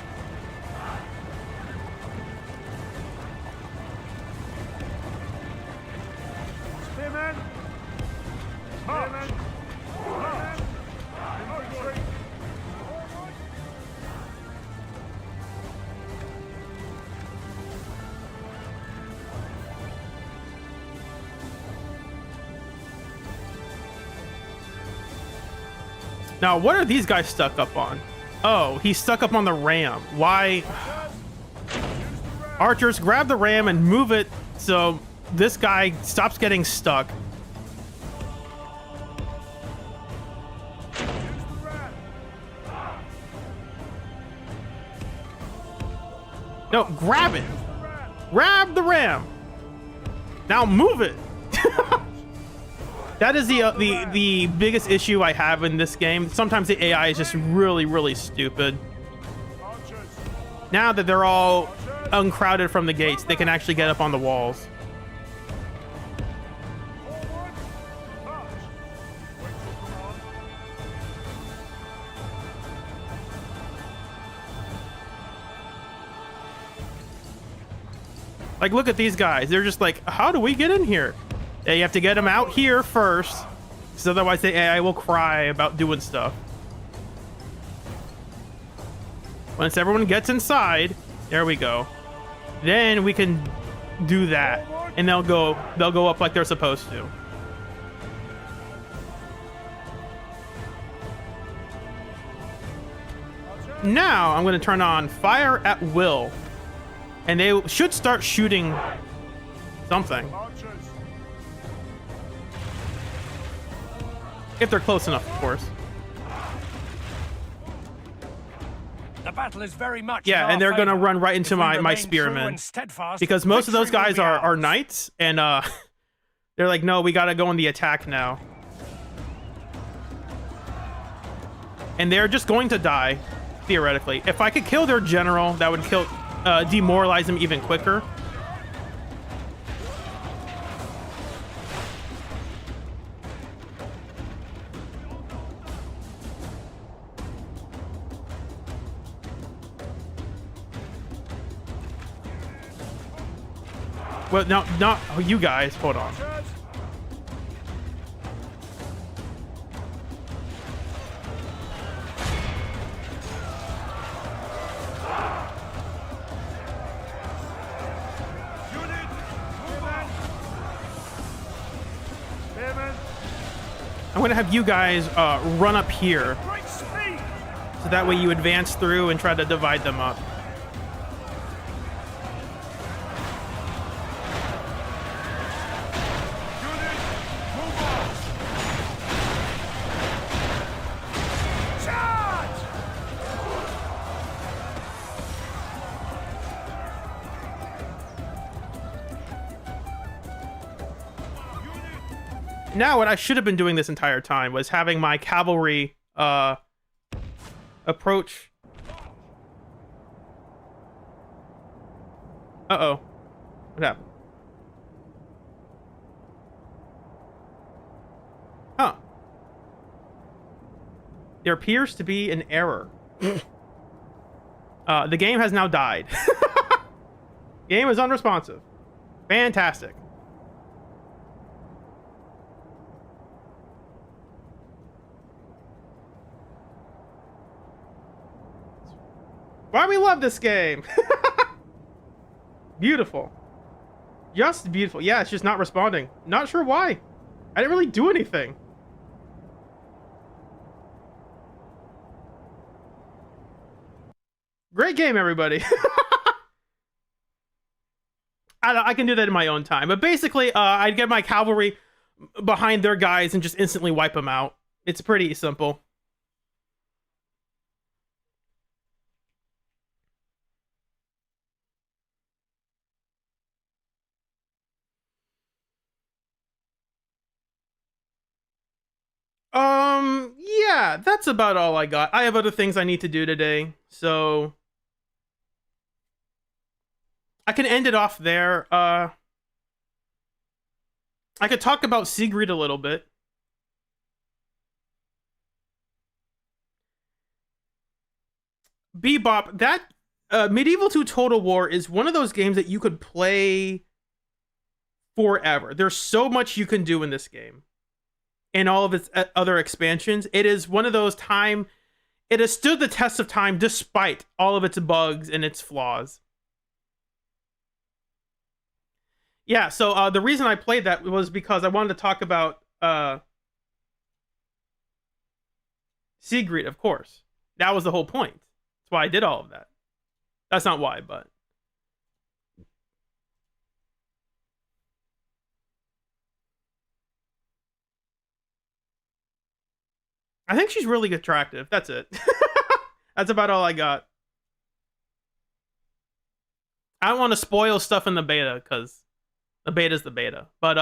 H: Spearmen! March! March! Infantry! Forward!
A: Now, what are these guys stuck up on? Oh, he's stuck up on the ram. Why? Archers, grab the ram and move it so this guy stops getting stuck. No, grab it. Grab the ram. Now move it. That is the biggest issue I have in this game. Sometimes the AI is just really, really stupid. Now that they're all uncrowded from the gates, they can actually get up on the walls. Like, look at these guys. They're just like, how do we get in here? Yeah, you have to get them out here first, because otherwise the AI will cry about doing stuff. Once everyone gets inside, there we go. Then we can do that, and they'll go up like they're supposed to. Now I'm going to turn on fire at will, and they should start shooting something if they're close enough, of course.
H: The battle is very much
A: Yeah,
H: in
A: and they're
H: our
A: gonna
H: favor.
A: run right into
H: If we
A: my
H: remain true
A: spearmen,
H: and steadfast,
A: because most of those
H: victory will
A: guys
H: be
A: are
H: ours.
A: knights, and they're like, no, we gotta go on the attack now, and they're just going to die theoretically. If I could kill their general, that would demoralize them even quicker. Well, no, not you guys. Hold on. I'm gonna have you guys run up here, so that way you advance through and try to divide them up. Now, what I should have been doing this entire time was having my cavalry approach. Uh-oh. What happened? Huh. There appears to be an error. The game has now died. Game is unresponsive. Fantastic. Why we love this game. Beautiful. Just beautiful. Yeah, it's just not responding. Not sure why. I didn't really do anything. Great game, everybody. I can do that in my own time. But basically, I'd get my cavalry behind their guys and just instantly wipe them out. It's pretty simple. Yeah, that's about all I got. I have other things I need to do today, so I can end it off there. I could talk about Sigrid a little bit. Bebop, that Medieval 2 Total War is one of those games that you could play forever. There's so much you can do in this game. And all of its other expansions. It is one of those it has stood the test of time despite all of its bugs and its flaws. Yeah, so the reason I played that was because I wanted to talk about Sigrid, of course. That was the whole point. That's why I did all of that. That's not why, but... I think she's really attractive. That's it. That's about all I got. I don't want to spoil stuff in the beta, because the beta's the beta. But,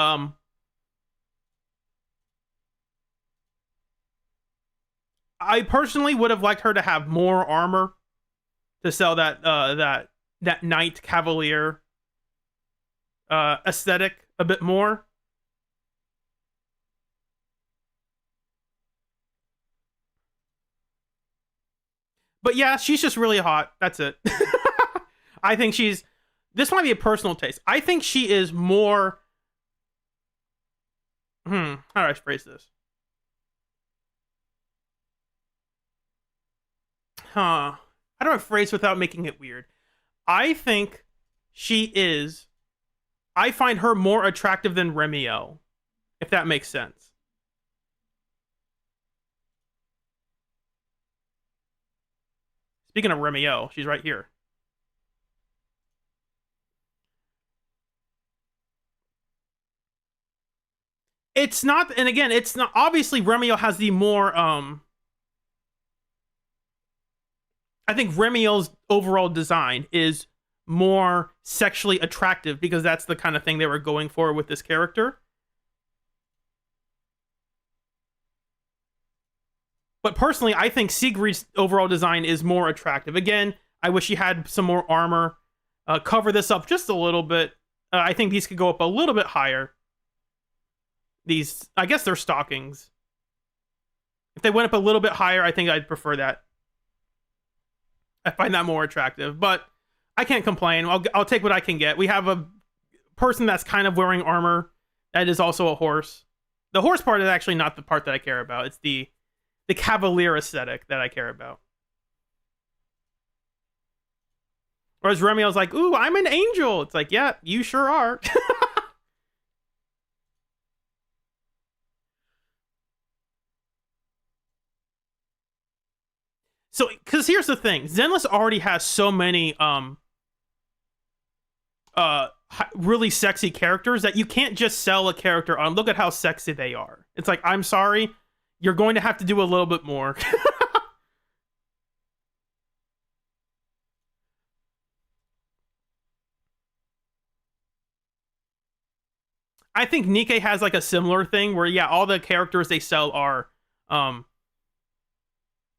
A: I personally would have liked her to have more armor to sell that, that knight cavalier aesthetic a bit more. But yeah, she's just really hot. That's it. I think this might be a personal taste. I think she is more... How do I phrase this? How do I phrase without making it weird? I think she is I find her more attractive than Remiel, if that makes sense. Speaking of Remiel, she's right here. It's not, and again, it's not, obviously Remiel has the more, I think Remiel's overall design is more sexually attractive because that's the kind of thing they were going for with this character. But personally, I think Sigrid's overall design is more attractive. Again, I wish she had some more armor. Cover this up just a little bit. I think these could go up a little bit higher. These, I guess they're stockings. If they went up a little bit higher, I think I'd prefer that. I find that more attractive, but I can't complain. I'll take what I can get. We have a person that's kind of wearing armor that is also a horse. The horse part is actually not the part that I care about. It's the cavalier aesthetic that I care about. Whereas Remiel's like, ooh, I'm an angel. It's like, yeah, you sure are. So, because here's the thing, Zenless already has so many really sexy characters that you can't just sell a character on, look at how sexy they are. It's like, I'm sorry, you're going to have to do a little bit more. I think Nikke has like a similar thing where, yeah, all the characters they sell are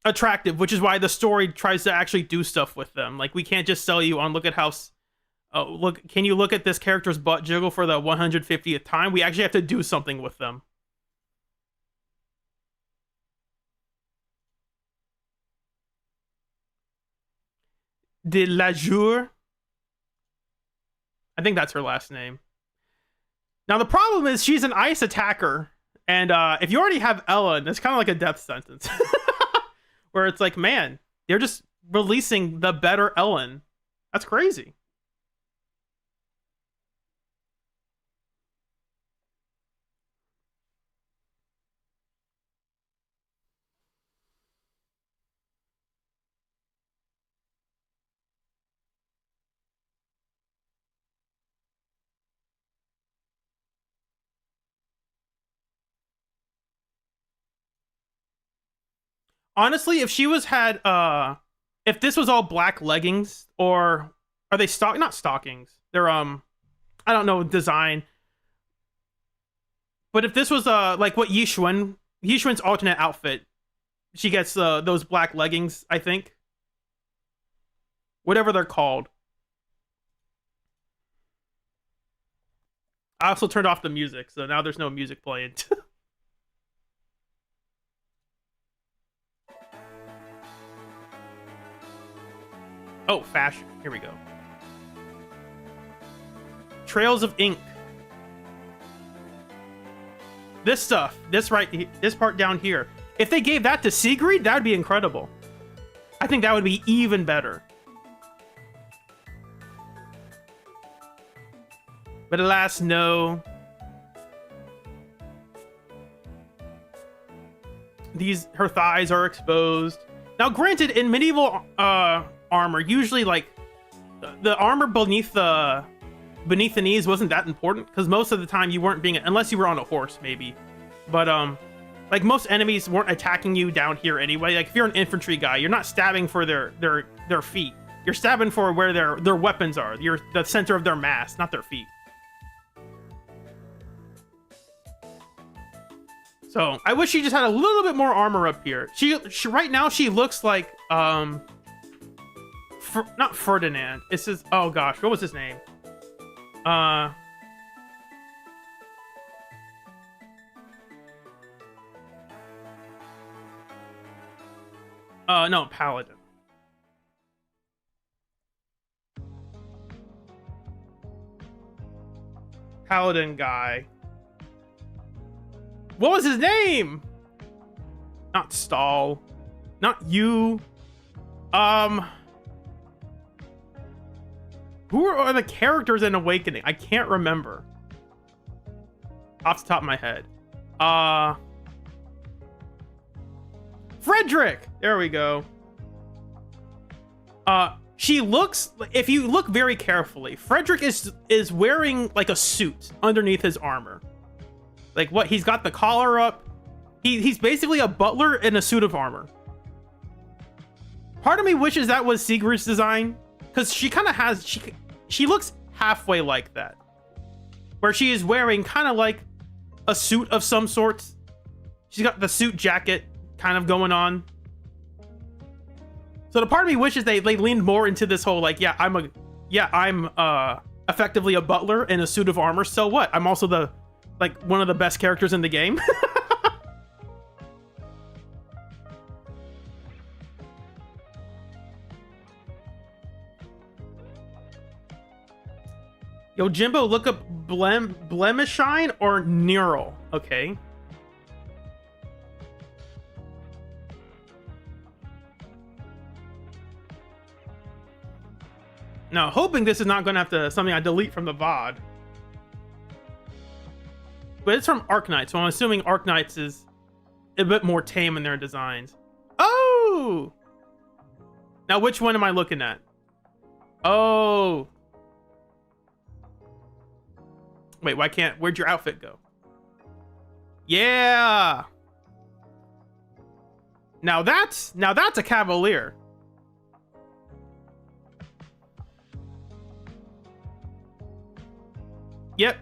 A: attractive, which is why the story tries to actually do stuff with them. Like, we can't just sell you on, look at how look, can you look at this character's butt jiggle for the 150th time? We actually have to do something with them. De la Jour, I think that's her last name. Now the problem is she's an ice attacker, and if you already have Ellen, it's kind of like a death sentence. Where it's like, man, they're just releasing the better Ellen. That's crazy. Honestly, if she was had if this was all black leggings, or are they not stockings? They're I don't know design. But if this was like what Yixuan's alternate outfit, she gets those black leggings, I think. Whatever they're called. I also turned off the music, so now there's no music playing. Oh, fashion. Here we go. Trails of ink. This stuff, this part down here. If they gave that to Sigrid, that would be incredible. I think that would be even better. But alas, no. Her thighs are exposed. Now, granted, in medieval armor, usually like the armor beneath the knees wasn't that important, because most of the time you weren't being, unless you were on a horse maybe, but like most enemies weren't attacking you down here anyway. Like if you're an infantry guy, you're not stabbing for their feet, you're stabbing for where their weapons are. You're the center of their mass, not their feet. So I wish she just had a little bit more armor up here. She right now she looks like not Ferdinand. It's his, oh gosh, what was his name? No, Paladin. Paladin guy. What was his name? Not Stahl. Not you. Who are the characters in Awakening? I can't remember. Off the top of my head. Frederick! There we go. She looks, if you look very carefully, Frederick is wearing like a suit underneath his armor. Like what, he's got the collar up. He's basically a butler in a suit of armor. Part of me wishes that was Sigrid's design, because she kind of has, she looks halfway like that. Where she is wearing kind of like a suit of some sorts. She's got the suit jacket kind of going on. So the part of me wishes they leaned more into this whole like, I'm effectively a butler in a suit of armor. So what? I'm also the like one of the best characters in the game. Yo, Jimbo, look up Blemishine or Neural. Okay. Now, hoping this is not going to have to something I delete from the VOD. But it's from Arknights, so I'm assuming Arknights is a bit more tame in their designs. Oh! Now, which one am I looking at? Oh. Wait, why can't... Where'd your outfit go? Yeah! Now that's a Cavalier. Yep.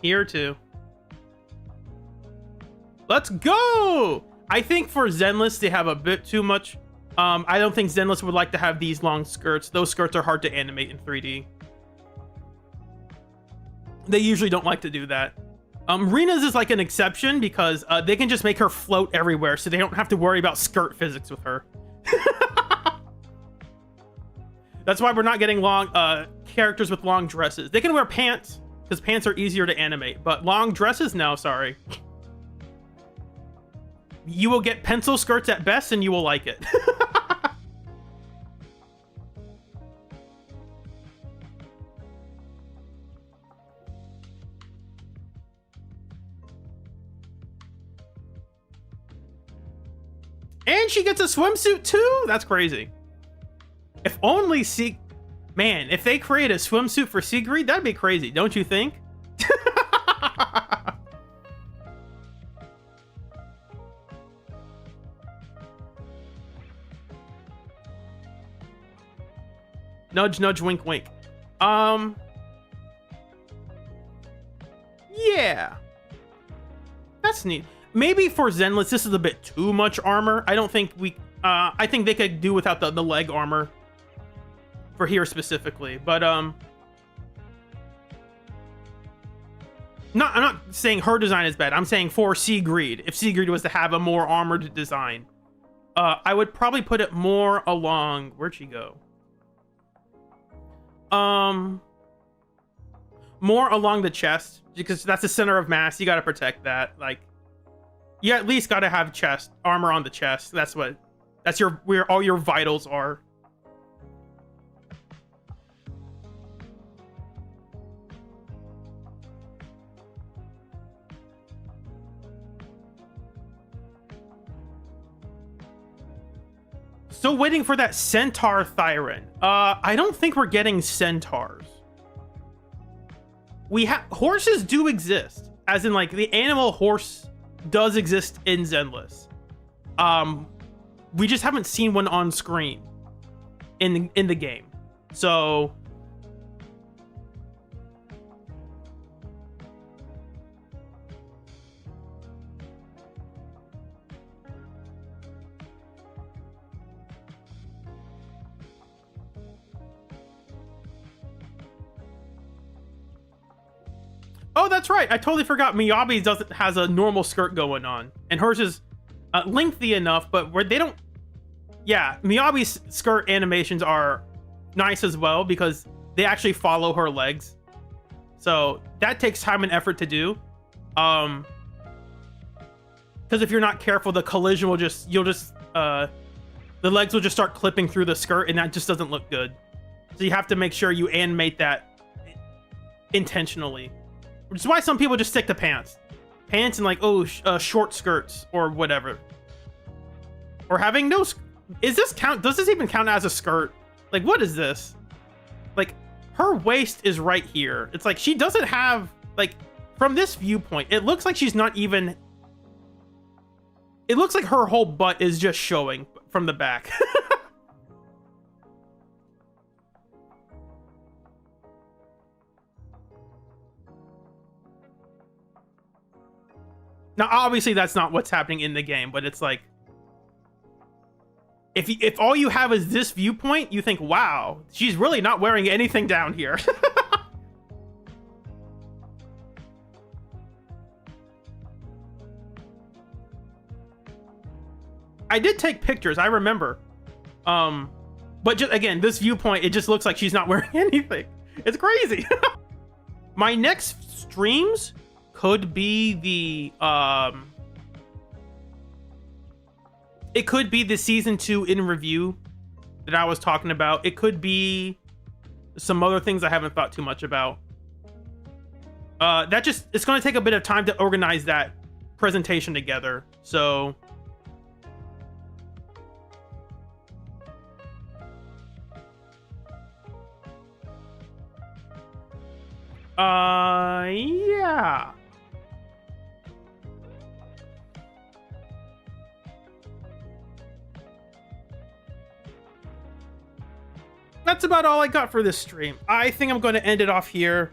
A: Here too. Let's go! I think for Zenless, they have a bit too much. I don't think Zenless would like to have these long skirts. Those skirts are hard to animate in 3D. They usually don't like to do that. Rena's is like an exception because they can just make her float everywhere, so they don't have to worry about skirt physics with her. That's why we're not getting long characters with long dresses. They can wear pants, because pants are easier to animate, but long dresses, no, sorry. You will get pencil skirts at best, and you will like it. And she gets a swimsuit too? That's crazy. If only Man, if they create a swimsuit for Sigrid, that'd be crazy, don't you think? Nudge, nudge, wink, wink. Yeah. That's neat. Maybe for Zenless, this is a bit too much armor. I don't think we... I think they could do without the leg armor. For here specifically. But, I'm not saying her design is bad. I'm saying for Sigrid. If Sigrid was to have a more armored design. I would probably put it more along... Where'd she go? More along the chest. Because that's the center of mass. You gotta protect that. Like... You at least gotta have chest armor on the chest. That's where all your vitals are. Still waiting for that centaur Thyron. I don't think we're getting centaurs. Horses do exist, as in like the animal horse does exist in Zenless. We just haven't seen one on screen in the game. So oh, that's right. I totally forgot. Miyabi's has a normal skirt going on, and hers is lengthy enough, but where they don't. Yeah, Miyabi's skirt animations are nice as well because they actually follow her legs, so that takes time and effort to do. Because if you're not careful, the collision will the legs will just start clipping through the skirt, and that just doesn't look good. So you have to make sure you animate that intentionally. Which is why some people just stick to pants. Pants and like, short skirts or whatever. Or having no... Is this count? Does this even count as a skirt? Like, what is this? Like, her waist is right here. It's like, she doesn't have... Like, from this viewpoint, it looks like she's not even... It looks like her whole butt is just showing from the back. Now, obviously, that's not what's happening in the game, but it's like... If all you have is this viewpoint, you think, wow, she's really not wearing anything down here. I did take pictures, I remember. But just, again, this viewpoint, it just looks like she's not wearing anything. It's crazy. My next streams could be the it could be the season 2 in review that I was talking about. It could be some other things I haven't thought too much about. It's going to take a bit of time to organize that presentation together. So yeah. That's about all I got for this stream. I think I'm going to end it off here.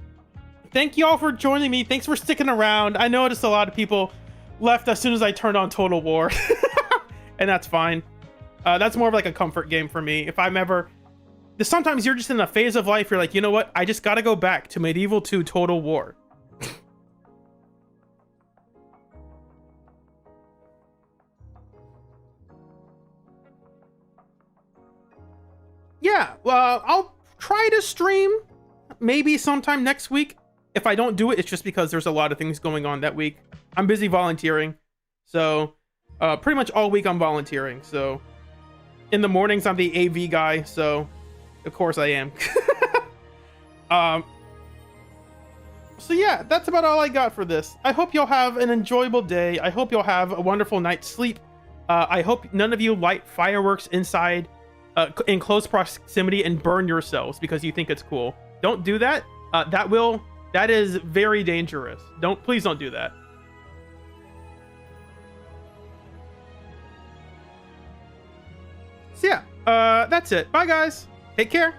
A: Thank you all for joining me. Thanks for sticking around. I noticed a lot of people left as soon as I turned on Total War. And that's fine. That's more of like a comfort game for me. If I'm ever... Sometimes you're just in a phase of life, you're like, you know what? I just got to go back to Medieval 2 Total War. Yeah, well, I'll try to stream maybe sometime next week. If I don't do it, it's just because there's a lot of things going on that week. I'm busy volunteering. So pretty much all week I'm volunteering. So in the mornings, I'm the AV guy. So of course I am. So yeah, that's about all I got for this. I hope you'll have an enjoyable day. I hope you'll have a wonderful night's sleep. I hope none of you light fireworks inside in close proximity and burn yourselves because you think it's cool. Don't do that. That is very dangerous. Please don't do that. So yeah, that's it. Bye guys. Take care.